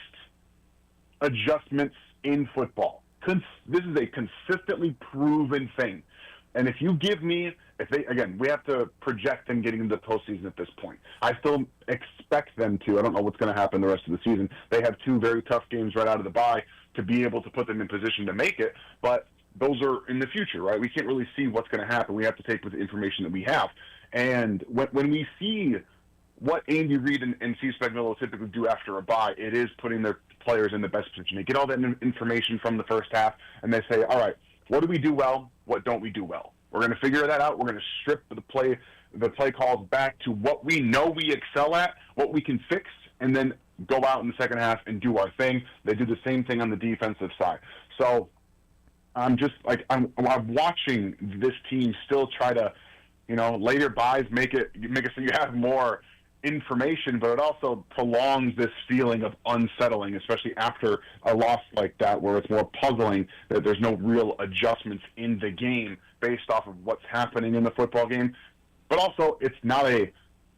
adjustments in football. This is a consistently proven thing. And if you give me, we have to project them getting into the postseason at this point. I still expect them to. I don't know what's going to happen the rest of the season. They have 2 very tough games right out of the bye to be able to put them in position to make it. But those are in the future, right? We can't really see what's going to happen. We have to take with the information that we have. And when we see what Andy Reid and Steve Spagnuolo typically do after a bye, it is putting their players in the best position. They get all that information from the first half, and they say, all right, what do we do well? What don't we do well? We're going to figure that out. We're going to strip the play calls back to what we know we excel at, what we can fix, and then go out in the second half and do our thing. They do the same thing on the defensive side. So I'm watching this team still try to, later buys make it so you have more information, but it also prolongs this feeling of unsettling, especially after a loss like that, where it's more puzzling that there's no real adjustments in the game based off of what's happening in the football game. But also, it's not a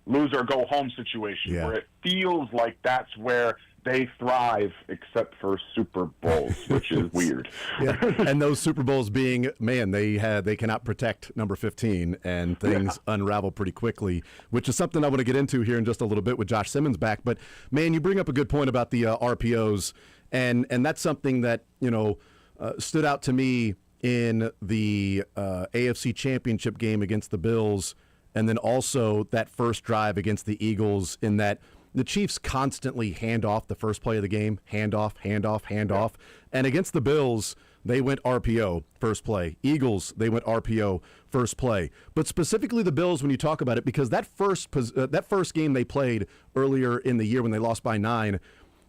lose or go home situation where it feels like that's where they thrive, except for Super Bowls, which is weird. And those Super Bowls being, they cannot protect number 15, and things unravel pretty quickly, which is something I want to get into here in just a little bit with Josh Simmons back. But, man, you bring up a good point about the RPOs, and that's something that, stood out to me in the AFC Championship game against the Bills, and then also that first drive against the Eagles, in that the Chiefs constantly hand off the first play of the game, hand off. And against the Bills, they went RPO first play. Eagles, they went RPO first play. But specifically the Bills, when you talk about it, because that first game they played earlier in the year when they lost by 9,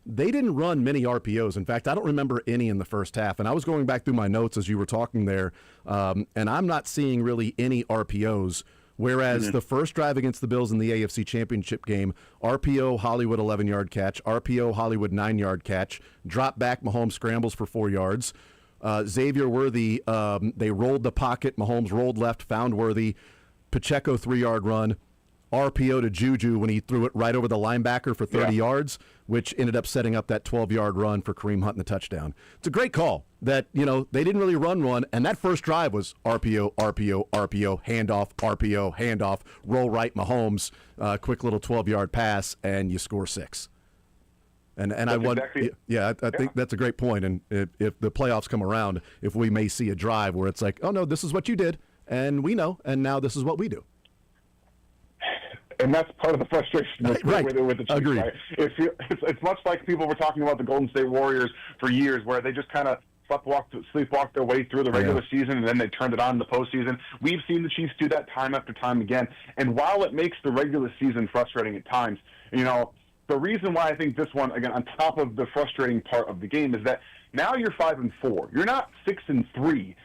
they didn't run many RPOs. In fact, I don't remember any in the first half. And I was going back through my notes as you were talking there, and I'm not seeing really any RPOs. Whereas the first drive against the Bills in the AFC Championship game, RPO, Hollywood 11-yard catch, RPO, Hollywood 9-yard catch, drop back, Mahomes scrambles for 4 yards. Xavier Worthy, they rolled the pocket, Mahomes rolled left, found Worthy, Pacheco 3-yard run, RPO to Juju when he threw it right over the linebacker for 30 yards, which ended up setting up that 12-yard run for Kareem Hunt and the touchdown. It's a great call that, they didn't really run one, and that first drive was RPO, handoff, roll right, Mahomes, quick little 12-yard pass, and you score 6. And I think that's a great point. And if the playoffs come around, if we may see a drive where it's like, oh, no, this is what you did, and we know, and now this is what we do. And that's part of the frustration with the Chiefs. Agreed. Right? It's much like people were talking about the Golden State Warriors for years, where they just kind of sleepwalked their way through the regular season, and then they turned it on in the postseason. We've seen the Chiefs do that time after time again. And while it makes the regular season frustrating at times, the reason why I think this one, again, on top of the frustrating part of the game, is that now you're 5-4. You're not 6-3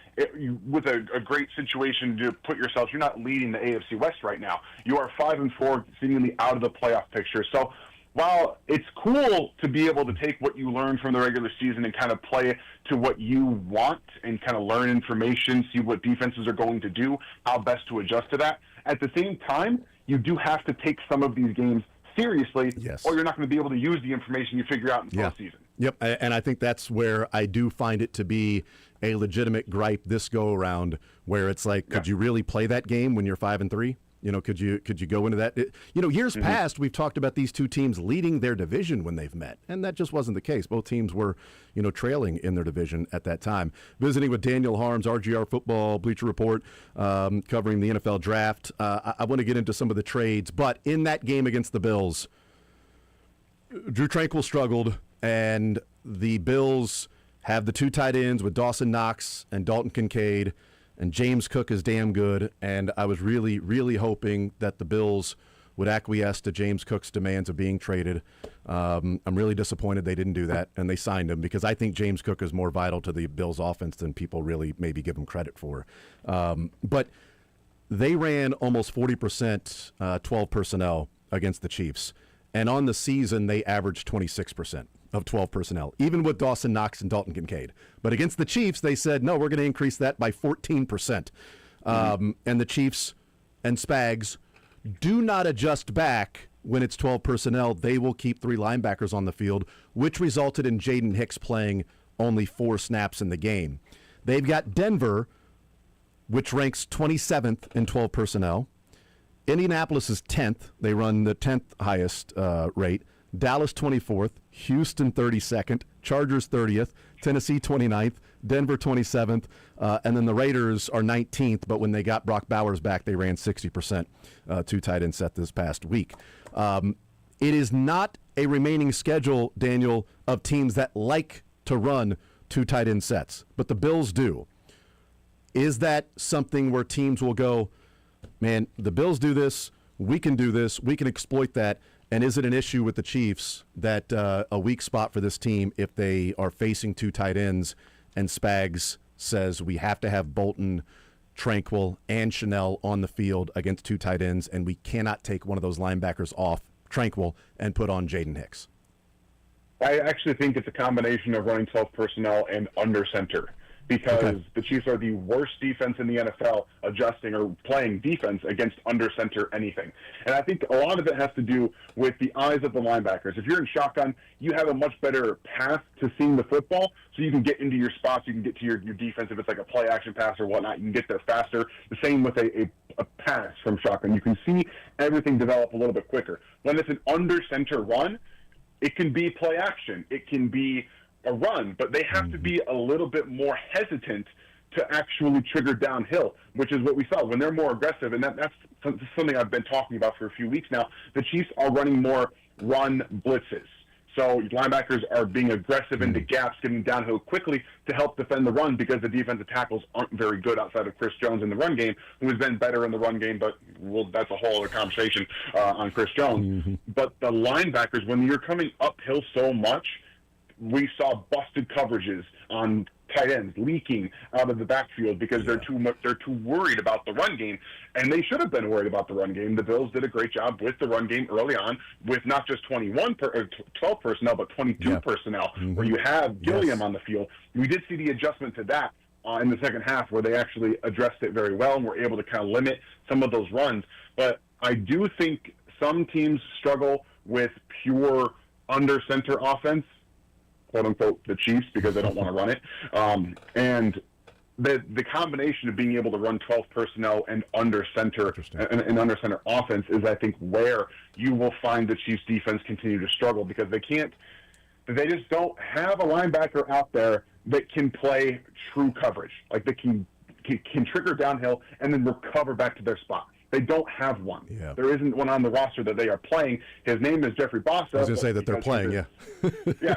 with a great situation to put yourselves. You're not leading the AFC West right now. You are 5-4, seemingly out of the playoff picture. So while it's cool to be able to take what you learned from the regular season and kind of play it to what you want and kind of learn information, see what defenses are going to do, how best to adjust to that, at the same time, you do have to take some of these games seriously, or you're not going to be able to use the information you figure out in the postseason. Yep, and I think that's where I do find it to be a legitimate gripe this go around, where it's like, could you really play that game when you're 5-3? You know, could you go into that? Years past, we've talked about these two teams leading their division when they've met, and that just wasn't the case. Both teams were, trailing in their division at that time. Visiting with Daniel Harms, RGR Football Bleacher Report, covering the NFL Draft. I want to get into some of the trades, but in that game against the Bills, Drew Tranquill struggled, and the Bills have the two tight ends with Dawson Knox and Dalton Kincaid, and James Cook is damn good, and I was really, really hoping that the Bills would acquiesce to James Cook's demands of being traded. I'm really disappointed they didn't do that, and they signed him, because I think James Cook is more vital to the Bills' offense than people really maybe give him credit for. But they ran almost 40% 12 personnel against the Chiefs, and on the season they averaged 26% of 12 personnel, even with Dawson Knox and Dalton Kincaid. But against the Chiefs, they said, no, we're going to increase that by 14%. And the Chiefs and Spags do not adjust back when it's 12 personnel. They will keep 3 linebackers on the field, which resulted in Jaden Hicks playing only 4 snaps in the game. They've got Denver, which ranks 27th in 12 personnel. Indianapolis is 10th. They run the 10th highest rate. Dallas 24th, Houston 32nd, Chargers 30th, Tennessee 29th, Denver 27th, and then the Raiders are 19th, but when they got Brock Bowers back, they ran 60% two tight end set this past week. It is not a remaining schedule, Daniel, of teams that like to run two tight end sets, but the Bills do. Is that something where teams will go, man, the Bills do this, we can do this, we can exploit that? And is it an issue with the Chiefs that a weak spot for this team if they are facing two tight ends and Spags says we have to have Bolton, Tranquill, and Chanel on the field against two tight ends, and we cannot take one of those linebackers off Tranquill and put on Jaden Hicks? I actually think it's a combination of running 12 personnel and under center, because the Chiefs are the worst defense in the NFL adjusting or playing defense against under center anything. And I think a lot of it has to do with the eyes of the linebackers. If you're in shotgun, you have a much better path to seeing the football, so you can get into your spots, you can get to your defense. If it's like a play action pass or whatnot, you can get there faster. The same with a pass from shotgun. You can see everything develop a little bit quicker. When it's an under center run, it can be play action. It can be a run, but they have to be a little bit more hesitant to actually trigger downhill, which is what we saw when they're more aggressive. And that's something I've been talking about for a few weeks now. The Chiefs are running more run blitzes. So linebackers are being aggressive into gaps, getting downhill quickly to help defend the run, because the defensive tackles aren't very good outside of Chris Jones in the run game, who has been better in the run game, but that's a whole other conversation on Chris Jones. But the linebackers, when you're coming uphill so much, we saw busted coverages on tight ends leaking out of the backfield because they're too worried about the run game, and they should have been worried about the run game. The Bills did a great job with the run game early on, with not just 12 personnel, but 22 personnel, where you have Gilliam on the field. We did see the adjustment to that in the second half, where they actually addressed it very well and were able to kind of limit some of those runs. But I do think some teams struggle with pure under center offense, quote unquote, the Chiefs, because they don't want to run it. And the combination of being able to run 12 personnel and under center and under center offense is, I think, where you will find the Chiefs defense continue to struggle, because they just don't have a linebacker out there that can play true coverage. Like, they can trigger downhill and then recover back to their spot. They don't have one. Yeah. There isn't one on the roster that they are playing. His name is Jeffrey Bossa. I was going to say that they're playing, yeah,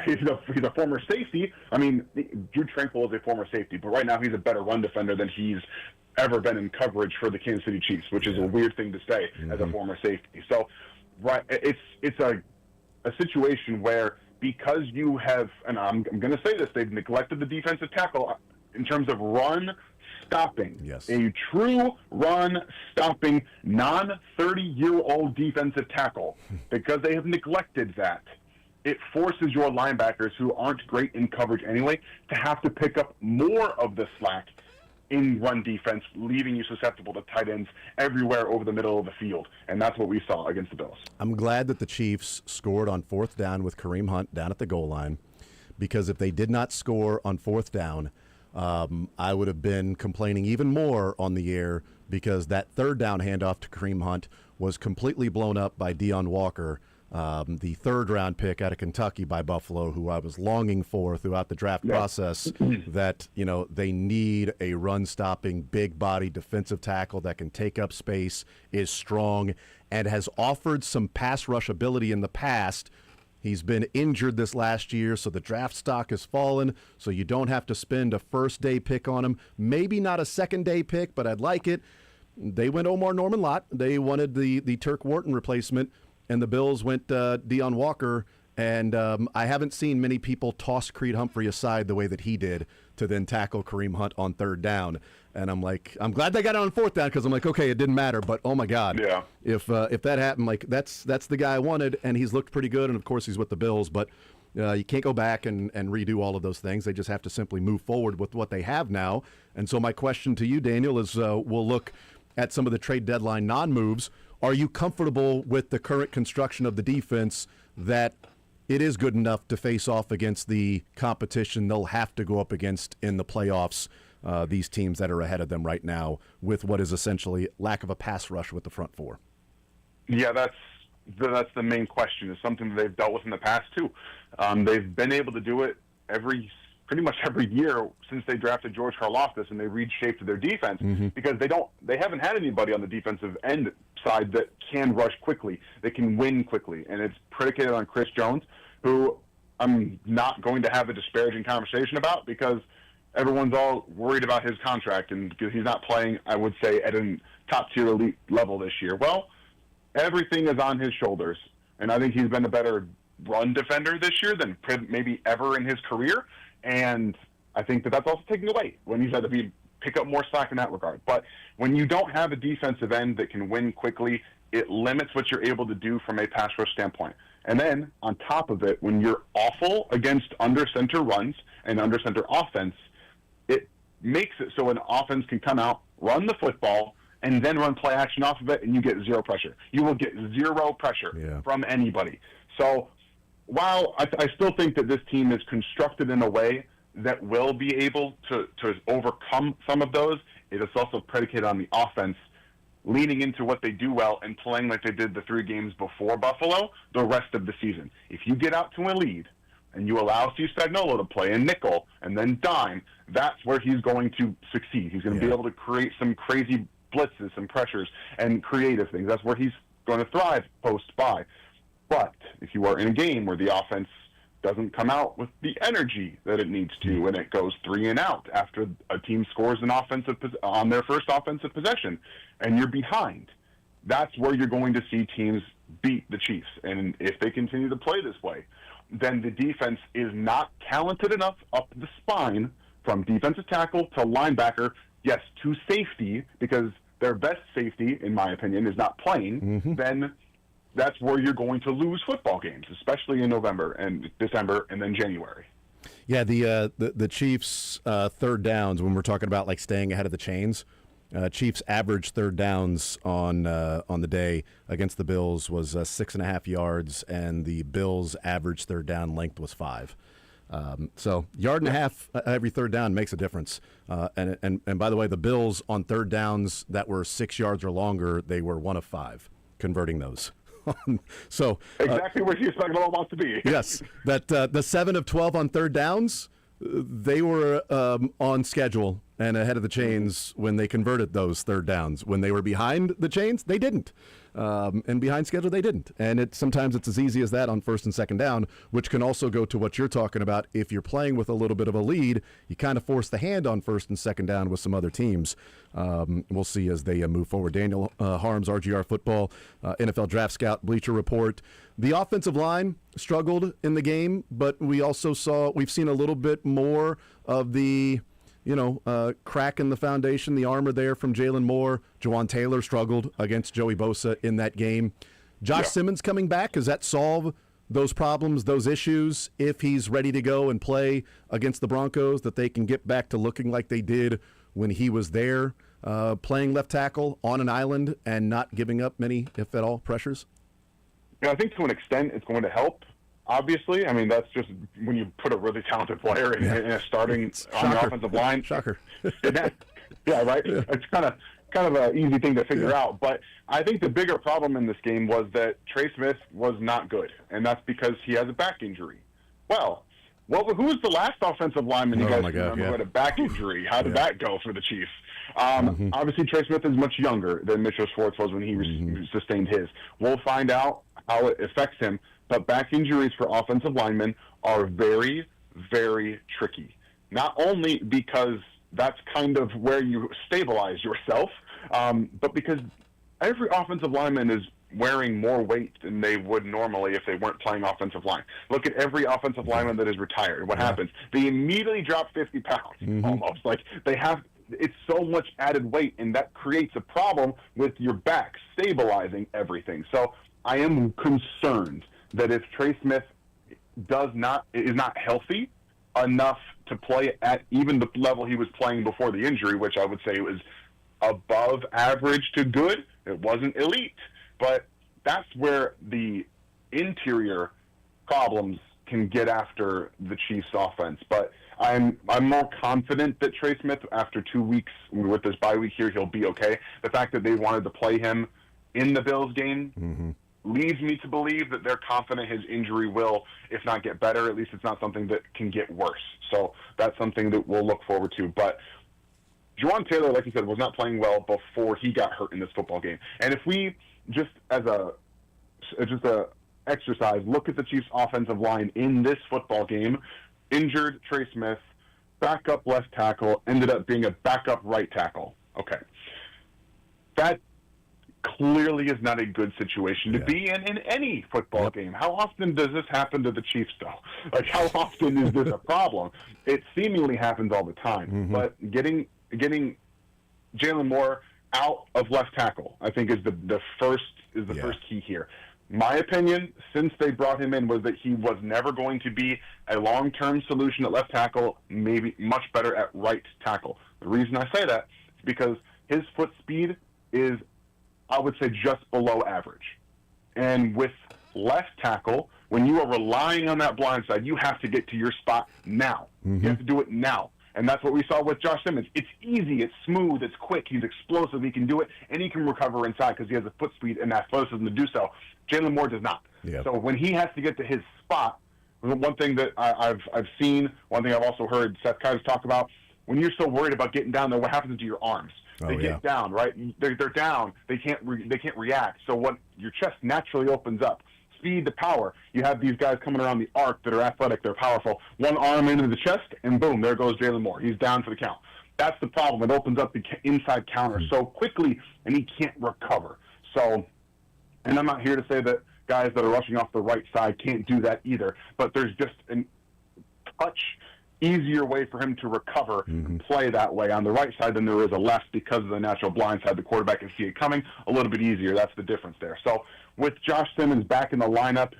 he's a former safety. I mean, Drew Tranquill is a former safety, but right now he's a better run defender than he's ever been in coverage for the Kansas City Chiefs, which is a weird thing to say as a former safety. So, right, it's a situation where, because you have, and I'm going to say this, they've neglected the defensive tackle in terms of run stopping. Yes. A true run-stopping, non-30-year-old defensive tackle. Because they have neglected that, it forces your linebackers, who aren't great in coverage anyway, to have to pick up more of the slack in run defense, leaving you susceptible to tight ends everywhere over the middle of the field. And that's what we saw against the Bills. I'm glad that the Chiefs scored on fourth down with Kareem Hunt down at the goal line, because if they did not score on fourth down, I would have been complaining even more on the air because that third down handoff to Kareem Hunt was completely blown up by Deion Walker, the third-round pick out of Kentucky by Buffalo, who I was longing for throughout the draft process, that, they need a run-stopping, big-body defensive tackle that can take up space, is strong, and has offered some pass rush ability in the past. He's been injured this last year, so the draft stock has fallen, so you don't have to spend a first-day pick on him. Maybe not a second-day pick, but I'd like it. They went Omar Norman Lott. They wanted the Turk Wharton replacement, and the Bills went Deion Walker, and I haven't seen many people toss Creed Humphrey aside the way that he did to then tackle Kareem Hunt on third down. And I'm glad they got it on fourth down because I'm like, okay, it didn't matter, but oh my God, yeah. If that happened, that's the guy I wanted, and he's looked pretty good, and of course he's with the Bills, but you can't go back and redo all of those things. They just have to simply move forward with what they have now. And so my question to you, Daniel, is we'll look at some of the trade deadline non-moves. Are you comfortable with the current construction of the defense that it is good enough to face off against the competition they'll have to go up against in the playoffs, these teams that are ahead of them right now, with what is essentially lack of a pass rush with the front four? Yeah, that's the main question. It's something that they've dealt with in the past, too. They've been able to do it pretty much every year since they drafted George Karlaftis, and they reshaped their defense because they haven't had anybody on the defensive end side that can rush quickly, that can win quickly, and it's predicated on Chris Jones, who I'm not going to have a disparaging conversation about because everyone's all worried about his contract and because he's not playing, I would say, at a top-tier elite level this year. Well, everything is on his shoulders, and I think he's been a better run defender this year than maybe ever in his career. And I think that's also taking away when he's had to pick up more slack in that regard. But when you don't have a defensive end that can win quickly, it limits what you're able to do from a pass rush standpoint. And then on top of it, when you're awful against under center runs and under center offense, it makes it so an offense can come out, run the football, and then run play action off of it, and you get zero pressure. You will get zero pressure from anybody. So while I still think that this team is constructed in a way that will be able to overcome some of those, it is also predicated on the offense leaning into what they do well and playing like they did the 3 games before Buffalo the rest of the season. If you get out to a lead and you allow Steve Spagnuolo to play in nickel and then dime, that's where he's going to succeed. He's going to be able to create some crazy blitzes, some pressures, and creative things. That's where he's going to thrive post-bye. But if you are in a game where the offense doesn't come out with the energy that it needs to, and it goes 3 and out after a team scores on their first offensive possession, and you're behind, that's where you're going to see teams beat the Chiefs. And if they continue to play this way, then the defense is not talented enough up the spine from defensive tackle to linebacker, yes, to safety, because their best safety, in my opinion, is not playing, then that's where you're going to lose football games, especially in November and December and then January. Yeah, the Chiefs' third downs, when we're talking about like staying ahead of the chains, Chiefs' average third downs on the day against the Bills was 6.5 yards, and the Bills' average third down length was 5. So yard and a half every third down makes a difference. And by the way, the Bills on third downs that were 6 yards or longer, they were 1 of 5 converting those. So exactly where Steve Spagnuolo wants to be. Yes, that the 7 of 12 on third downs, they were on schedule and ahead of the chains when they converted those third downs. When they were behind the chains, they didn't. And behind schedule, they didn't. And sometimes it's as easy as that on first and second down, which can also go to what you're talking about. If you're playing with a little bit of a lead, you kind of force the hand on first and second down with some other teams. We'll see as they move forward. Daniel Harms, RGR Football, NFL Draft Scout, Bleacher Report. The offensive line struggled in the game, but we've seen a little bit more of the crack in the foundation, the armor there from Jalen Moore. Jawan Taylor struggled against Joey Bosa in that game. Josh Simmons coming back, does that solve those problems, those issues, if he's ready to go and play against the Broncos, that they can get back to looking like they did when he was there, playing left tackle on an island and not giving up many, if at all, pressures? I think to an extent it's going to help. obviously. I mean, that's just when you put a really talented player in a starting on the offensive line. Shocker. Yeah, right. Yeah. It's kind of an easy thing to figure out. But I think the bigger problem in this game was that Trey Smith was not good, and that's because he has a back injury. Well, who was the last offensive lineman you guys remember who had a back injury? How did that go for the Chiefs? Obviously, Trey Smith is much younger than Mitchell Schwartz was when he sustained his. We'll find out how it affects him. But back injuries for offensive linemen are very, very tricky. Not only because that's kind of where you stabilize yourself, but because every offensive lineman is wearing more weight than they would normally if they weren't playing offensive line. Look at every offensive lineman that is retired. What happens? They immediately drop 50 pounds, almost. Like, it's so much added weight, and that creates a problem with your back stabilizing everything. So I am concerned that if Trey Smith is not healthy enough to play at even the level he was playing before the injury, which I would say was above average to good, it wasn't elite, but that's where the interior problems can get after the Chiefs offense. But I'm more confident that Trey Smith, after 2 weeks with this bye week here, he'll be okay. The fact that they wanted to play him in the Bills game leads me to believe that they're confident his injury will, if not get better, at least it's not something that can get worse. So that's something that we'll look forward to. But Jawaan Taylor, like you said, was not playing well before he got hurt in this football game. And if we just as a exercise look at the Chiefs' offensive line in this football game, injured Trey Smith, backup left tackle, ended up being a backup right tackle. Okay. That clearly is not a good situation to be in any football game. How often does this happen to the Chiefs, though? Like, how often is this a problem? It seemingly happens all the time. But getting Jalen Moore out of left tackle, I think, is the first key here. My opinion, since they brought him in, was that he was never going to be a long-term solution at left tackle, maybe much better at right tackle. The reason I say that is because his foot speed is, I would say, just below average. And with left tackle, when you are relying on that blind side, you have to get to your spot now. You have to do it now. And that's what we saw with Josh Simmons. It's easy, it's smooth, it's quick, he's explosive, he can do it, and he can recover inside because he has the foot speed and athleticism to do so. Jalen Moore does not. So when he has to get to his spot, one thing that I've seen, one thing I've also heard Seth Keyes talk about, when you're so worried about getting down there, what happens to your arms? They get down, right? They're down. They can't react. So what your chest naturally opens up. Speed to power. You have these guys coming around the arc that are athletic, they're powerful. One arm into the chest, and boom, there goes Jalen Moore. He's down for the count. That's the problem. It opens up the inside counter so quickly, and he can't recover. So, and I'm not here to say that guys that are rushing off the right side can't do that either, but there's just a touch easier way for him to recover and play that way on the right side than there is a left because of the natural blind side. The quarterback can see it coming a little bit easier. That's the difference there. So with Josh Simmons back in the lineup,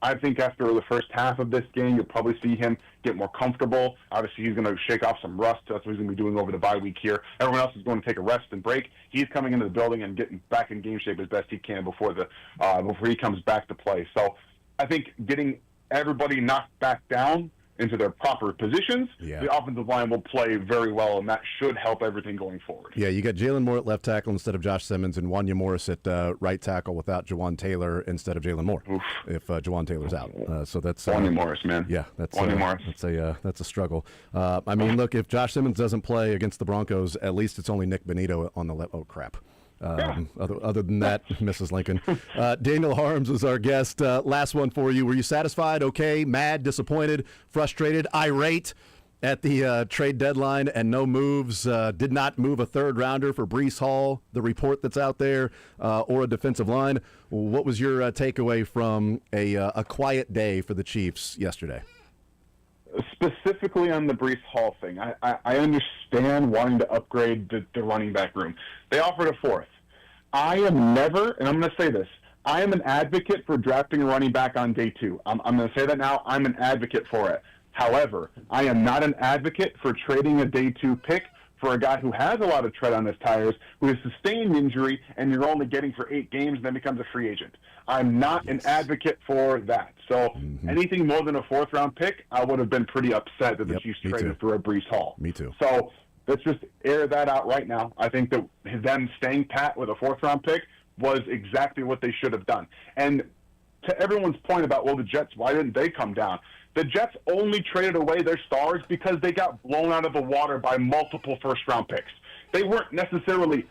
I think after the first half of this game, you'll probably see him get more comfortable. Obviously, he's going to shake off some rust. That's what he's going to be doing over the bye week here. Everyone else is going to take a rest and break. He's coming into the building and getting back in game shape as best he can before he comes back to play. So I think getting everybody knocked back down into their proper positions, the offensive line will play very well, and that should help everything going forward. Yeah, you got Jalen Moore at left tackle instead of Josh Simmons, and Wanya Morris at right tackle without Jawaan Taylor instead of Jalen Moore. If Jawaan Taylor's out, so that's Wanya Morris, man. Yeah, that's Morris. That's a struggle. I mean, look, if Josh Simmons doesn't play against the Broncos, at least it's only Nick Benito on the left. Oh crap. Other than that, Mrs. Lincoln. Daniel Holmes is our guest. Last one for you. Were you satisfied, okay, mad, disappointed, frustrated, irate at the trade deadline and no moves? Did not move a third rounder for Breece Hall, the report that's out there, or a defensive line. What was your takeaway from a quiet day for the Chiefs yesterday? Specifically on the Breece Hall thing, I understand wanting to upgrade the running back room. They offered a fourth. I am never, and I'm going to say this, I am an advocate for drafting a running back on day two. I'm going to say that now. I'm an advocate for it. However, I am not an advocate for trading a day two pick for a guy who has a lot of tread on his tires, who has sustained injury, and you're only getting for 8 games and then becomes a free agent. I'm not an advocate for that. So anything more than a 4th-round pick, I would have been pretty upset that the Chiefs traded for a Breece Hall. Me too. So let's just air that out right now. I think that them staying pat with a 4th-round pick was exactly what they should have done. And to everyone's point about, well, the Jets, why didn't they come down? The Jets only traded away their stars because they got blown out of the water by multiple first-round picks. They weren't necessarily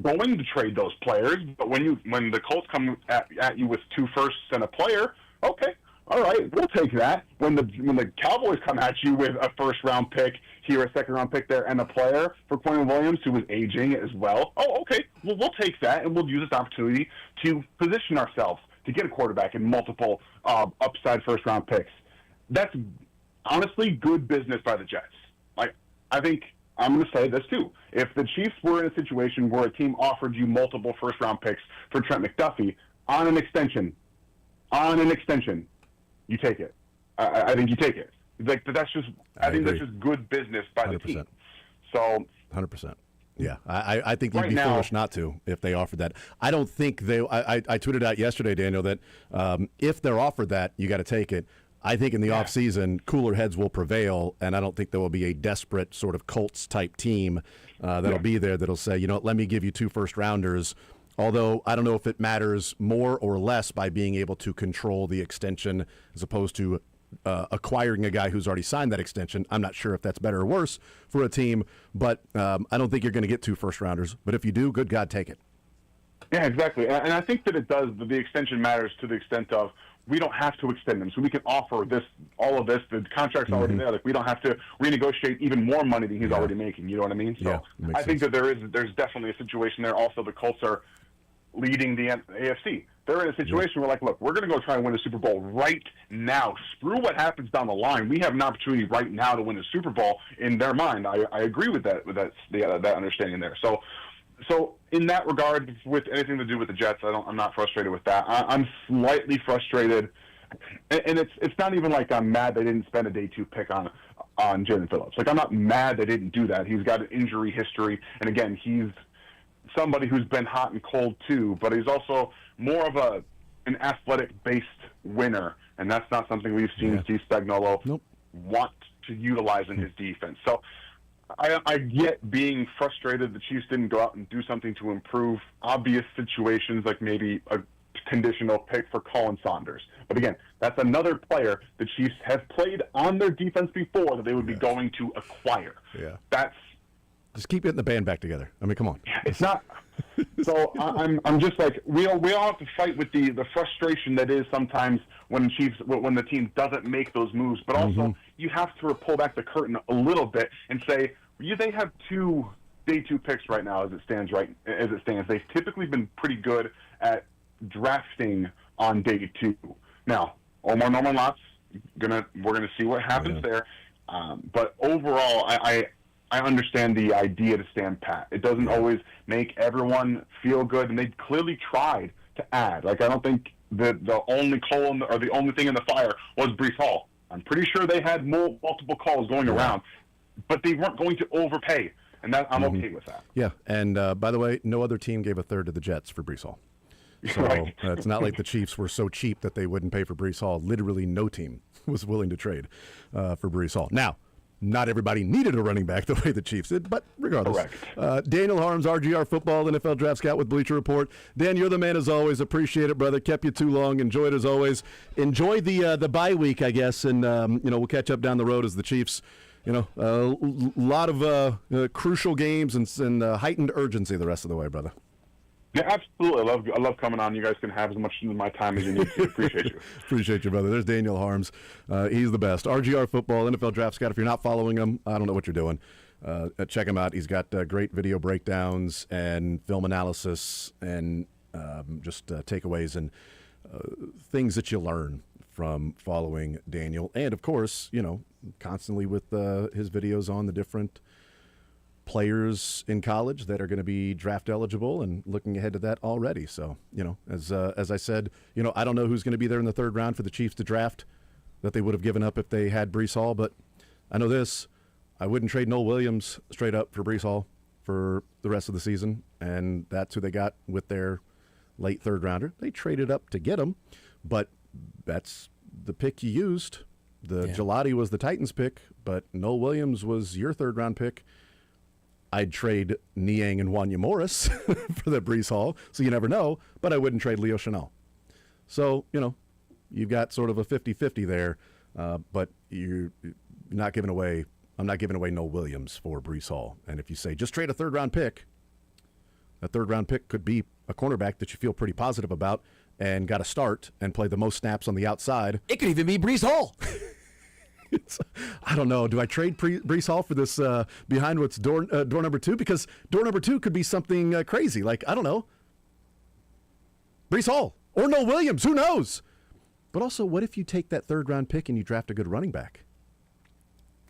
going to trade those players, but when the Colts come at you with 2 firsts and a player, okay, all right, we'll take that. When the Cowboys come at you with a first-round pick here, a second-round pick there, and a player for Quinn Williams who was aging as well, oh, okay, well, we'll take that, and we'll use this opportunity to position ourselves to get a quarterback in multiple upside first-round picks. That's honestly good business by the Jets. Like, I think I'm going to say this too. If the Chiefs were in a situation where a team offered you multiple first-round picks for Trent McDuffie on an extension, you take it. I think you take it. Like that's just. I think that's just good business by 100%. The team. So 100%. Yeah, I think you'd be foolish not to if they offered that. I don't think they. I tweeted out yesterday, Daniel, that if they're offered that, you got to take it. I think in the offseason, cooler heads will prevail, and I don't think there will be a desperate sort of Colts-type team that'll be there that'll say, let me give you 2 first-rounders, although I don't know if it matters more or less by being able to control the extension as opposed to acquiring a guy who's already signed that extension. I'm not sure if that's better or worse for a team, but I don't think you're going to get 2 first-rounders. But if you do, good God, take it. Yeah, exactly. And I think that it does. The extension matters to the extent of we don't have to extend them, so we can offer all of this. The contract's already there. Like we don't have to renegotiate even more money than he's already making. You know what I mean? So I think that there's definitely a situation there. Also, the Colts are leading the AFC. They're in a situation where, like, look, we're going to go try and win the Super Bowl right now. Screw what happens down the line. We have an opportunity right now to win the Super Bowl. In their mind, I agree with that understanding there. So in that regard, with anything to do with the Jets, I'm not frustrated with that. I'm slightly frustrated, and it's not even like I'm mad they didn't spend a day 2 pick on Jalen Phillips. Like I'm not mad they didn't do that. He's got an injury history, and again, he's somebody who's been hot and cold too. But he's also more of an athletic-based winner, and that's not something we've seen Steve Spagnuolo want to utilize in his defense. So. I get being frustrated the Chiefs didn't go out and do something to improve obvious situations like maybe a conditional pick for Colin Saunders. But again, that's another player the Chiefs have played on their defense before that they would be going to acquire. Yeah. That's just keep getting the band back together. I mean, come on. It's not. So I'm just like we all have to fight with the frustration that is sometimes when the team doesn't make those moves. But also you have to pull back the curtain a little bit and say they have 2 day 2 picks right now as it stands. They've typically been pretty good at drafting on day 2. Now Omar Norman Lott's we're gonna see what happens there. But overall, I understand the idea to stand pat. It doesn't always make everyone feel good, and they clearly tried to add. Like I don't think that the only coal or the only thing in the fire was Breece Hall. I'm pretty sure they had multiple calls going around, but they weren't going to overpay, and that I'm okay with that. Yeah, and by the way, no other team gave a third to the Jets for Breece Hall. So it's not like the Chiefs were so cheap that they wouldn't pay for Breece Hall. Literally no team was willing to trade for Breece Hall. Now, not everybody needed a running back the way the Chiefs did, but regardless. Daniel Harms, RGR Football, NFL Draft Scout with Bleacher Report. Dan, you're the man as always. Appreciate it, brother. Kept you too long. Enjoy it as always. Enjoy the bye week, I guess, and we'll catch up down the road as the Chiefs. A lot of crucial games and heightened urgency the rest of the way, brother. Yeah, absolutely. I love coming on. You guys can have as much of my time as you need to. Appreciate you. Appreciate you, brother. There's Daniel Harms. He's the best. RGR Football, NFL Draft Scout. If you're not following him, I don't know what you're doing. Check him out. He's got great video breakdowns and film analysis and just takeaways and things that you learn from following Daniel. And, of course, constantly with his videos on the different players in college that are going to be draft eligible and looking ahead to that already. So, as I said, I don't know who's going to be there in the 3rd round for the Chiefs to draft that they would have given up if they had Breece Hall, but I know this. I wouldn't trade Noel Williams straight up for Breece Hall for the rest of the season, and that's who they got with their late third rounder. They traded up to get him, but that's the pick you used. The Gelati was the Titans pick, but Noel Williams was your third round pick. I'd trade Niang and Wanya Morris for the Breece Hall, so you never know, but I wouldn't trade Leo Chenal. So, you've got sort of a 50-50 there, but you're not giving away. I'm not giving away Noel Williams for Breece Hall. And if you say just trade a third-round pick, a third-round pick could be a cornerback that you feel pretty positive about and got to start and play the most snaps on the outside. It could even be Breece Hall. I don't know. Do I trade Breece Hall for this behind what's door number 2? Because door number 2 could be something crazy. Like, I don't know. Breece Hall or Noel Williams. Who knows? But also, what if you take that third-round pick and you draft a good running back?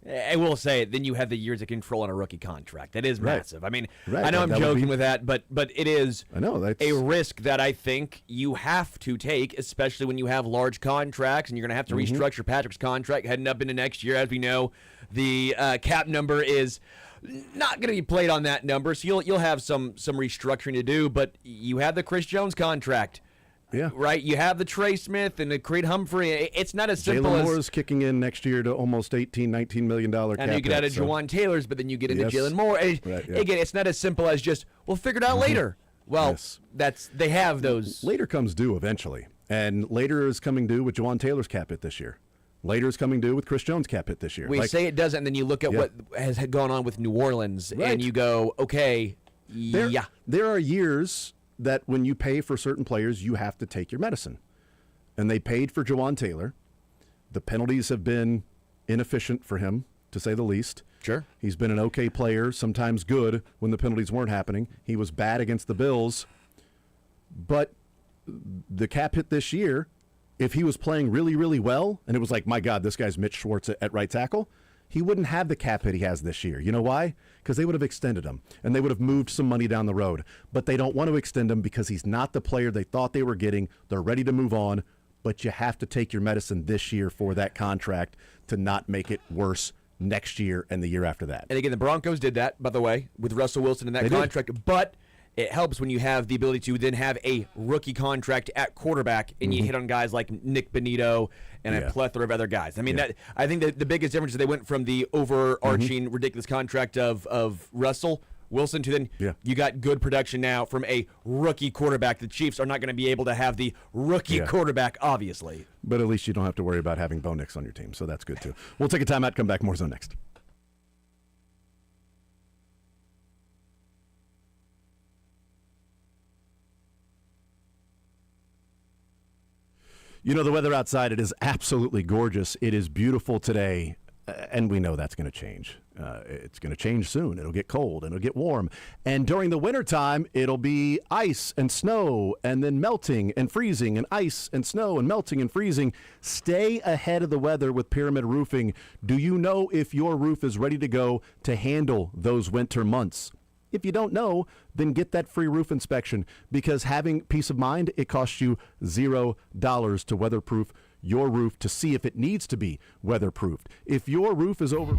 I will say, then you have the years of control on a rookie contract. That is massive. I mean, Right. I know I'm That would joking be- with that, but it is I know, that's- a risk that I think you have to take, especially when you have large contracts and you're going to have to restructure Patrick's contract heading up into next year. As we know, the cap number is not going to be played on that number, so you'll have some restructuring to do. But you have the Chris Jones contract. Yeah. Right? You have the Trey Smith and the Creed Humphrey. It's not as simple Jalen as... Moore is kicking in next year to almost $19 million cap. And you get out of Juwan Taylor's, but then you get into Yes. Jalen Moore. And Right, yeah. again, it's not as simple as just, we'll figure it out later. Well, Yes. they have those. Later comes due eventually. And later is coming due with Juwan Taylor's cap hit this year. Later is coming due with Chris Jones' cap hit this year. We say it doesn't, and then you look at what has gone on with New Orleans, Right. and you go, okay, There are years that when you pay for certain players, you have to take your medicine. And they paid for Juwan Taylor. The penalties have been inefficient for him, to say the least. Sure. He's been an okay player, sometimes good when the penalties weren't happening. He was bad against the Bills. But the cap hit this year, if he was playing really, really well, and it was like, my God, this guy's Mitch Schwartz at right tackle, he wouldn't have the cap hit he has this year. You know why? Because they would have extended him, and they would have moved some money down the road. But they don't want to extend him because he's not the player they thought they were getting. They're ready to move on, but you have to take your medicine this year for that contract to not make it worse next year and the year after that. And again, the Broncos did that, by the way, with Russell Wilson in that They did. contract. But it helps when you have the ability to then have a rookie contract at quarterback, and you hit on guys like Nick Benito and a plethora of other guys. I mean, that I think that the biggest difference is they went from the overarching ridiculous contract of Russell Wilson to then you got good production now from a rookie quarterback. The Chiefs are not going to be able to have the rookie quarterback, obviously. But at least you don't have to worry about having Bo Nix on your team, so that's good too. We'll take a timeout, come back, more Zone next. You know, the weather outside, it is absolutely gorgeous. It is beautiful today, and we know that's going to change. It's going to change soon. It'll get cold, and it'll get warm. And during the wintertime, it'll be ice and snow, and then melting and freezing, and ice and snow and melting and freezing. Stay ahead of the weather with Pyramid Roofing. Do you know if your roof is ready to go to handle those winter months? If you don't know, then get that free roof inspection, because having peace of mind, it costs you $0 to weatherproof your roof to see if it needs to be weatherproofed. If your roof is over...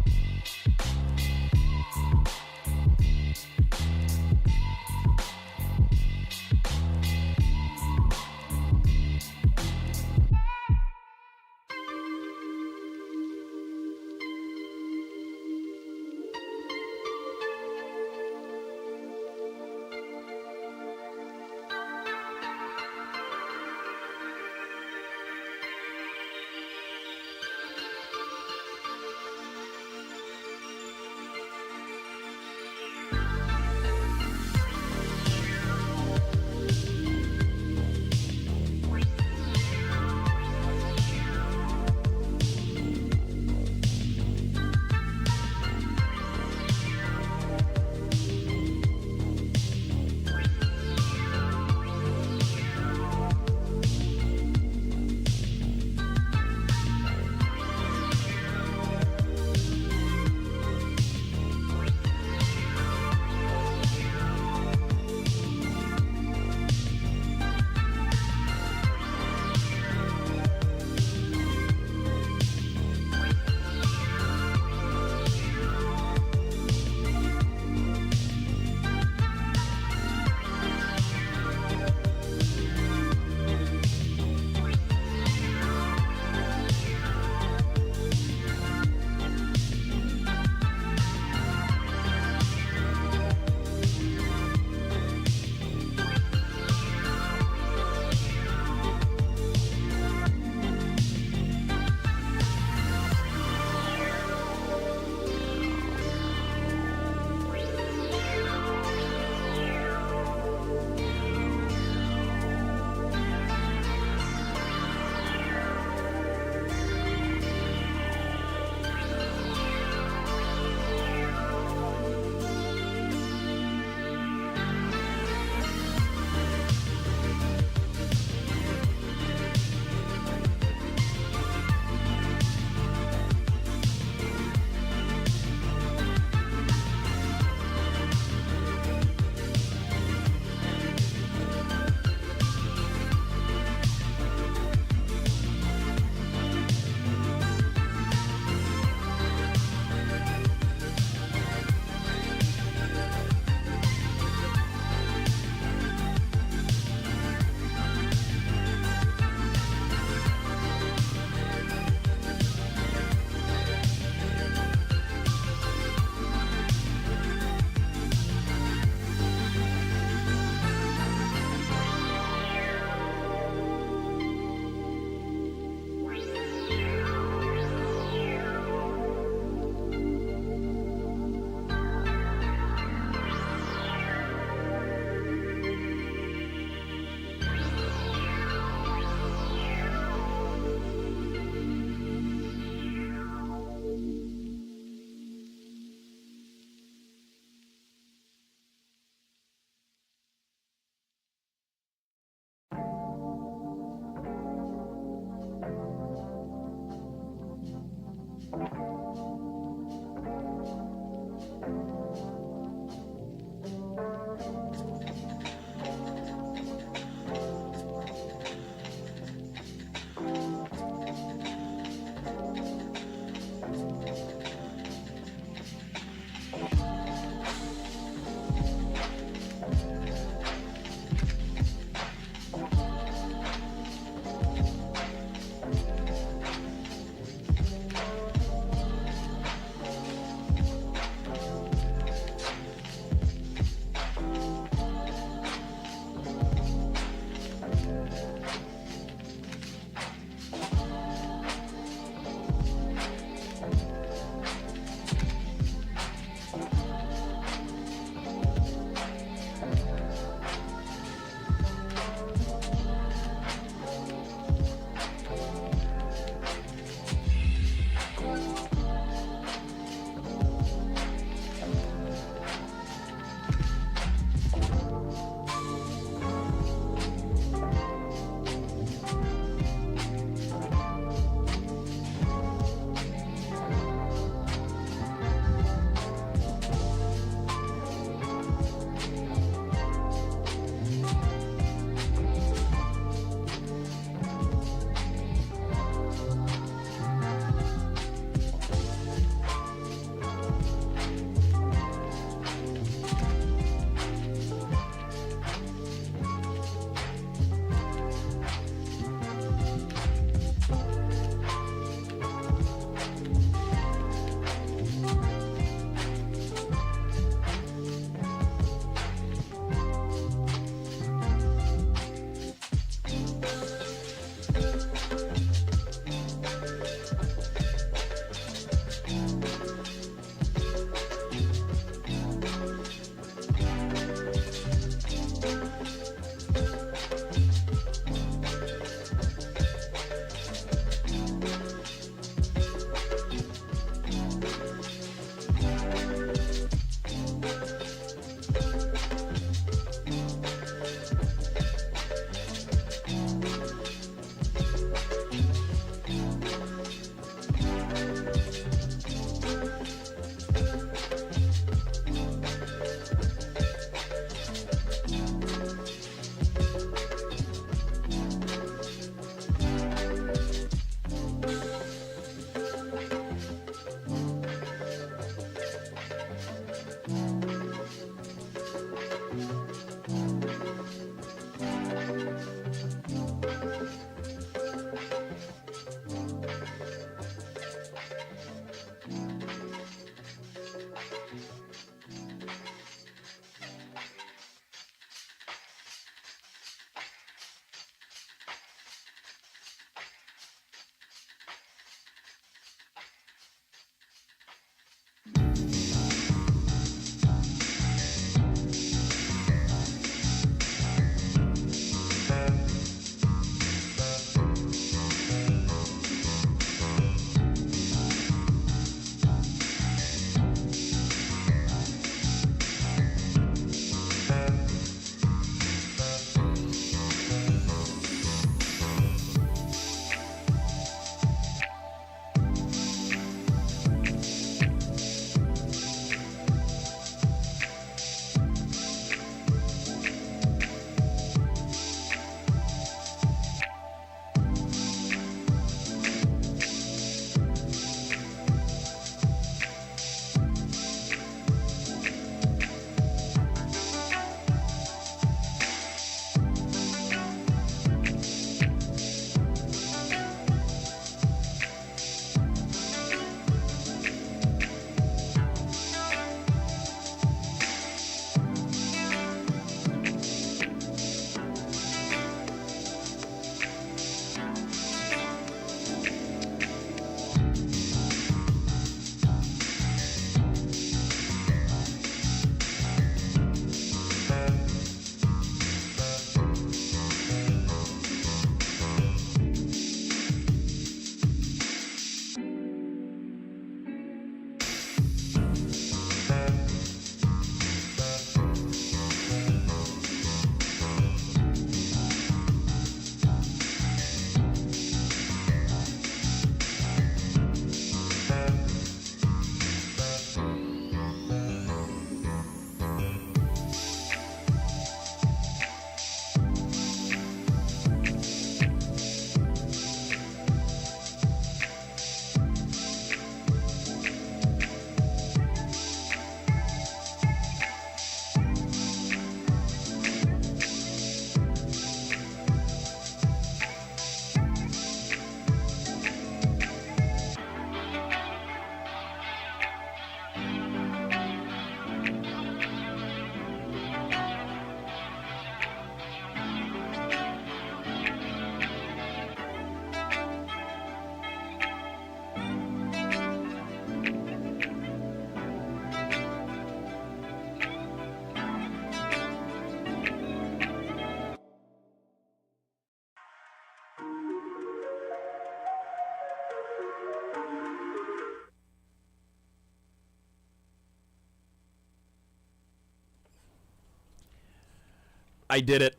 I did it.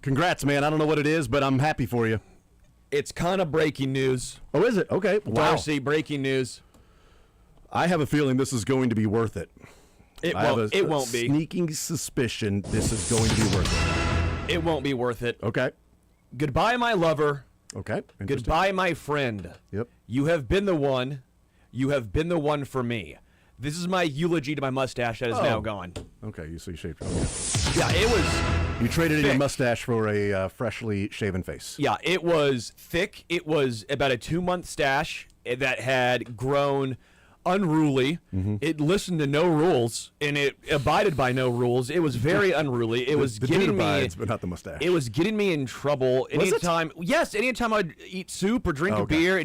Congrats, man. I don't know what it is, but I'm happy for you. It's kind of breaking news. Oh, is it? Okay. Wow. Darcy, breaking news. I have a feeling this is going to be worth it. It I won't. have It won't be. Sneaking suspicion this is going to be worth It won't be worth it. it. Okay. Goodbye, my lover. Okay. Interesting. Goodbye, my friend. Yep. You have been the one. You have been the one for me. This is my eulogy to my mustache that is now gone. Okay. You shaved. Okay. Yeah, it was. You traded in your Thick. mustache for a freshly shaven face. Yeah, it was thick. It was about a 2-month stash that had grown unruly. It listened to no rules and it abided by no rules. It was very unruly. It was the getting dude me. abides, but not the mustache. It was getting me in trouble. Was it? Anytime I'd eat soup or drink a Okay. beer,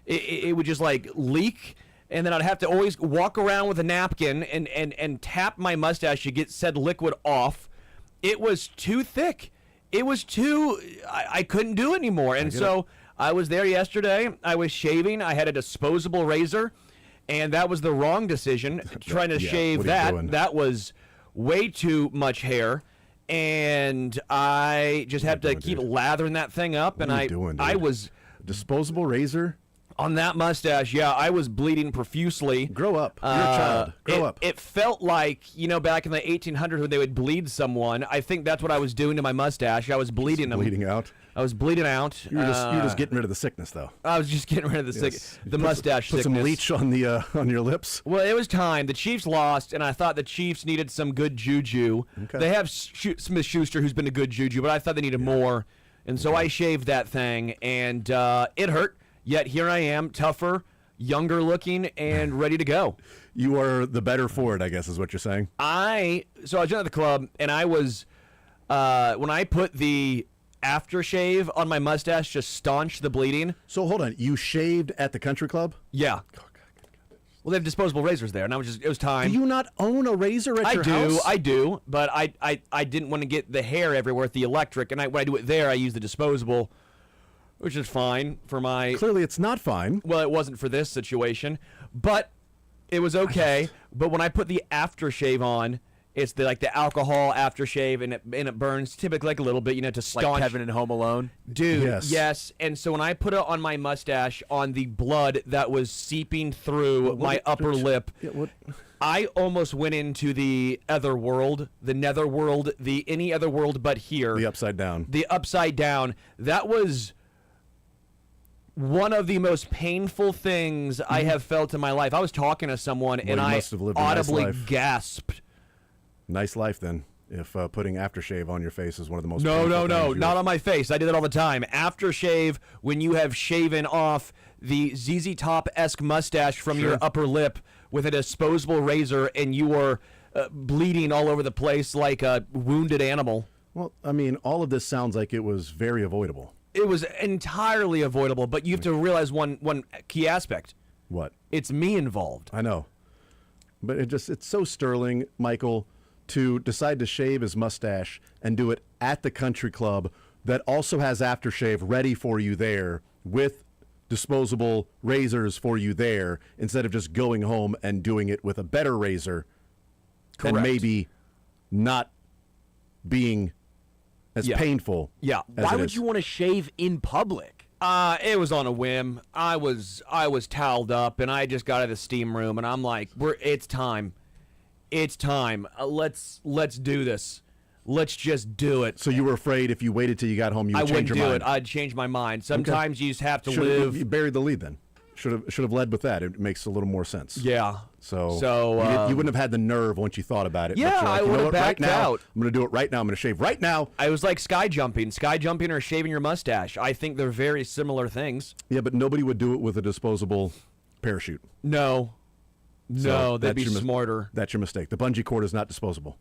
it would just like leak. And then I'd have to always walk around with a napkin and tap my mustache to get said liquid off. It was too thick. It was too. I couldn't do it anymore. And so I was there yesterday. I was shaving. I had a disposable razor, and that was the wrong decision. Trying to Yeah, shave what are you that. doing? That was way too much hair. And I just had to doing, keep dude? lathering that thing up. And What are you doing, I dude? was Disposable razor. on that mustache. Yeah, I was bleeding profusely. Grow up. You're a child. Grow up. It felt like, back in the 1800s when they would bleed someone. I think that's what I was doing to my mustache. I was bleeding them. Bleeding out. I was bleeding out. You're just getting rid of the sickness, though. I was just getting rid of the Yes. the mustache Put sickness. some leech on the on your lips. Well, it was time. The Chiefs lost, and I thought the Chiefs needed some good juju. Okay. They have Smith Schuster, who's been a good juju, but I thought they needed more, and so I shaved that thing, and it hurt. Yet here I am, tougher, younger looking, and ready to go. You are the better for it, I guess, is what you're saying. I was at the club, and I was when I put the aftershave on my mustache to staunch the bleeding. So hold on, you shaved at the country club? Yeah. Well, they have disposable razors there, and it was time. Do you not own a razor at your house? I do, but I didn't want to get the hair everywhere with the electric, and when I do it there, I use the disposable, which is fine for my. Clearly, it's not fine. Well, it wasn't for this situation, but it was okay. But when I put the aftershave on, it's the alcohol aftershave, and it burns typically like a little bit, to staunch. Like Kevin in Home Alone? Dude, Yes. yes. And so when I put it on my mustache, on the blood that was seeping through my upper lip, Yeah, what? I almost went into the other world, the nether world, the any other world but here. The upside down. The upside down. That was one of the most painful things I have felt in my life. I was talking to someone, and you I must have lived a nice audibly life. gasped. Nice life, then, if putting aftershave on your face is one of the most No, painful things you not have- on my face. I do that all the time. Aftershave, when you have shaven off the ZZ Top-esque mustache from your upper lip with a disposable razor, and you are bleeding all over the place like a wounded animal. Well, I mean, all of this sounds like it was very avoidable. It was entirely avoidable, but you have to realize one key aspect. What? It's me involved. I know. But it's so sterling, Michael, to decide to shave his mustache and do it at the country club that also has aftershave ready for you there with disposable razors for you there instead of just going home and doing it with a better razor and Correct. maybe not being as Yeah. painful. Yeah. as Why it would is. you want to shave in public? It was on a whim. I was toweled up, and I just got out of the steam room, and I'm like, it's time. It's time. Let's do this. Let's just do it. So you were afraid if you waited till you got home, you I would wouldn't change your do mind. it. I'd change my mind. Sometimes you just have to You live. buried the lead then. Should have led with that. It makes a little more sense. Yeah. So you wouldn't have had the nerve once you thought about it. Yeah, but you're like, I you know would've what? backed right now, out. I'm going to do it right now. I'm going to shave right now. I was like sky jumping or shaving your mustache. I think they're very similar things. Yeah, but nobody would do it with a disposable parachute. No, So they'd that's be your smarter. That's your mistake. The bungee cord is not disposable.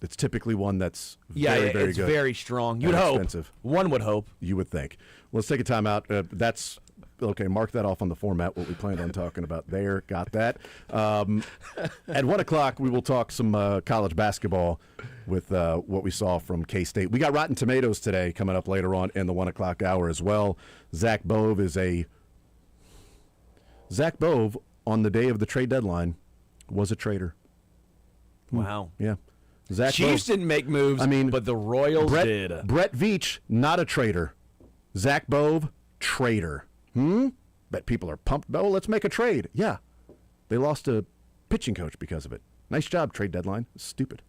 It's typically one that's Yeah, very, very it's good. very strong. You'd and hope. expensive. One would hope. You would think. Let's take a time out. That's okay. Mark that off on the format. What we planned on talking about there. Got that. At 1 o'clock, we will talk some college basketball with what we saw from K-State. We got Rotten Tomatoes today coming up later on in the 1 o'clock hour as well. Zach Bove on the day of the trade deadline was a traitor. Wow. Yeah. Zach Chiefs Bove. didn't make moves, I mean, but the Royals did. Brett Veach, not a traitor. Zach Bove, traitor. Bet people are pumped. Oh, let's make a trade. Yeah. They lost a pitching coach because of it. Nice job, trade deadline. Stupid.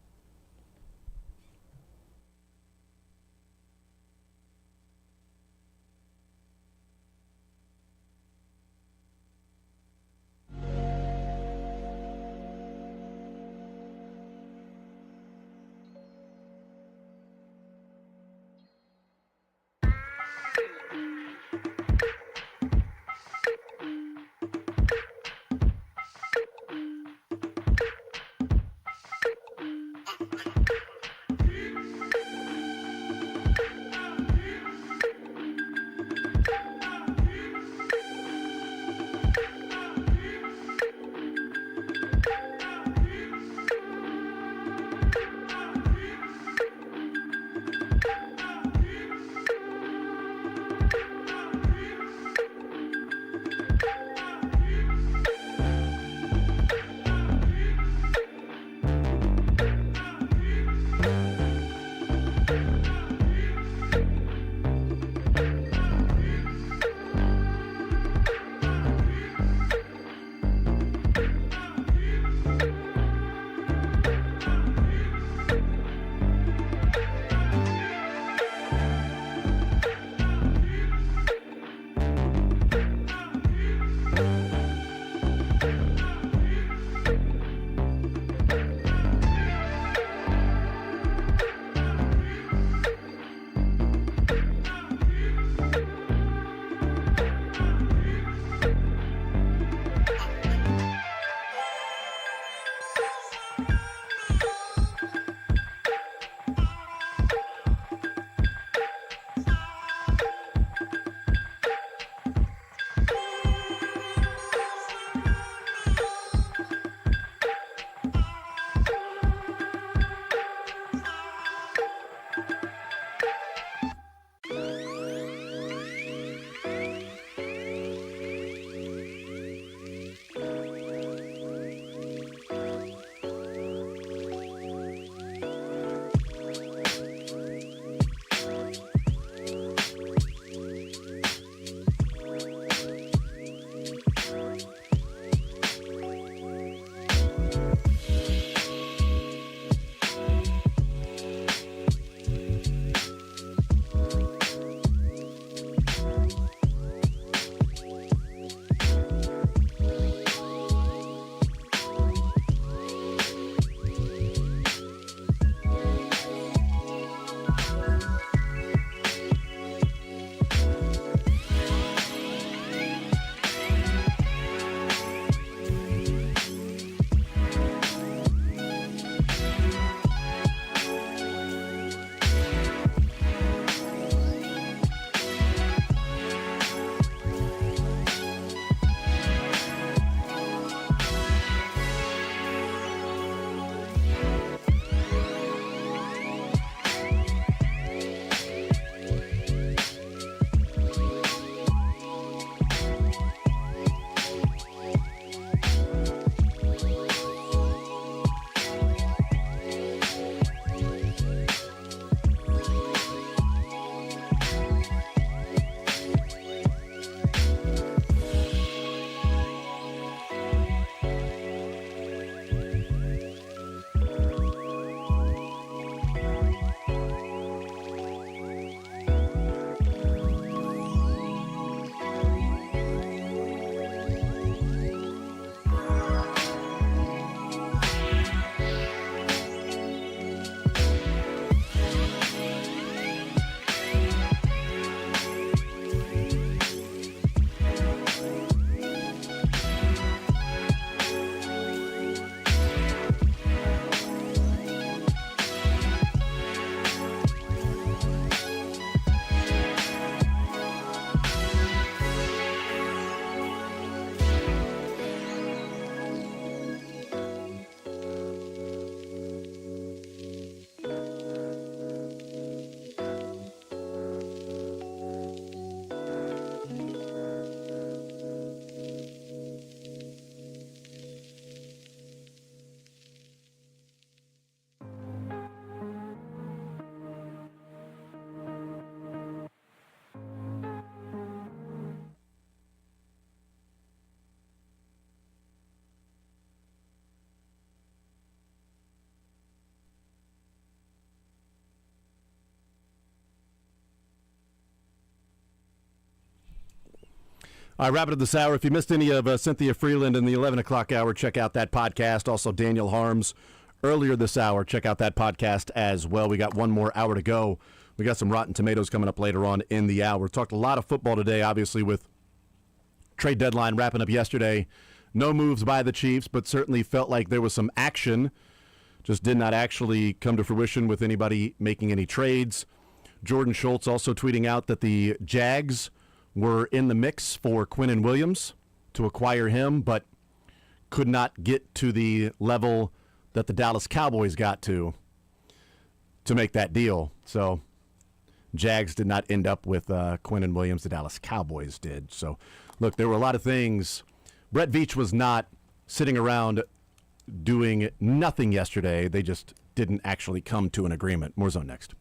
All right, wrap it up this hour. If you missed any of Cynthia Freeland in the 11 o'clock hour, check out that podcast. Also, Daniel Harms earlier this hour. Check out that podcast as well. We got one more hour to go. We got some Rotten Tomatoes coming up later on in the hour. Talked a lot of football today, obviously, with trade deadline wrapping up yesterday. No moves by the Chiefs, but certainly felt like there was some action. Just did not actually come to fruition with anybody making any trades. Jordan Schultz also tweeting out that the Jags were in the mix for Quinnen Williams to acquire him, but could not get to the level that the Dallas Cowboys got to make that deal. So Jags did not end up with Quinnen Williams. The Dallas Cowboys did. So, look, there were a lot of things. Brett Veach was not sitting around doing nothing yesterday. They just didn't actually come to an agreement. More Zone next.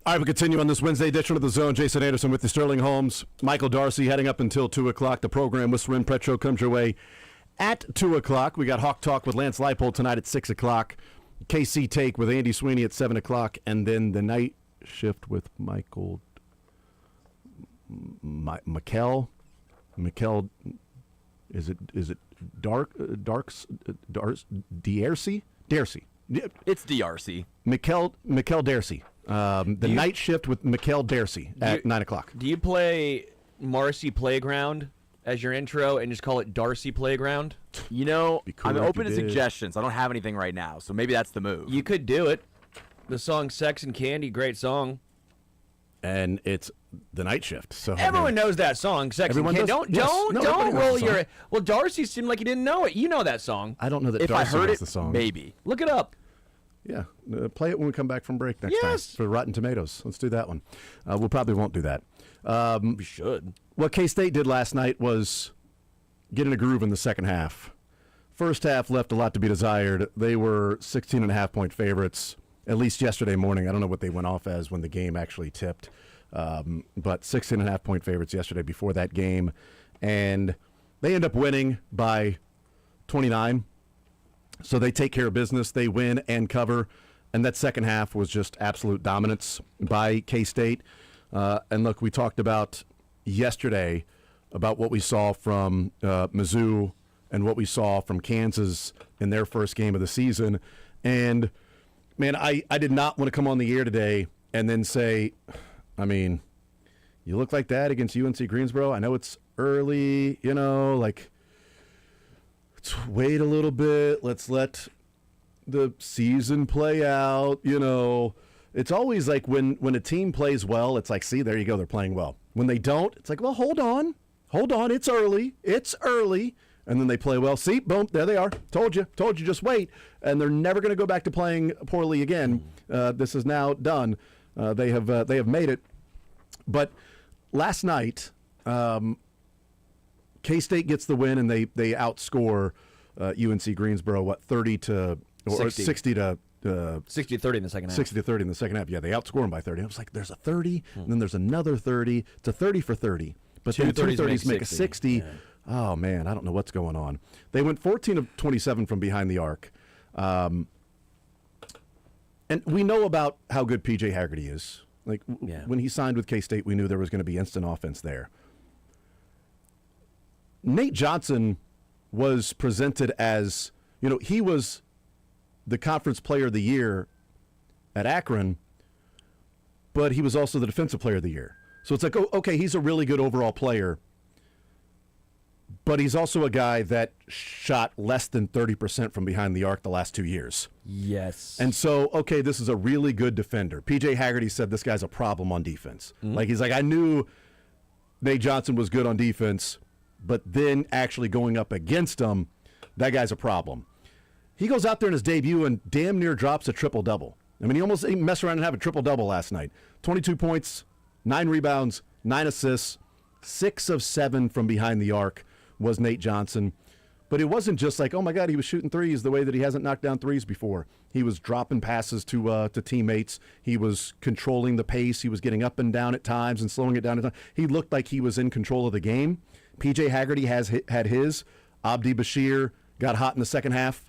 All right, we continue on this Wednesday edition of The Zone. Jason Anderson with the Sterling Holmes. Michael Darcy heading up until 2 o'clock. The program with Sren Pretro comes your way at 2 o'clock. We got Hawk Talk with Lance Leipold tonight at 6 o'clock. KC Take with Andy Sweeney at 7 o'clock. And then the night shift with Michael Mikkel, is it Darcy? It's DRC. Mikkel Darcy. The night shift with Mikkel Darcy at 9 o'clock. Do you play Marcy Playground as your intro and just call it Darcy Playground? You know, Be cool I'm if open you to did. suggestions. I don't have anything right now, so maybe that's the move. You could do it. The song Sex and Candy, great song. And it's the night shift. So Everyone knows that song, Sex and Everyone Candy. does? Don't Yes. don't No, don't everybody knows roll the song. your. Well, Darcy seemed like he didn't know it. You know that song. I don't know that if I Darcy heard knows it, the song. maybe. Look it up. Yeah, play it when we come back from break next Yes. time for Rotten Tomatoes. Let's do that one. We probably won't do that. We should. What K-State did last night was get in a groove in the second half. First half left a lot to be desired. They were 16.5-point favorites, at least yesterday morning. I don't know what they went off as when the game actually tipped, but 16.5-point favorites yesterday before that game. And they end up winning by 29. So they take care of business. They win and cover. And that second half was just absolute dominance by K-State. And look, we talked about yesterday about what we saw from Mizzou and what we saw from Kansas in their first game of the season. And, man, I did not want to come on the air today and then say, I mean, you look like that against UNC Greensboro. I know it's early, like, let's wait a little bit. Let's let the season play out, It's always like when a team plays well, it's like, see, there you go, they're playing well. When they don't, it's like, well, hold on, it's early. And then they play well. See, boom, there they are. Told you, just wait. And they're never going to go back to playing poorly again. This is now done. They have made it. But last night, K-State gets the win, and they outscore UNC Greensboro, 30 to or 60 to 60-30 in the second half. 60-30 in the second half. Yeah, they outscore them by 30. I was like, there's a 30, and then there's another 30. It's a 30 for 30. But Two then two 30s 30s make a 60. 60. Yeah. Oh, man, I don't know what's going on. They went 14 of 27 from behind the arc. And we know about how good P.J. Haggerty is. Like, when he signed with K-State, we knew there was going to be instant offense there. Nate Johnson was presented as, he was the Conference Player of the Year at Akron, but he was also the Defensive Player of the Year. So it's like, okay, he's a really good overall player, but he's also a guy that shot less than 30% from behind the arc the last 2 years. Yes. And so, okay, this is a really good defender. P.J. Haggerty said this guy's a problem on defense. Like, he's like, I knew Nate Johnson was good on defense, but then actually going up against him, that guy's a problem. He goes out there in his debut and damn near drops a triple-double. I mean, he almost messed around and have a triple-double last night. 22 points, 9 rebounds, 9 assists, 6 of 7 from behind the arc was Nate Johnson. But it wasn't just like, oh, my God, he was shooting threes the way that he hasn't knocked down threes before. He was dropping passes to teammates. He was controlling the pace. He was getting up and down at times and slowing it down at times. He looked like he was in control of the game. P.J. Haggerty had his. Abdi Bashir got hot in the second half,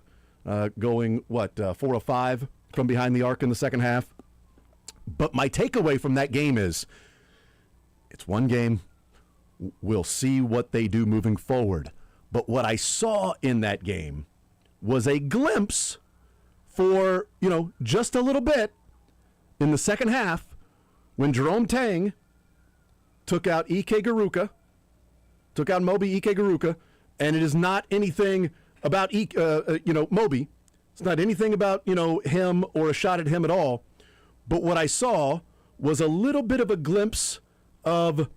going, 4 of 5 from behind the arc in the second half. But my takeaway from that game is it's one game. We'll see what they do moving forward. But what I saw in that game was a glimpse for, just a little bit in the second half when Jerome Tang took out Moby Ike Garuka, and it is not anything about Moby. It's not anything about, him or a shot at him at all. But what I saw was a little bit of a glimpse of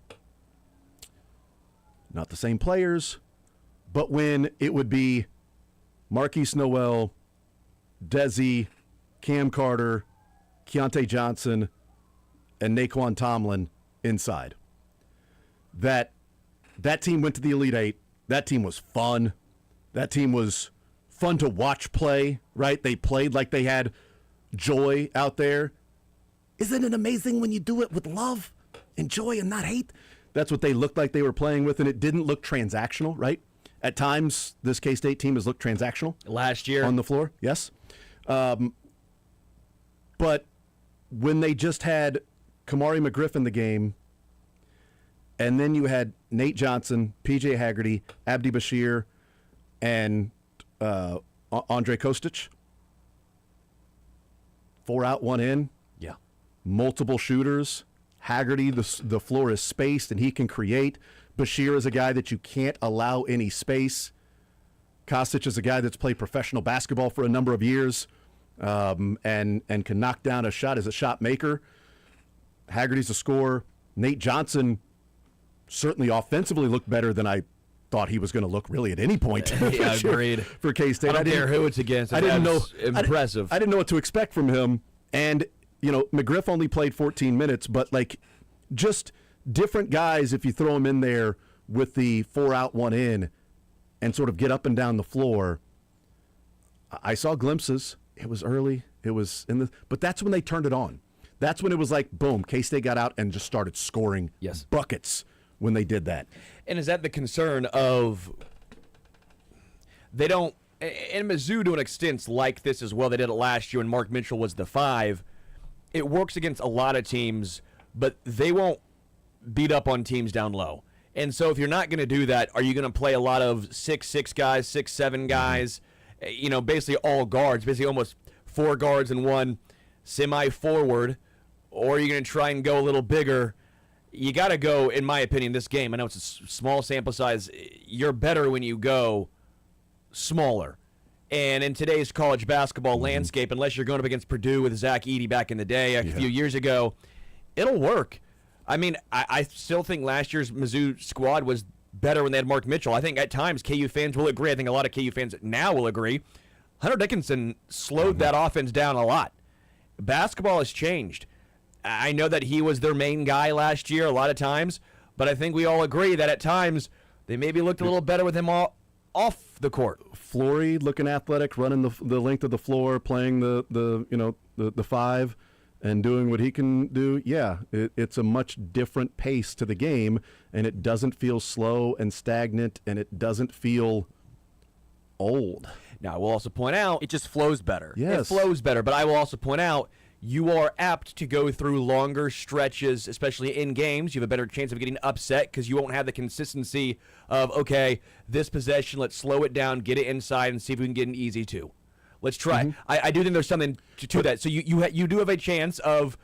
not the same players, but when it would be Marquise Noel, Desi, Cam Carter, Keontae Johnson, and Naquan Tomlin inside. That team went to the Elite Eight. That team was fun. That team was fun to watch play, right? They played like they had joy out there. Isn't it amazing when you do it with love and joy and not hate? That's what they looked like they were playing with, and it didn't look transactional, right? At times, this K-State team has looked transactional. Last year. On the floor, yes. But when they just had Kamari McGriff in the game, and then you had Nate Johnson, P.J. Haggerty, Abdi Bashir, and Andre Kostic, 4 out, 1 in. Yeah. Multiple shooters. Haggerty, the floor is spaced, and he can create. Bashir is a guy that you can't allow any space. Kostic is a guy that's played professional basketball for a number of years and can knock down a shot as a shot maker. Haggerty's a scorer. Nate Johnson certainly offensively looked better than I thought he was going to look really at any point. Yeah, agreed. For K-State. I don't care who it's against. I didn't know. Impressive. I didn't know what to expect from him. And, McGriff only played 14 minutes, but, just different guys, if you throw them in there with the 4 out, 1 in and sort of get up and down the floor. I saw glimpses. It was early. It was but that's when they turned it on. That's when it was like, boom, K-State got out and just started scoring buckets when they did that. And is that the concern of they don't – and Mizzou to an extent like this as well. They did it last year when Mark Mitchell was the 5. It works against a lot of teams, but they won't beat up on teams down low. And so if you're not going to do that, are you going to play a lot of 6'6" guys, 6'7" guys, basically all guards, basically almost 4 guards and 1 semi-forward, or are you going to try and go a little bigger? You got to go, in my opinion, this game. I know it's a small sample size. You're better when you go smaller. And in today's college basketball landscape, unless you're going up against Purdue with Zach Edey back in the day a few years ago, it'll work. I mean, I still think last year's Mizzou squad was better when they had Mark Mitchell. I think at times KU fans will agree. I think a lot of KU fans now will agree. Hunter Dickinson slowed that offense down a lot. Basketball has changed. I know that he was their main guy last year a lot of times, but I think we all agree that at times they maybe looked a little better with him off the court. Flory looking athletic, running the length of the floor, playing the 5 and doing what he can do. Yeah, it's a much different pace to the game, and it doesn't feel slow and stagnant, and it doesn't feel old. Now, I will also point out It just flows better. Yes. it flows better, but I will also point out you are apt to go through longer stretches, especially in games. You have a better chance of getting upset because you won't have the consistency of, okay, this possession, let's slow it down, get it inside, and see if we can get an easy 2. Let's try. I do think there's something to that. So you do have a chance of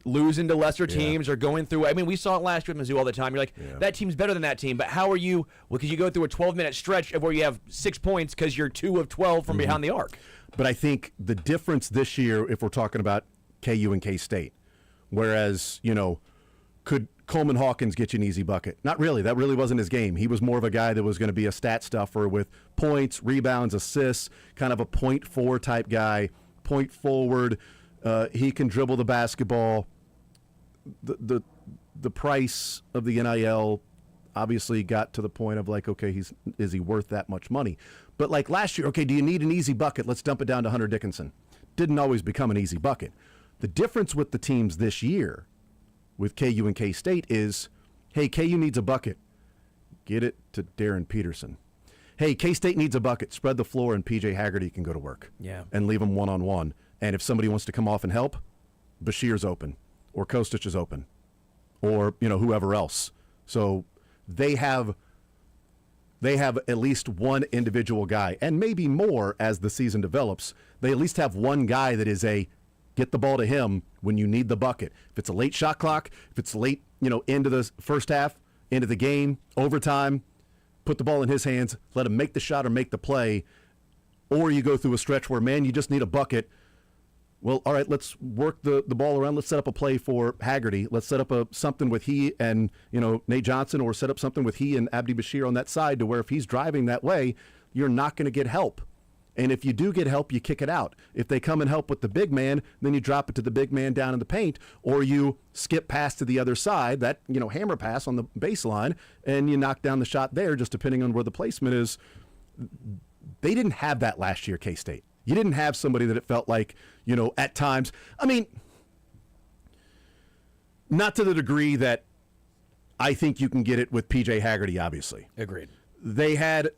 losing to lesser teams or going through. I mean, we saw it last year with Mizzou all the time. You're like, that team's better than that team. But how are you? Well, because you go through a 12-minute stretch of where you have 6 points because you're 2 of 12 from behind the arc. But I think the difference this year, if we're talking about KU and K-State, whereas, could Coleman Hawkins get you an easy bucket? Not really. That really wasn't his game. He was more of a guy that was going to be a stat stuffer with points, rebounds, assists, kind of a point 4 type guy, point forward. He can dribble the basketball. The price of the NIL obviously got to the point of like, okay, is he worth that much money? But like last year, okay, do you need an easy bucket? Let's dump it down to Hunter Dickinson. Didn't always become an easy bucket. The difference with the teams this year with KU and K-State is, hey, KU needs a bucket. Get it to Darren Peterson. Hey, K-State needs a bucket. Spread the floor and P.J. Haggerty can go to work. Yeah. And leave them one-on-one. And if somebody wants to come off and help, Bashir's open or Kostic is open or, whoever else. So they have at least one individual guy, and maybe more as the season develops. They at least have one guy that is get the ball to him when you need the bucket. If it's a late shot clock, if it's late, into the first half, into the game, overtime, put the ball in his hands, let him make the shot or make the play. Or you go through a stretch where, man, you just need a bucket. Well, all right, let's work the ball around. Let's set up a play for Haggerty. Let's set up something with he and, Nate Johnson, or set up something with he and Abdi Bashir on that side to where if he's driving that way, you're not going to get help. And if you do get help, you kick it out. If they come and help with the big man, then you drop it to the big man down in the paint, or you skip pass to the other side, that, hammer pass on the baseline, and you knock down the shot there, just depending on where the placement is. They didn't have that last year, K-State. You didn't have somebody that it felt like, at times. I mean, Not to the degree that I think you can get it with P.J. Haggerty, obviously. Agreed. They had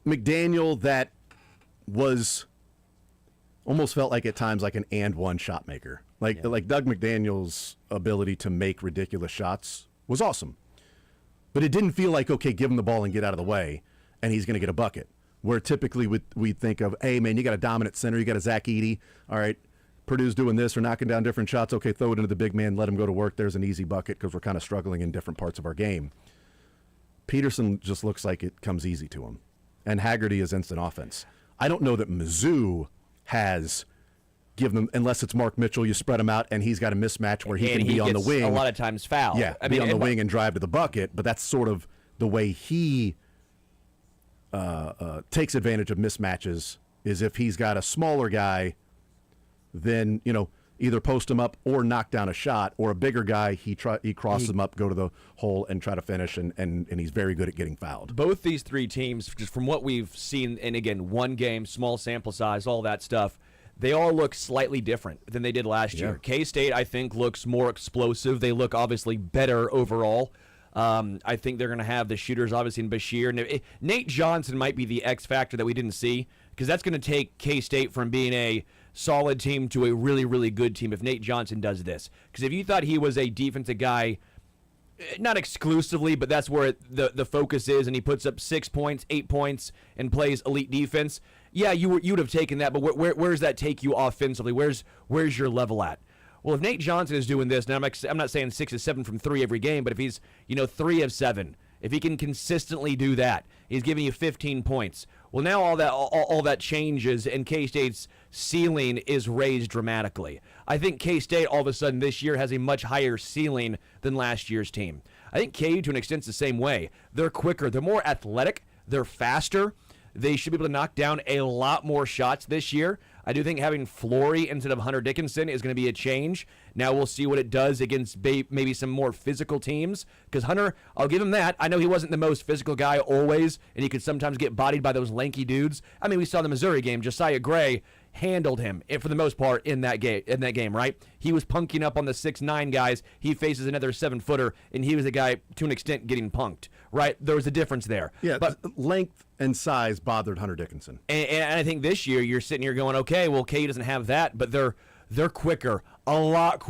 McDaniel that was almost felt like at times like an and one shot maker. Like Doug McDaniel's ability to make ridiculous shots was awesome. But it didn't feel like, okay, give him the ball and get out of the way, and he's going to get a bucket. Where typically we'd think of, hey, man, you got a dominant center, you got a Zach Edey. All right, Purdue's doing this or knocking down different shots. Okay, throw it into the big man, let him go to work. There's an easy bucket because we're kind of struggling in different parts of our game. Peterson just looks like it comes easy to him. And Haggerty is instant offense. I don't know that Mizzou has given them, unless it's Mark Mitchell, you spread him out, and he's got a mismatch where he can be on the wing. A lot of times foul. Yeah, be on the wing and drive to the bucket, but that's sort of the way he takes advantage of mismatches, is if he's got a smaller guy, then, either post him up or knock down a shot, or a bigger guy, he crosses him up, go to the hole, and try to finish, and he's very good at getting fouled. Both these three teams, just from what we've seen, and again, one game, small sample size, all that stuff, they all look slightly different than they did last year. K-State, I think, looks more explosive. They look obviously better overall. I think they're going to have the shooters, obviously, in Bashir. Nate Johnson might be the X factor that we didn't see, because that's going to take K-State from being a solid team to a really, really good team if Nate Johnson does this. Because if you thought he was a defensive guy, not exclusively, but that's where the focus is, and he puts up 6 points, 8 points, and plays elite defense, yeah, you would have taken that, but where does that take you offensively? Where's your level at? Well, if Nate Johnson is doing this, now I'm not saying 6 or 7 from 3 every game, but if he's 3 of 7, if he can consistently do that, he's giving you 15 points. Well, now all that changes, and K-State's ceiling is raised dramatically. I think K-State all of a sudden this year has a much higher ceiling than last year's team. I think KU to an extent is the same way. They're quicker, they're more athletic, they're faster. They should be able to knock down a lot more shots this year. I do think having Flory instead of Hunter Dickinson is going to be a change. Now we'll see what it does against maybe some more physical teams. Because Hunter, I'll give him that. I know he wasn't the most physical guy always, and he could sometimes get bodied by those lanky dudes. I mean, we saw the Missouri game. Josiah Gray handled him for the most part in that game, right? He was punking up on the 6'9" guys. He faces another 7-footer, and he was the guy to an extent getting punked, right? There was a difference there. Yeah, but length and size bothered Hunter Dickinson. And I think this year you're sitting here going, okay, well, KU doesn't have that, but they're quicker, a lot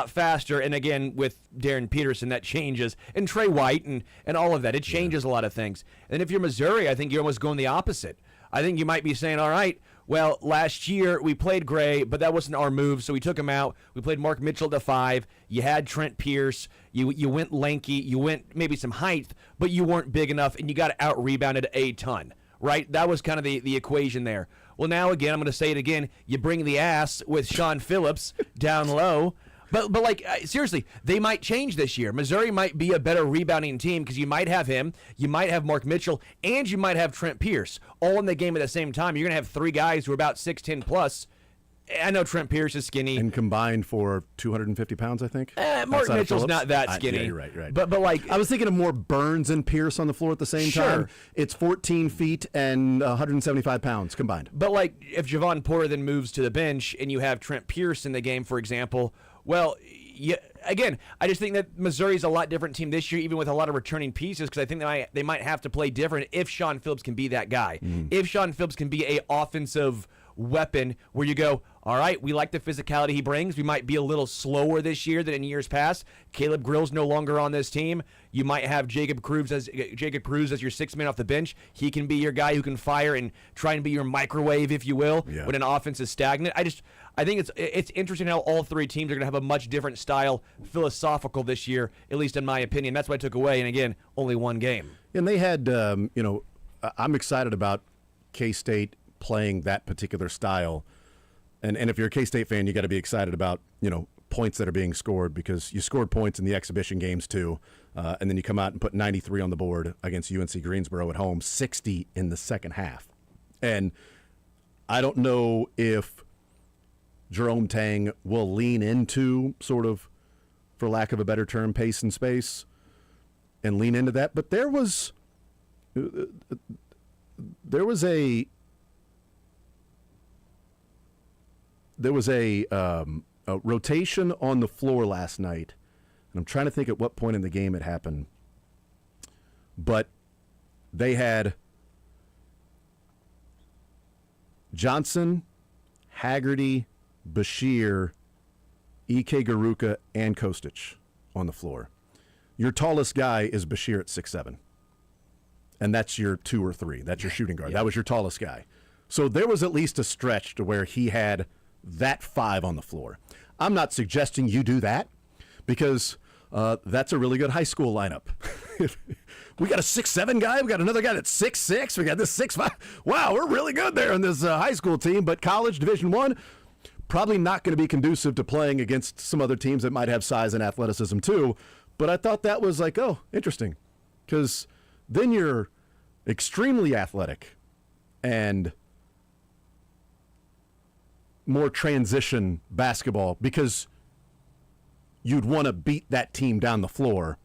faster. And again, with Darren Peterson, that changes. And Trey White and all of that, it changes a lot of things. And if you're Missouri, I think you're almost going the opposite. I think you might be saying, all right, well, last year we played Gray, but that wasn't our move, so we took him out. We played Mark Mitchell to 5. You had Trent Pierce. You went lanky. You went maybe some height, but you weren't big enough, and you got out-rebounded a ton, right? That was kind of the equation there. Well, now, again, I'm going to say it again. You bring the ass with Sean Phillips down low. But seriously, they might change this year. Missouri might be a better rebounding team because you might have him, you might have Mark Mitchell, and you might have Trent Pierce all in the game at the same time. You're going to have 3 guys who are about 6'10 plus. I know Trent Pierce is skinny. And combined for 250 pounds, I think. Mark Mitchell's not that skinny. Yeah, you're right. But I was thinking of more Burns and Pierce on the floor at the same time. It's 14 feet and 175 pounds combined. But if Javon Porter then moves to the bench and you have Trent Pierce in the game, for example, well, again, I just think that Missouri's a lot different team this year, even with a lot of returning pieces, because I think they might have to play different if Sean Phillips can be that guy. If Sean Phillips can be a offensive weapon where you go, all right, we like the physicality he brings. We might be a little slower this year than in years past. Caleb Grill's no longer on this team. You might have Jacob Cruz as your 6th man off the bench. He can be your guy who can fire and try and be your microwave, if you will, when an offense is stagnant. I think it's interesting how all 3 teams are going to have a much different style, philosophical this year, at least in my opinion. That's what I took away. And again, only one game. And they had, I'm excited about K-State playing that particular style. And if you're a K-State fan, you got to be excited about, points that are being scored, because you scored points in the exhibition games too. And then you come out and put 93 on the board against UNC Greensboro at home, 60 in the second half. And I don't know if Jerome Tang will lean into sort of, for lack of a better term, pace and space and lean into that. But there was a rotation on the floor last night, and I'm trying to think at what point in the game it happened, but they had Johnson, Haggerty, Bashir, Ike Garuka, and Kostic on the floor. Your tallest guy is Bashir at 6'7", and that's your 2 or 3. That's your shooting guard. That was your tallest guy. So there was at least a stretch to where he had that 5 on the floor. I'm not suggesting you do that because that's a really good high school lineup. We got a 6'7" guy. We got another guy that's 6'6". We got this 6'5". Wow, we're really good there in this high school team. But college Division I, probably not going to be conducive to playing against some other teams that might have size and athleticism too. But I thought that was like, oh, interesting. Because then you're extremely athletic and more transition basketball because you'd want to beat that team down the floor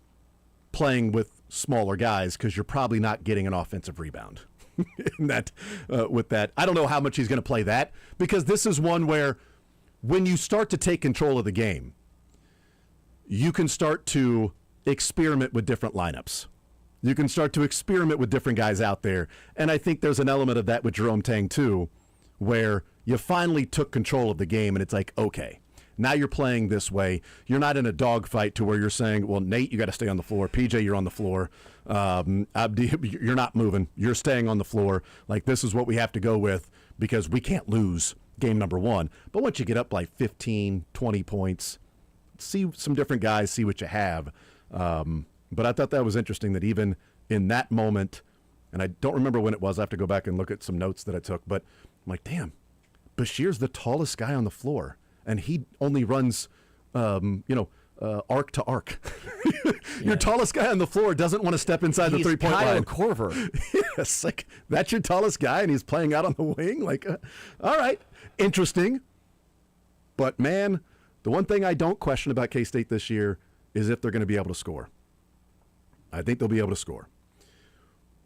playing with smaller guys because you're probably not getting an offensive rebound with that. I don't know how much he's going to play that because this is one where when you start to take control of the game, you can start to experiment with different lineups. You can start to experiment with different guys out there. And I think there's an element of that with Jerome Tang too, where you finally took control of the game and it's like, okay, now you're playing this way. You're not in a dogfight to where you're saying, well, Nate, you got to stay on the floor. PJ, you're on the floor. Abdi, you're not moving. You're staying on the floor. Like, this is what we have to go with because we can't lose game number 1. But once you get up like 15, 20 points, see some different guys, see what you have. But I thought that was interesting that even in that moment, and I don't remember when it was, I have to go back and look at some notes that I took, but I'm like, damn, Bashir's the tallest guy on the floor, and he only runs, arc to arc. Your tallest guy on the floor doesn't want to step inside the three-point line. Kyle Korver. Yes, like, that's your tallest guy, and he's playing out on the wing? Like, all right, interesting. But, man, the one thing I don't question about K-State this year is if they're going to be able to score. I think they'll be able to score.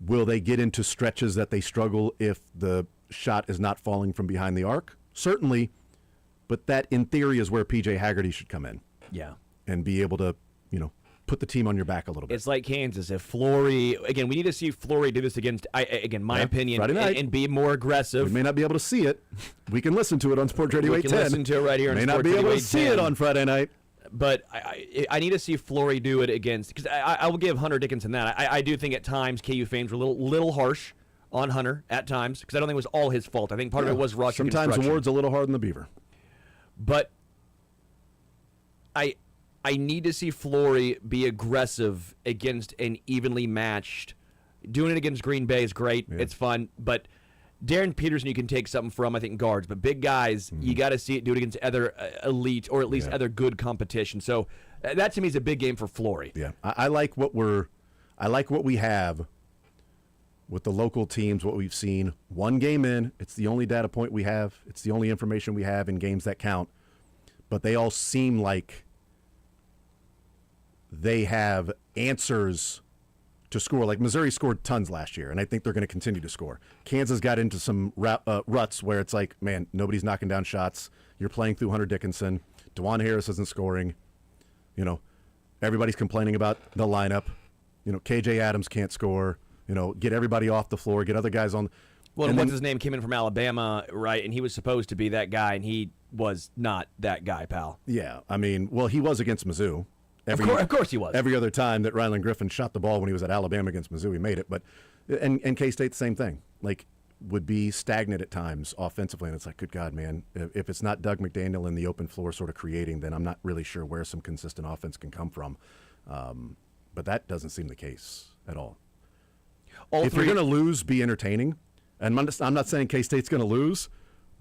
Will they get into stretches that they struggle if the shot is not falling from behind the arc? Certainly, but that, in theory, is where P.J. Haggerty should come in. Yeah. And be able to, put the team on your back a little bit. It's like Kansas. If Flory, again, we need to see Flory do this against, my opinion, and be more aggressive. We may not be able to see it. We can listen to it on Sports Radio 810. We can listen to it right here on May Sports not be Radio able to see it on Friday night. But I need to see Flory do it against, because I will give Hunter Dickinson that. I do think at times KU fans were a little harsh on Hunter at times, because I don't think it was all his fault. I think part of it was rush. Sometimes the word's a little hard on the beaver. But I need to see Flory be aggressive against an evenly matched. Doing it against Green Bay is great. Yeah. It's fun. But Darren Peterson, you can take something from, I think, guards. But big guys, you got to see it do it against other elite or at least other good competition. So that to me is a big game for Flory. Yeah, I like what we have with the local teams. What we've seen, one game in, it's the only data point we have. It's the only information we have in games that count. But they all seem like they have answers to score. Like Missouri scored tons last year, and I think they're going to continue to score. Kansas got into some ruts where it's like, man, nobody's knocking down shots. You're playing through Hunter Dickinson. DeJuan Harris isn't scoring. Everybody's complaining about the lineup. KJ Adams can't score. Get everybody off the floor. Get other guys on. Well, and what's his name came in from Alabama, right? And he was supposed to be that guy, and he was not that guy, pal. Yeah, I mean, well, he was against Mizzou. Of course he was. Every other time that Rylan Griffin shot the ball when he was at Alabama against Mizzou, he made it. But and K-State, the same thing. Like, would be stagnant at times offensively. And it's like, good God, man, if it's not Doug McDaniel in the open floor sort of creating, then I'm not really sure where some consistent offense can come from. But that doesn't seem the case at all. If you're going to lose, be entertaining. And I'm not saying K-State's going to lose,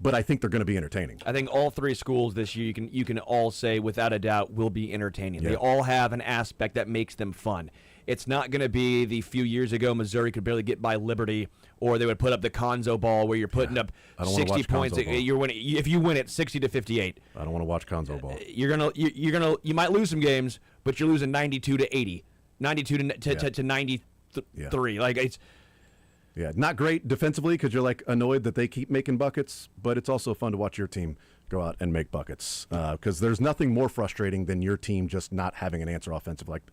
but I think they're going to be entertaining. I think all three schools this year, you can all say without a doubt, will be entertaining. Yeah. They all have an aspect that makes them fun. It's not going to be the few years ago Missouri could barely get by Liberty, or they would put up the Konzo ball where you're putting up 60 points. You're winning. If you win it 60-58. I don't want to watch Konzo ball. You might lose some games, but you're losing 92-80, 92 to 93. Like it's. Yeah, not great defensively because you're like annoyed that they keep making buckets, but it's also fun to watch your team go out and make buckets. Because there's nothing more frustrating than your team just not having an answer offensive. Like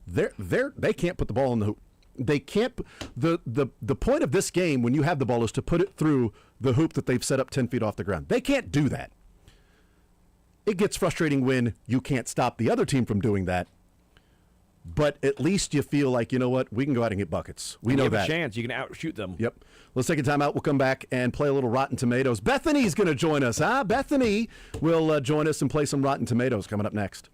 they can't put the ball in the hoop. They can't. The point of this game when you have the ball is to put it through the hoop that they've set up 10 feet off the ground. They can't do that. It gets frustrating when you can't stop the other team from doing that. But at least you feel like, you know what, we can go out and get buckets. We know you have that. a chance. You can outshoot them. Yep. Let's take a time out. We'll come back and play a little Rotten Tomatoes. Bethany's going to join us, huh? Bethany will join us and play some Rotten Tomatoes coming up next.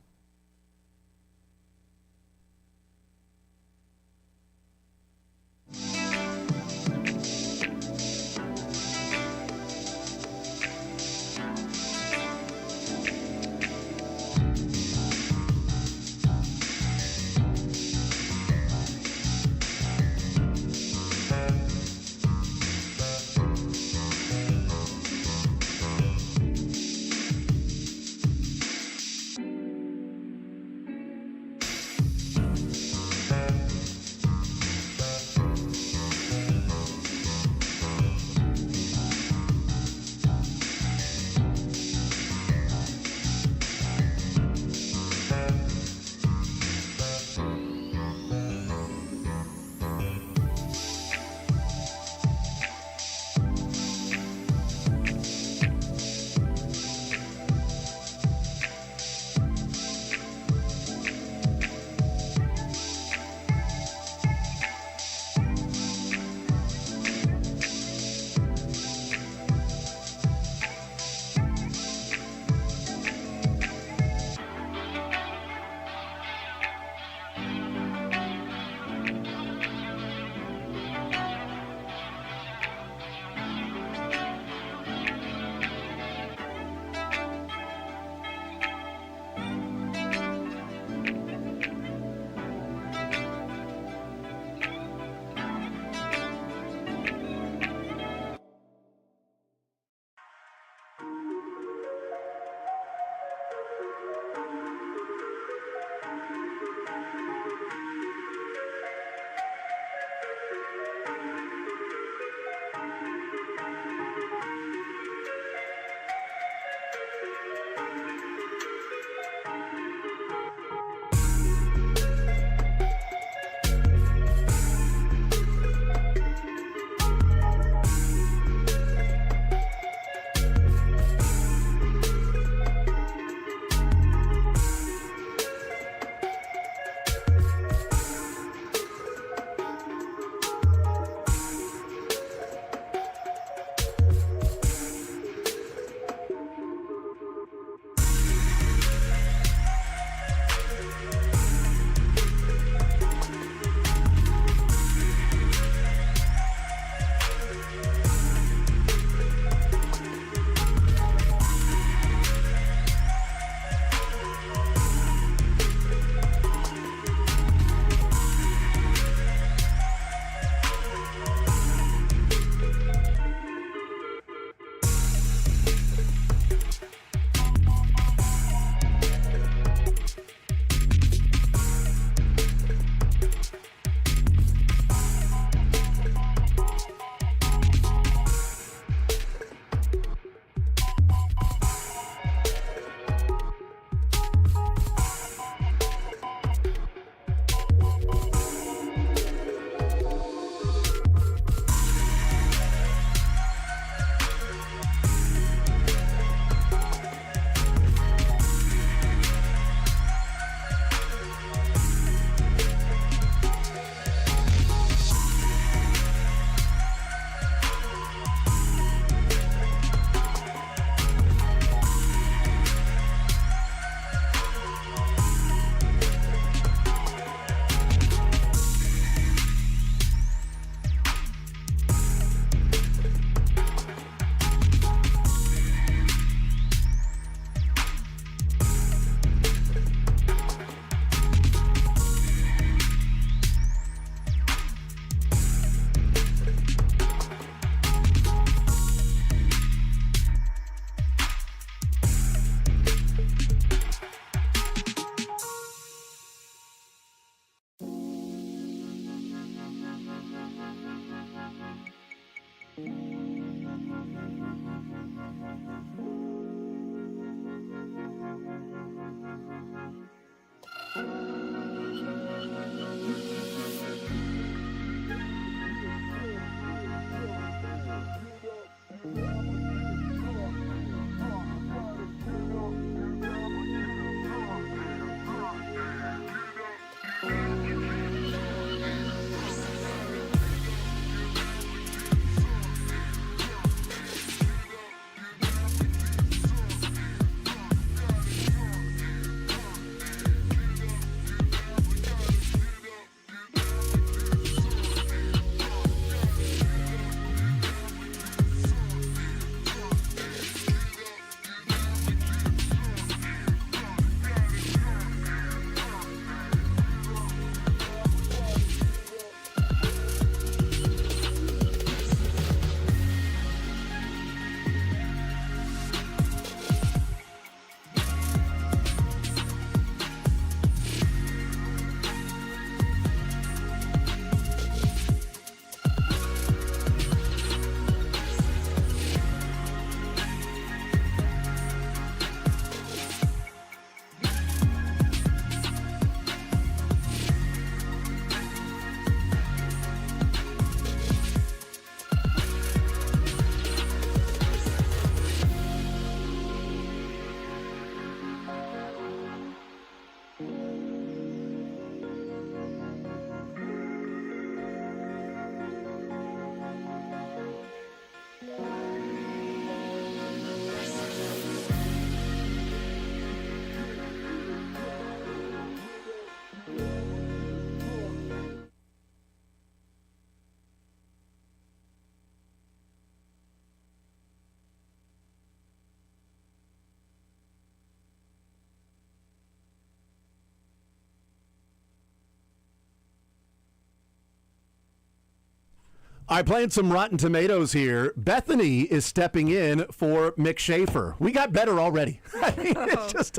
All right, playing some Rotten Tomatoes here. Bethany is stepping in for Mick Schaefer. We got better already. I mean, it's just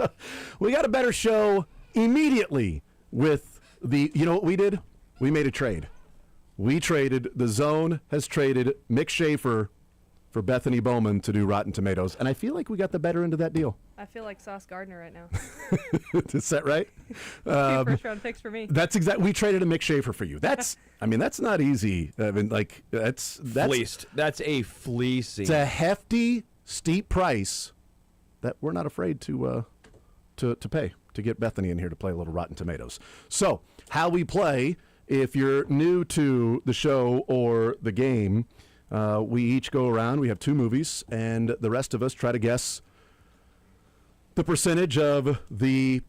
we got a better show immediately with the, you know what we did? We made a trade. We traded, the Zone has traded Mick Schaefer for Bethany Bowman to do Rotten Tomatoes, and I feel like we got the better end of that deal. I feel like Sauce Gardner right now. Is that right? Two first-round picks for me. That's exactly. We traded a Mick Schaefer for you. That's. I mean, that's not easy. I mean, like that's Fleeced. That's a fleecing. It's a hefty, steep price that we're not afraid to pay to get Bethany in here to play a little Rotten Tomatoes. So, how we play? If you're new to the show or the game, we each go around. We have two movies, and the rest of us try to guess the percentage of the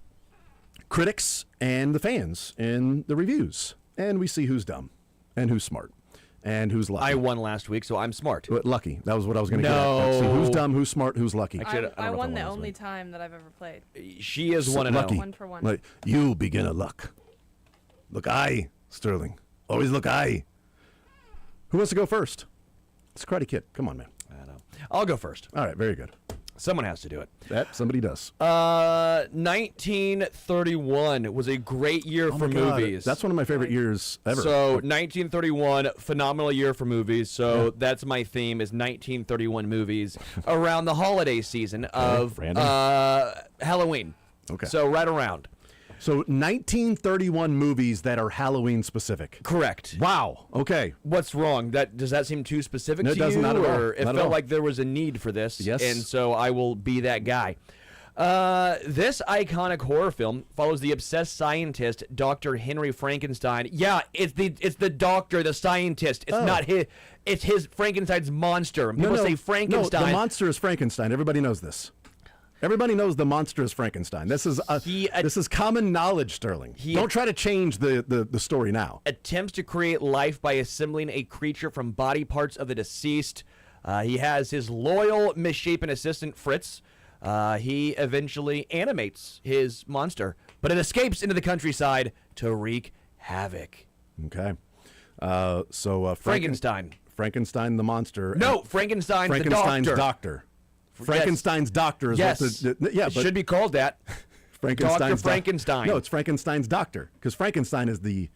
critics and the fans in the reviews. And we see who's dumb and who's smart and who's lucky. I won last week, so I'm smart. Lucky. That was what I was going to No. get at. See who's dumb, who's smart, who's lucky. Actually, I won the only time that I've ever played. She is So 1-0. lucky. 1 for 1. Like, you beginner luck. Look aye, Sterling. Always look aye. Who wants to go first? It's Karate Kid. Come on, man. I know. I'll go first. All right, very good. Someone has to do it. That somebody does. 1931 was a great year for my God. movies. That's one of my favorite years ever. So 1931, phenomenal year for movies. So that's my theme is 1931 movies around the holiday season of Halloween. Okay. So right around. So 1931 movies that are Halloween specific. Correct. Wow. Okay. What's wrong? Does that seem too specific No, to it does you? not at all. Or it Not at felt all. like there was a need for this. Yes. And so I will be that guy. This iconic horror film follows the obsessed scientist Dr. Henry Frankenstein. Yeah, it's the doctor, the scientist. It's not his. It's his Frankenstein's monster. And people say Frankenstein. No, the monster is Frankenstein. Everybody knows this. Everybody knows the monster is Frankenstein. This is this is common knowledge, Sterling. Don't try to change the story now. Attempts to create life by assembling a creature from body parts of the deceased. He has his loyal, misshapen assistant, Fritz. He eventually animates his monster, but it escapes into the countryside to wreak havoc. Okay. So Frankenstein. Frankenstein the monster. No, Frankenstein's the doctor. Frankenstein's doctor is Yes. what the It should be called that. Dr. Frankenstein. No, it's Frankenstein's doctor because Frankenstein is the.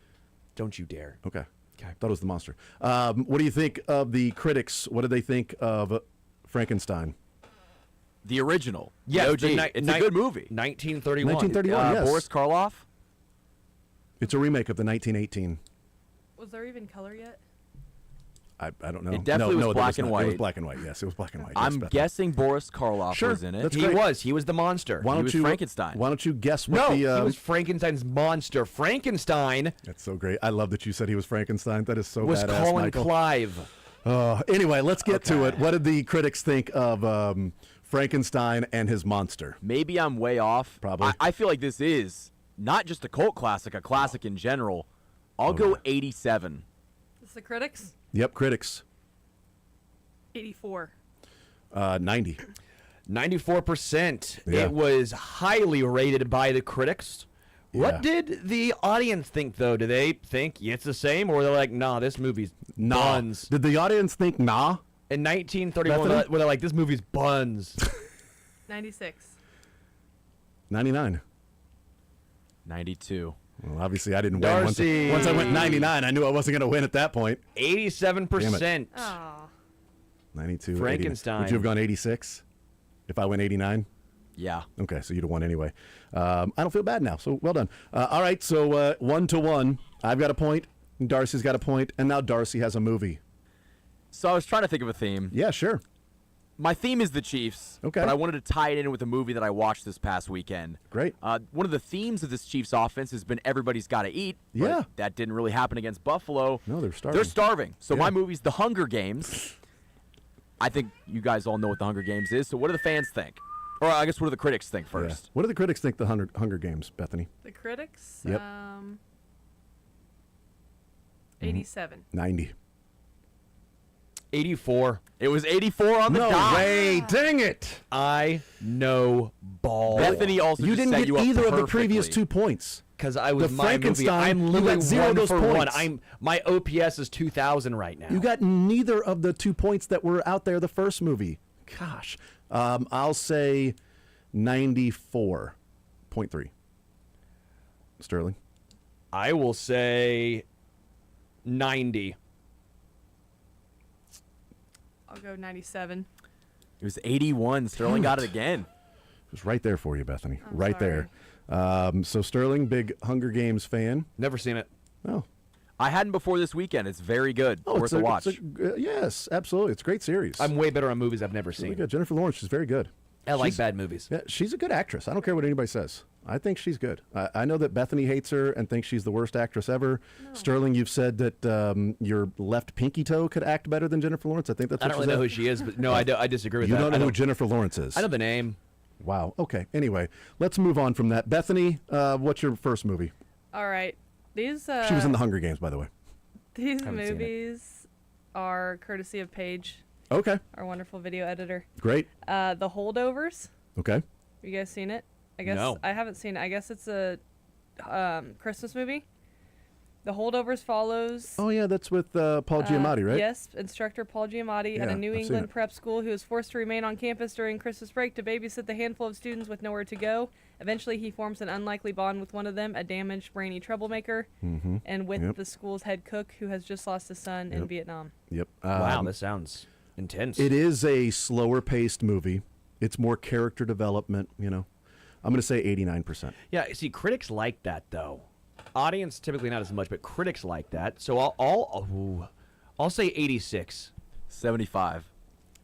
Don't you dare. Okay. Thought it was the monster. What do you think of the critics? What did they think of Frankenstein? The original. Yeah, The OG. the It's a good movie. 1931. 1931, yes. Boris Karloff. It's a remake of the 1918. Was there even color yet? I don't know. It definitely no, was there black and not. It was white. black and white. Yes, it was black and white. I'm yes, Bethany. guessing Boris Karloff Sure, was in it. that's He great. was. He was the monster. Why don't was you Frankenstein. Why don't you guess what No, the? he was Frankenstein's monster. Frankenstein That's so great. I love that you said he was Frankenstein. That is so was badass, Colin Michael. Clive. Anyway, let's get to it. What did the critics think of Frankenstein and his monster? Maybe I'm way off. Probably. I feel like this is not just a cult classic, a classic in general. I'll go 87. Is the critics? Yep, critics. 84. 90. 94%. Yeah. It was highly rated by the critics. Yeah. What did the audience think, though? Do they think it's the same, or they're like, nah, this movie's buns? Did the audience think nah? In 1931, Bethany? were they like, this movie's buns? 96. 99. 92. Well, obviously I didn't win. Darcy. Once I went 99, I knew I wasn't going to win at that point. 87%. Aw. 92. Frankenstein. 80. Would you have gone 86 if I went 89? Yeah. Okay, so you'd have won anyway. I don't feel bad now, so well done. All right, so 1-1. I've got a point, and Darcy's got a point, and now Darcy has a movie. So I was trying to think of a theme. Yeah, sure. My theme is the Chiefs. Okay. But I wanted to tie it in with a movie that I watched this past weekend. Great. One of the themes of this Chiefs offense has been everybody's got to eat. but Yeah. That didn't really happen against Buffalo. No, they're starving. They're starving. So Yeah. my movie's The Hunger Games. I think you guys all know what The Hunger Games is. So what do the fans think? Or I guess what do the critics think Yeah. first? What do the critics think the Hunger Games, Bethany? The critics? Yep. 87. 90. 84. It was 84 on the No dot. way! Dang it! I know ball. Bethany also You just didn't set get you up either of the previous perfectly. 2 points. Because I was The my movie. Frankenstein, I'm you literally got 0 1 those for 1. points. My OPS is 2,000 right now. You got neither of the 2 points that were out there the first movie. Gosh. I'll say 94.3. Sterling. I will say 90. I'll go 97. It was 81. Sterling got it again. It was right there for you, Bethany. I'm right sorry. there. So Sterling, big Hunger Games fan. Never seen it. Oh. I hadn't before this weekend. It's very good. Worth a watch. Yes, absolutely. It's a great series. I'm way better on movies I've never really seen. good. Jennifer Lawrence, she's very good. I like She's- bad movies. Yeah, she's a good actress. I don't care what anybody says. I think she's good. I know that Bethany hates her and thinks she's the worst actress ever. Sterling, you've said that your left pinky toe could act better than Jennifer Lawrence. I think that's I what don't you really know said. who she is, but no, I disagree with You that. don't I know who Jennifer Lawrence is. I know the name. Wow. Okay. Anyway, let's move on from that. Bethany, what's your first movie? All right. These She was in the Hunger Games, by the way. these Haven't seen it. movies are courtesy of Paige, Okay. our wonderful video editor. Great. The Holdovers. Okay. You guys seen it? I guess No. I haven't seen it. I guess it's a Christmas movie. The Holdovers follows. Oh yeah, that's with Paul Giamatti, right? Yes, instructor Paul Giamatti at Yeah, a New I've seen England it. prep school who is forced to remain on campus during Christmas break to babysit the handful of students with nowhere to go. Eventually, he forms an unlikely bond with one of them, a damaged, brainy troublemaker, and with Yep. the school's head cook who has just lost his son in Yep. Vietnam. Yep. Wow, this sounds intense. It is a slower paced movie. It's more character development, you know. I'm going to say 89%. Yeah, see, critics like that though. Audience typically not as much, but critics like that. So I'll say 86. 75.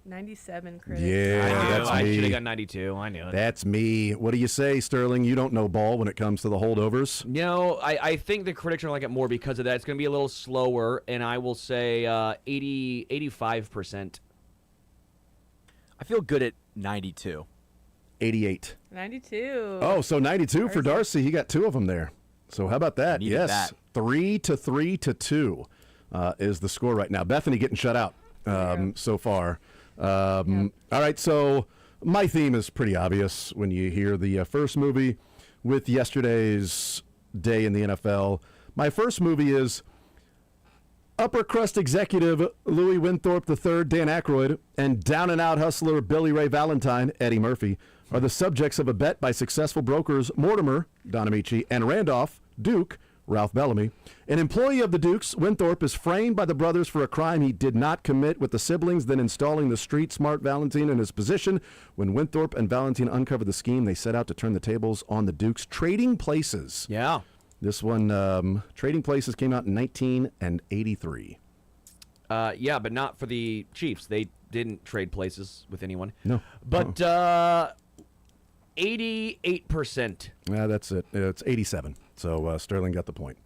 97 critics. Yeah, that's I should have me. got 92. I knew it. That's me. What do you say, Sterling? You don't know ball when it comes to the holdovers. No, I think the critics are gonna like it more because of that. It's going to be a little slower, and I will say 85%. I feel good at 92. 88. 92. Oh, so 92 for Darcy. He got 2 of them there. So how about that? Needed Yes, that. 3-2 is the score right now. Bethany getting shut out so far. All right, so my theme is pretty obvious when you hear the first movie with yesterday's day in the NFL. My first movie is upper crust executive Louis Winthorpe III, Dan Aykroyd, and down-and-out hustler Billy Ray Valentine, Eddie Murphy, are the subjects of a bet by successful brokers Mortimer, Don Amici, and Randolph, Duke, Ralph Bellamy. An employee of the Dukes, Winthorpe, is framed by the brothers for a crime he did not commit, with the siblings then installing the street-smart Valentine in his position. When Winthorpe and Valentine uncovered the scheme, they set out to turn the tables on the Dukes. Trading Places. Yeah. This one, Trading Places, came out in 1983. Yeah, but not for the Chiefs. They didn't trade places with anyone. No. But 88%. Yeah, that's it. It's 87. So Sterling got the point.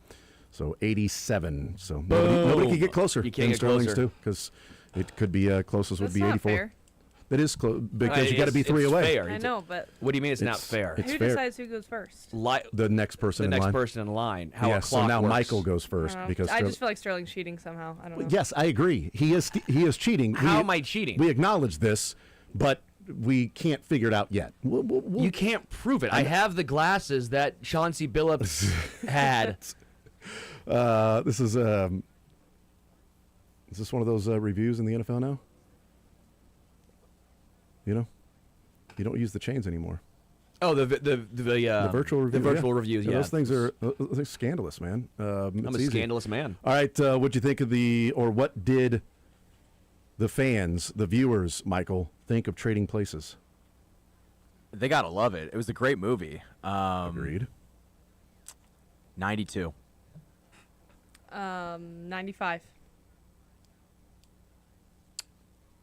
So 87. So nobody could get closer You can't than get Sterling's closer. too, because it could be closest would That's be not 84. fair. That is close because you got to be It's 3 away. fair. I know, but What do you mean it's not It's- fair? it's who fair. decides who goes first? The next person The in next line. person in line. How a Yes. clock So now works. Michael goes first because I just feel like Sterling's cheating somehow. I don't know. yes, I agree. He is cheating. How am I cheating? We acknowledge this, but we can't figure it out yet. You can't prove it. I have the glasses that Chauncey Billups had. This is this one of those reviews in the NFL now? You know, you don't use the chains anymore. Oh, the virtual review. The virtual reviews. Yeah, Those things are they're scandalous, man. I'm it's a easy. scandalous man. All right, what'd you think of what did the fans, the viewers, Michael, think of Trading Places? They gotta love it. It was a great movie. Agreed. 92. 95.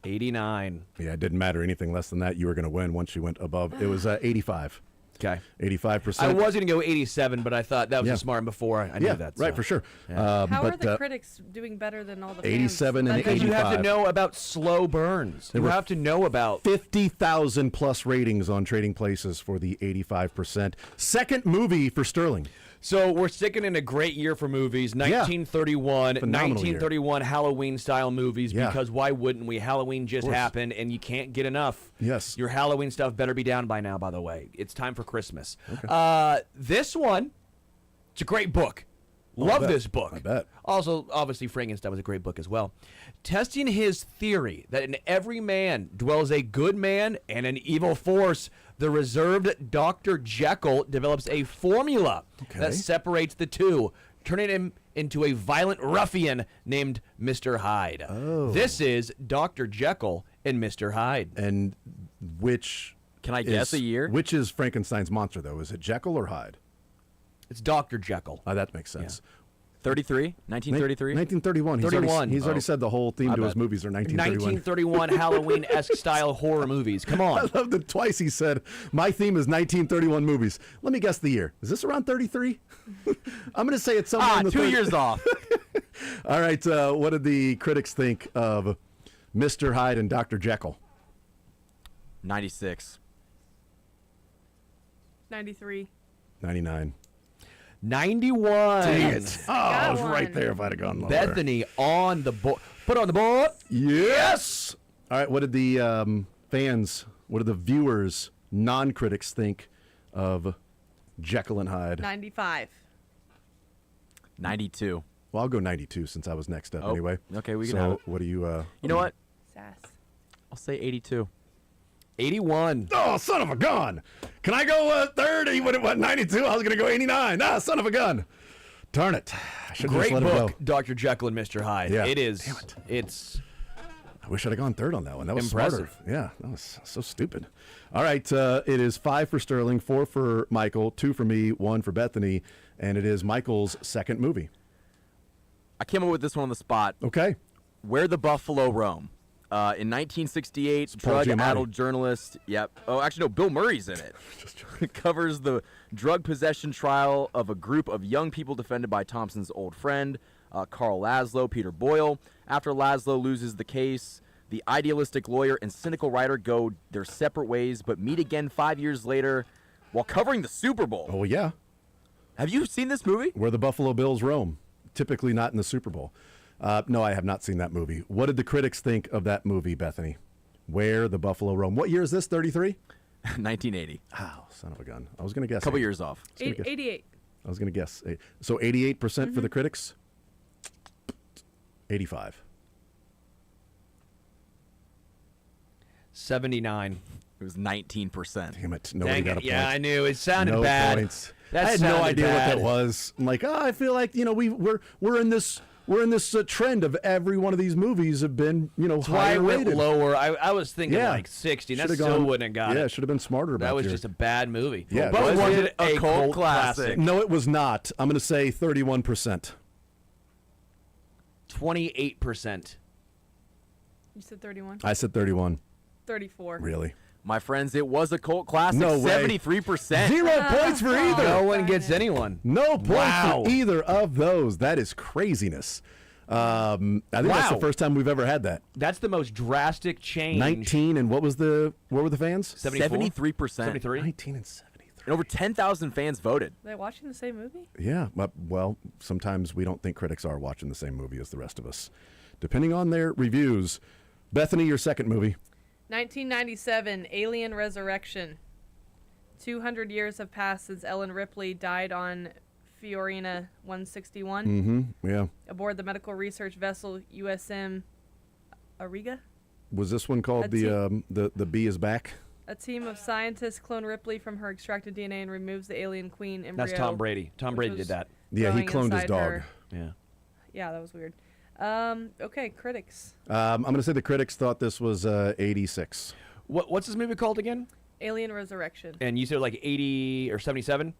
89. Yeah, it didn't matter anything less than that. You were going to win once you went above. It was 85. Okay. 85%. I was going to go 87, but I thought that was Yeah. a smart before I knew Yeah, that. right, so. for sure. How are but, the critics doing better than all the 87 fans? and Because you have to 85. know about slow burns. You were have to know about 50,000 plus ratings on Trading Places for the 85%. Second movie for Sterling. So we're sticking in a great year for movies. 1931, Phenomenal year. 1931 Halloween-style movies. Yeah. Because why wouldn't we? Halloween just course. happened, and you can't get enough. Yes. Your Halloween stuff better be down by now, by the way. It's time for Christmas. This one, it's a great book. Love bet. this book. I bet. Also, obviously, Frankenstein was a great book as well. Testing his theory that in every man dwells a good man and an evil force, the reserved Dr. Jekyll develops a formula that separates the two, turning him into a violent ruffian named Mr. Hyde. Oh. This is Dr. Jekyll and Mr. Hyde. And which... Can I guess a year? Which is Frankenstein's monster, though? Is it Jekyll or Hyde? It's Dr. Jekyll. That makes sense. 33? 1933? 1931. 31. He's already said the whole theme to his bet. movies are 1931. 1931 Halloween-esque style horror movies. Come on. I love that twice he said, my theme is 1931 movies. Let me guess the year. Is this around 33? I'm going to say it's somewhere in the 2 30s. years off. All right, what did the critics think of Mr. Hyde and Dr. Jekyll? 96. 93. 99. 91. Dang it. Oh, I was Got right one. there if I'd have gone lower. Bethany on the board. Put on the board. Yes! All right, what did the fans, what did the viewers, non-critics think of Jekyll and Hyde? 95. 92. Well, I'll go 92 since I was next up anyway. Okay, we can so have it. what do you... You know what? Sass. I'll say 82. 81. Oh, son of a gun! Can I go third? He went at what, 92? I was going to go 89. Ah, son of a gun! Darn it! I should Great just let book, it go. Dr. Jekyll and Mr. Hyde. Yeah. It is. Damn it. It's I wish I'd have gone third on that one. That was Impressive. smarter. Yeah, that was so stupid. All right, it is 5 for Sterling, 4 for Michael, 2 for me, 1 for Bethany, and it is Michael's second movie. I came up with this one on the spot. Okay. Where the Buffalo Roam. In 1968, Paul Giamatti. drug-addled journalist. Yep. Oh, actually, no. Bill Murray's in it. It covers the drug possession trial of a group of young people defended by Thompson's old friend, Carl Laszlo, Peter Boyle. After Laszlo loses the case, the idealistic lawyer and cynical writer go their separate ways, but meet again 5 years later while covering the Super Bowl. Oh, yeah. Have you seen this movie? Where the Buffalo Bills roam. Typically not in the Super Bowl. No, I have not seen that movie. What did the critics think of that movie, Bethany? Where the Buffalo roam. What year is this, 33? 1980. Oh, son of a gun. I was going to guess. A couple 8. years off. 88. I was going to guess. 8. So 88% for the critics? 85. 79. It was 19%. Damn it. Nobody Dang got a it. point. Yeah, I knew. It sounded No bad. points. That I had no sounded idea bad. what that was. I'm like, I feel like we're in this trend of every one of these movies have been That's why I higher went rated. lower. I was thinking Yeah. like 60. And that Should've still gone- wouldn't have got Yeah, it. should have been smarter about That was your- just a bad movie. Yeah, but it was was. it a cult classic? No, it was not. I'm going to say 31%. 28%. You said 31? I said 31. 34. Really? My friends, it was a cult classic. No way. 73%. 0 points for either. No one gets anyone. No points Wow. for either of those. That is craziness. I think that's the Wow. first time we've ever had that. That's the most drastic change. 19 and what were the fans? 73%. 73? 19 and 73. And over 10,000 fans voted. Are they watching the same movie? Yeah, well, sometimes we don't think critics are watching the same movie as the rest of us, depending on their reviews. Bethany, your second movie. 1997, Alien Resurrection. 200 years have passed since Ellen Ripley died on Fiorina 161 Mm-hmm. Yeah. aboard the medical research vessel USM Auriga. Was this one called the Bee is Back? A team of scientists clone Ripley from her extracted DNA and removes the alien queen embryo. That's Tom Brady. Tom which Brady was did that. Yeah, he growing cloned his inside dog. her. Yeah. Yeah, that was weird. Okay, critics. I'm going to say the critics thought this was 86. What's this movie called again? Alien Resurrection. And you said like 80 or 77?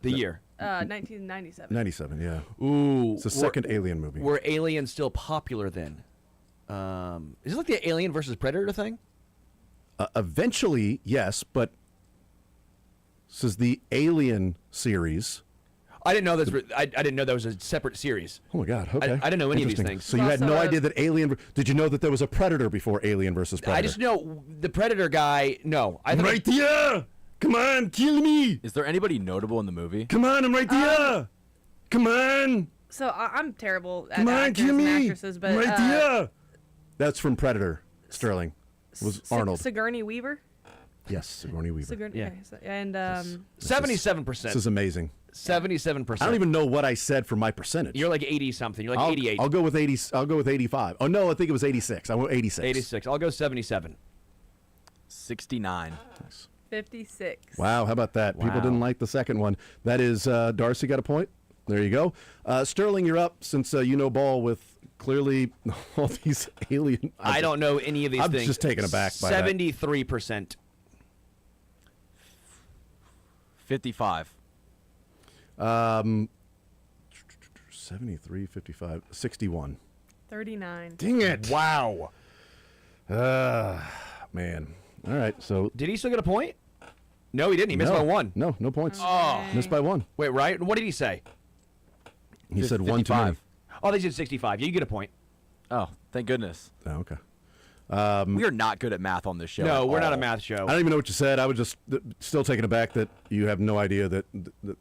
The year. 1997. 97, yeah. Ooh. It's the second Alien movie. Were aliens still popular then? Is it like the Alien versus Predator thing? Eventually, yes, but this is the Alien series. I didn't know this. I didn't know that was a separate series. Oh my God! Okay, I didn't know any of these Interesting. things. So you had Also no a- idea that Alien? Did you know that there was a Predator before Alien versus Predator? I just know the Predator guy. No, I I'm thought right there. Come on, kill me. Is there anybody notable in the movie? Come on, I'm right there. Come on, So I'm terrible at come on, actors kill and me. actresses, but I'm right there. That's from Predator. Sterling was Arnold. Sigourney Weaver. Yes, Sigourney Weaver. Sigourney, Yeah. okay, and 77%. This is amazing. 77%. I don't even know what I said for my percentage. You're like 80 something. You're like 88. I'll go with 80. I'll go with 85. Oh no, I think it was 86. I went 86. 86. I'll go 77. 69. 56. Wow, how about that? People Wow. didn't like the second one. That is Darcy got a point. There you go. Sterling, you're up since you know ball with clearly all these alien. I don't know any of these I'm things. just taken aback by that. 73%. 55. 73, 55, 61. 39. Dang it. Wow. Man. All right, so. Did he still get a point? No, he didn't. He missed by one. No points. Oh. Missed by one. Wait, right? What did he say? He said 1 too many. 55. Oh, they said 65. Yeah, you get a point. Oh, thank goodness. Oh, okay. We are not good at math on this show. No, at we're not a all. math show. I don't even know what you said. I was just still taken aback that you have no idea that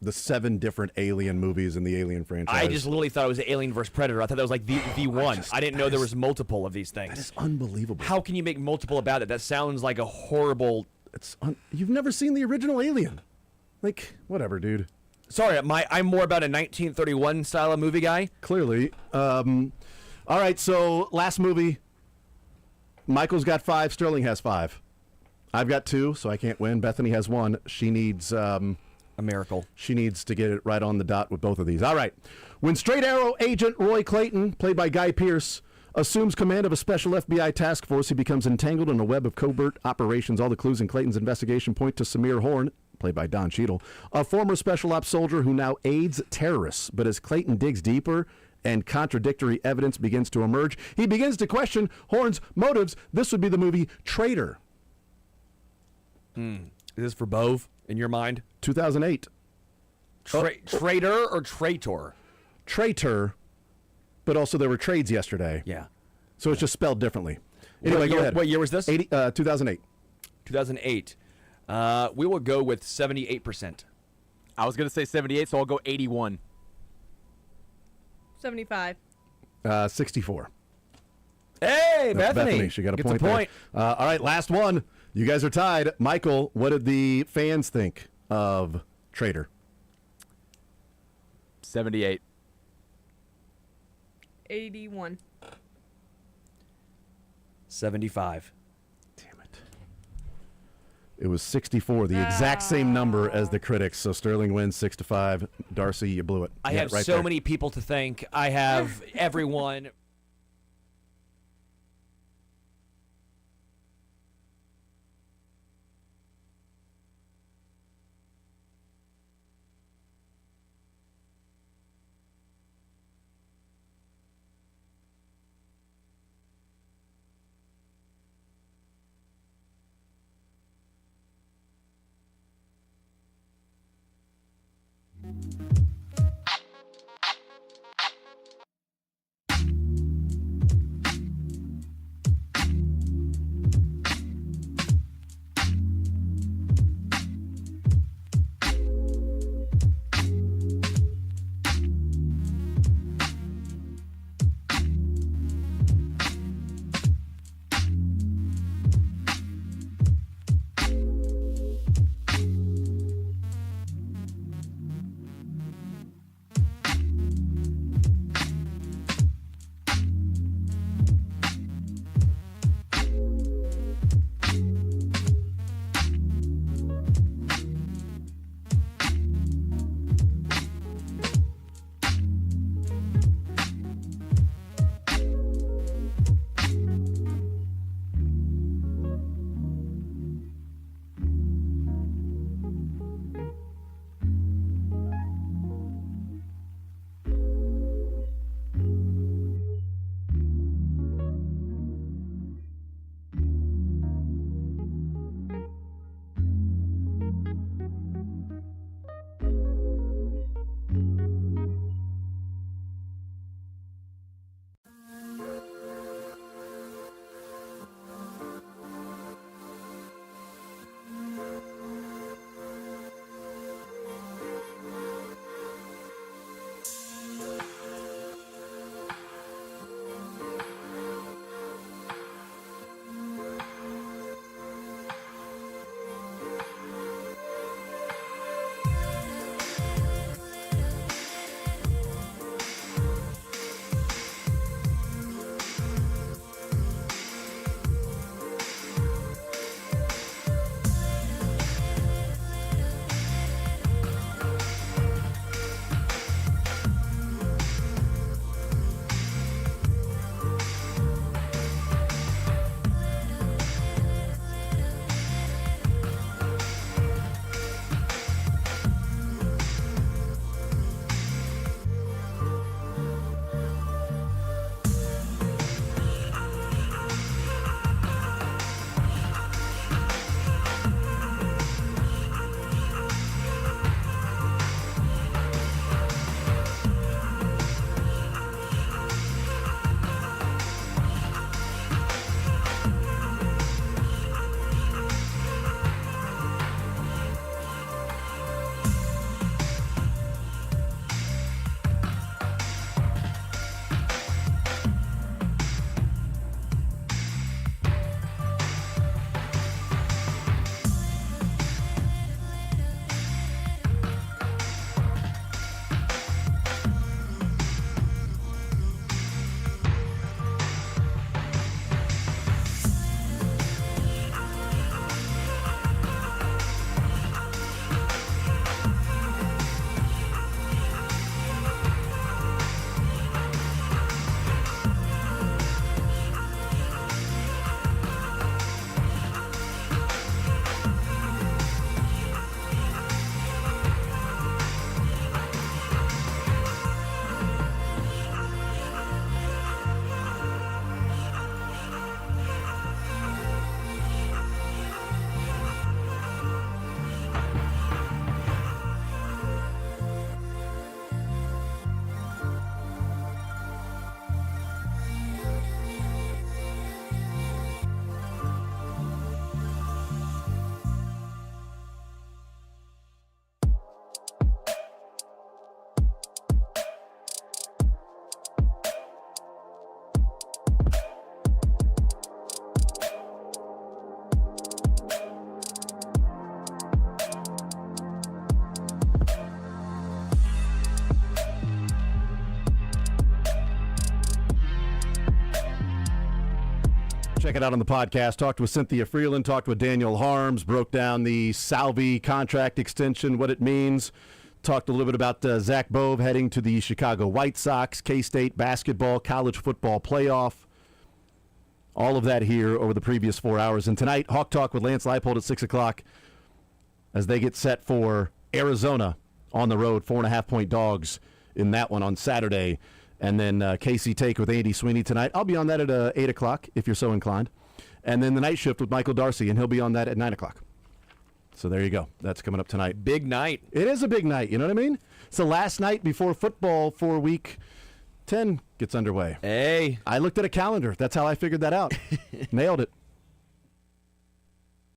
the 7 different Alien movies in the Alien franchise. I just literally thought it was Alien vs. Predator. I thought that was like the one. I didn't know there was multiple of these things. That is unbelievable. How can you make multiple about it? That sounds like a horrible. You've never seen the original Alien. Like, whatever, dude. Sorry, I'm more about a 1931 style of movie guy. Clearly. All right, so last movie. Michael's got 5. Sterling has 5. I've got 2, so I can't win. Bethany has 1. She needs A miracle. She needs to get it right on the dot with both of these. All right. When Straight Arrow agent Roy Clayton, played by Guy Pearce, assumes command of a special FBI task force, he becomes entangled in a web of covert operations. All the clues in Clayton's investigation point to Samir Horn, played by Don Cheadle, a former special ops soldier who now aids terrorists. But as Clayton digs deeper and contradictory evidence begins to emerge, he begins to question Horn's motives. This would be the movie Traitor. Is this for Bove in your mind? 2008. Traitor or traitor? Traitor, but also there were trades yesterday. Yeah. So it's just spelled differently. Anyway, What go year- ahead. what year was this? 2008. 2008. We will go with 78%. I was going to say 78, so I'll go 81. 75. 64. Hey, That's Bethany. she got a Gets point. a point. There. All right, last one. You guys are tied. Michael, what did the fans think of Traitor? 78. 81. 75. Damn it. It was 64, the exact same number as the critics. So Sterling wins 6-5. Darcy, you blew it. I You have had it right so there. many people to thank. I have everyone. Check it out on the podcast. Talked with Cynthia Freeland, talked with Daniel Harms, broke down the Salvi contract extension, what it means. Talked a little bit about Zach Bove heading to the Chicago White Sox, K-State basketball, college football playoff. All of that here over the previous 4 hours. And tonight, Hawk Talk with Lance Leipold at 6 o'clock as they get set for Arizona on the road, 4.5-point dogs in that one on Saturday. And then KC Take with Andy Sweeney tonight. I'll be on that at 8 o'clock if you're so inclined. And then the night shift with Michael Darcy, and he'll be on that at 9 o'clock. So there you go. That's coming up tonight. Big night. It is a big night. You know what I mean? It's the last night before football for week 10 gets underway. Hey. I looked at a calendar. That's how I figured that out. Nailed it.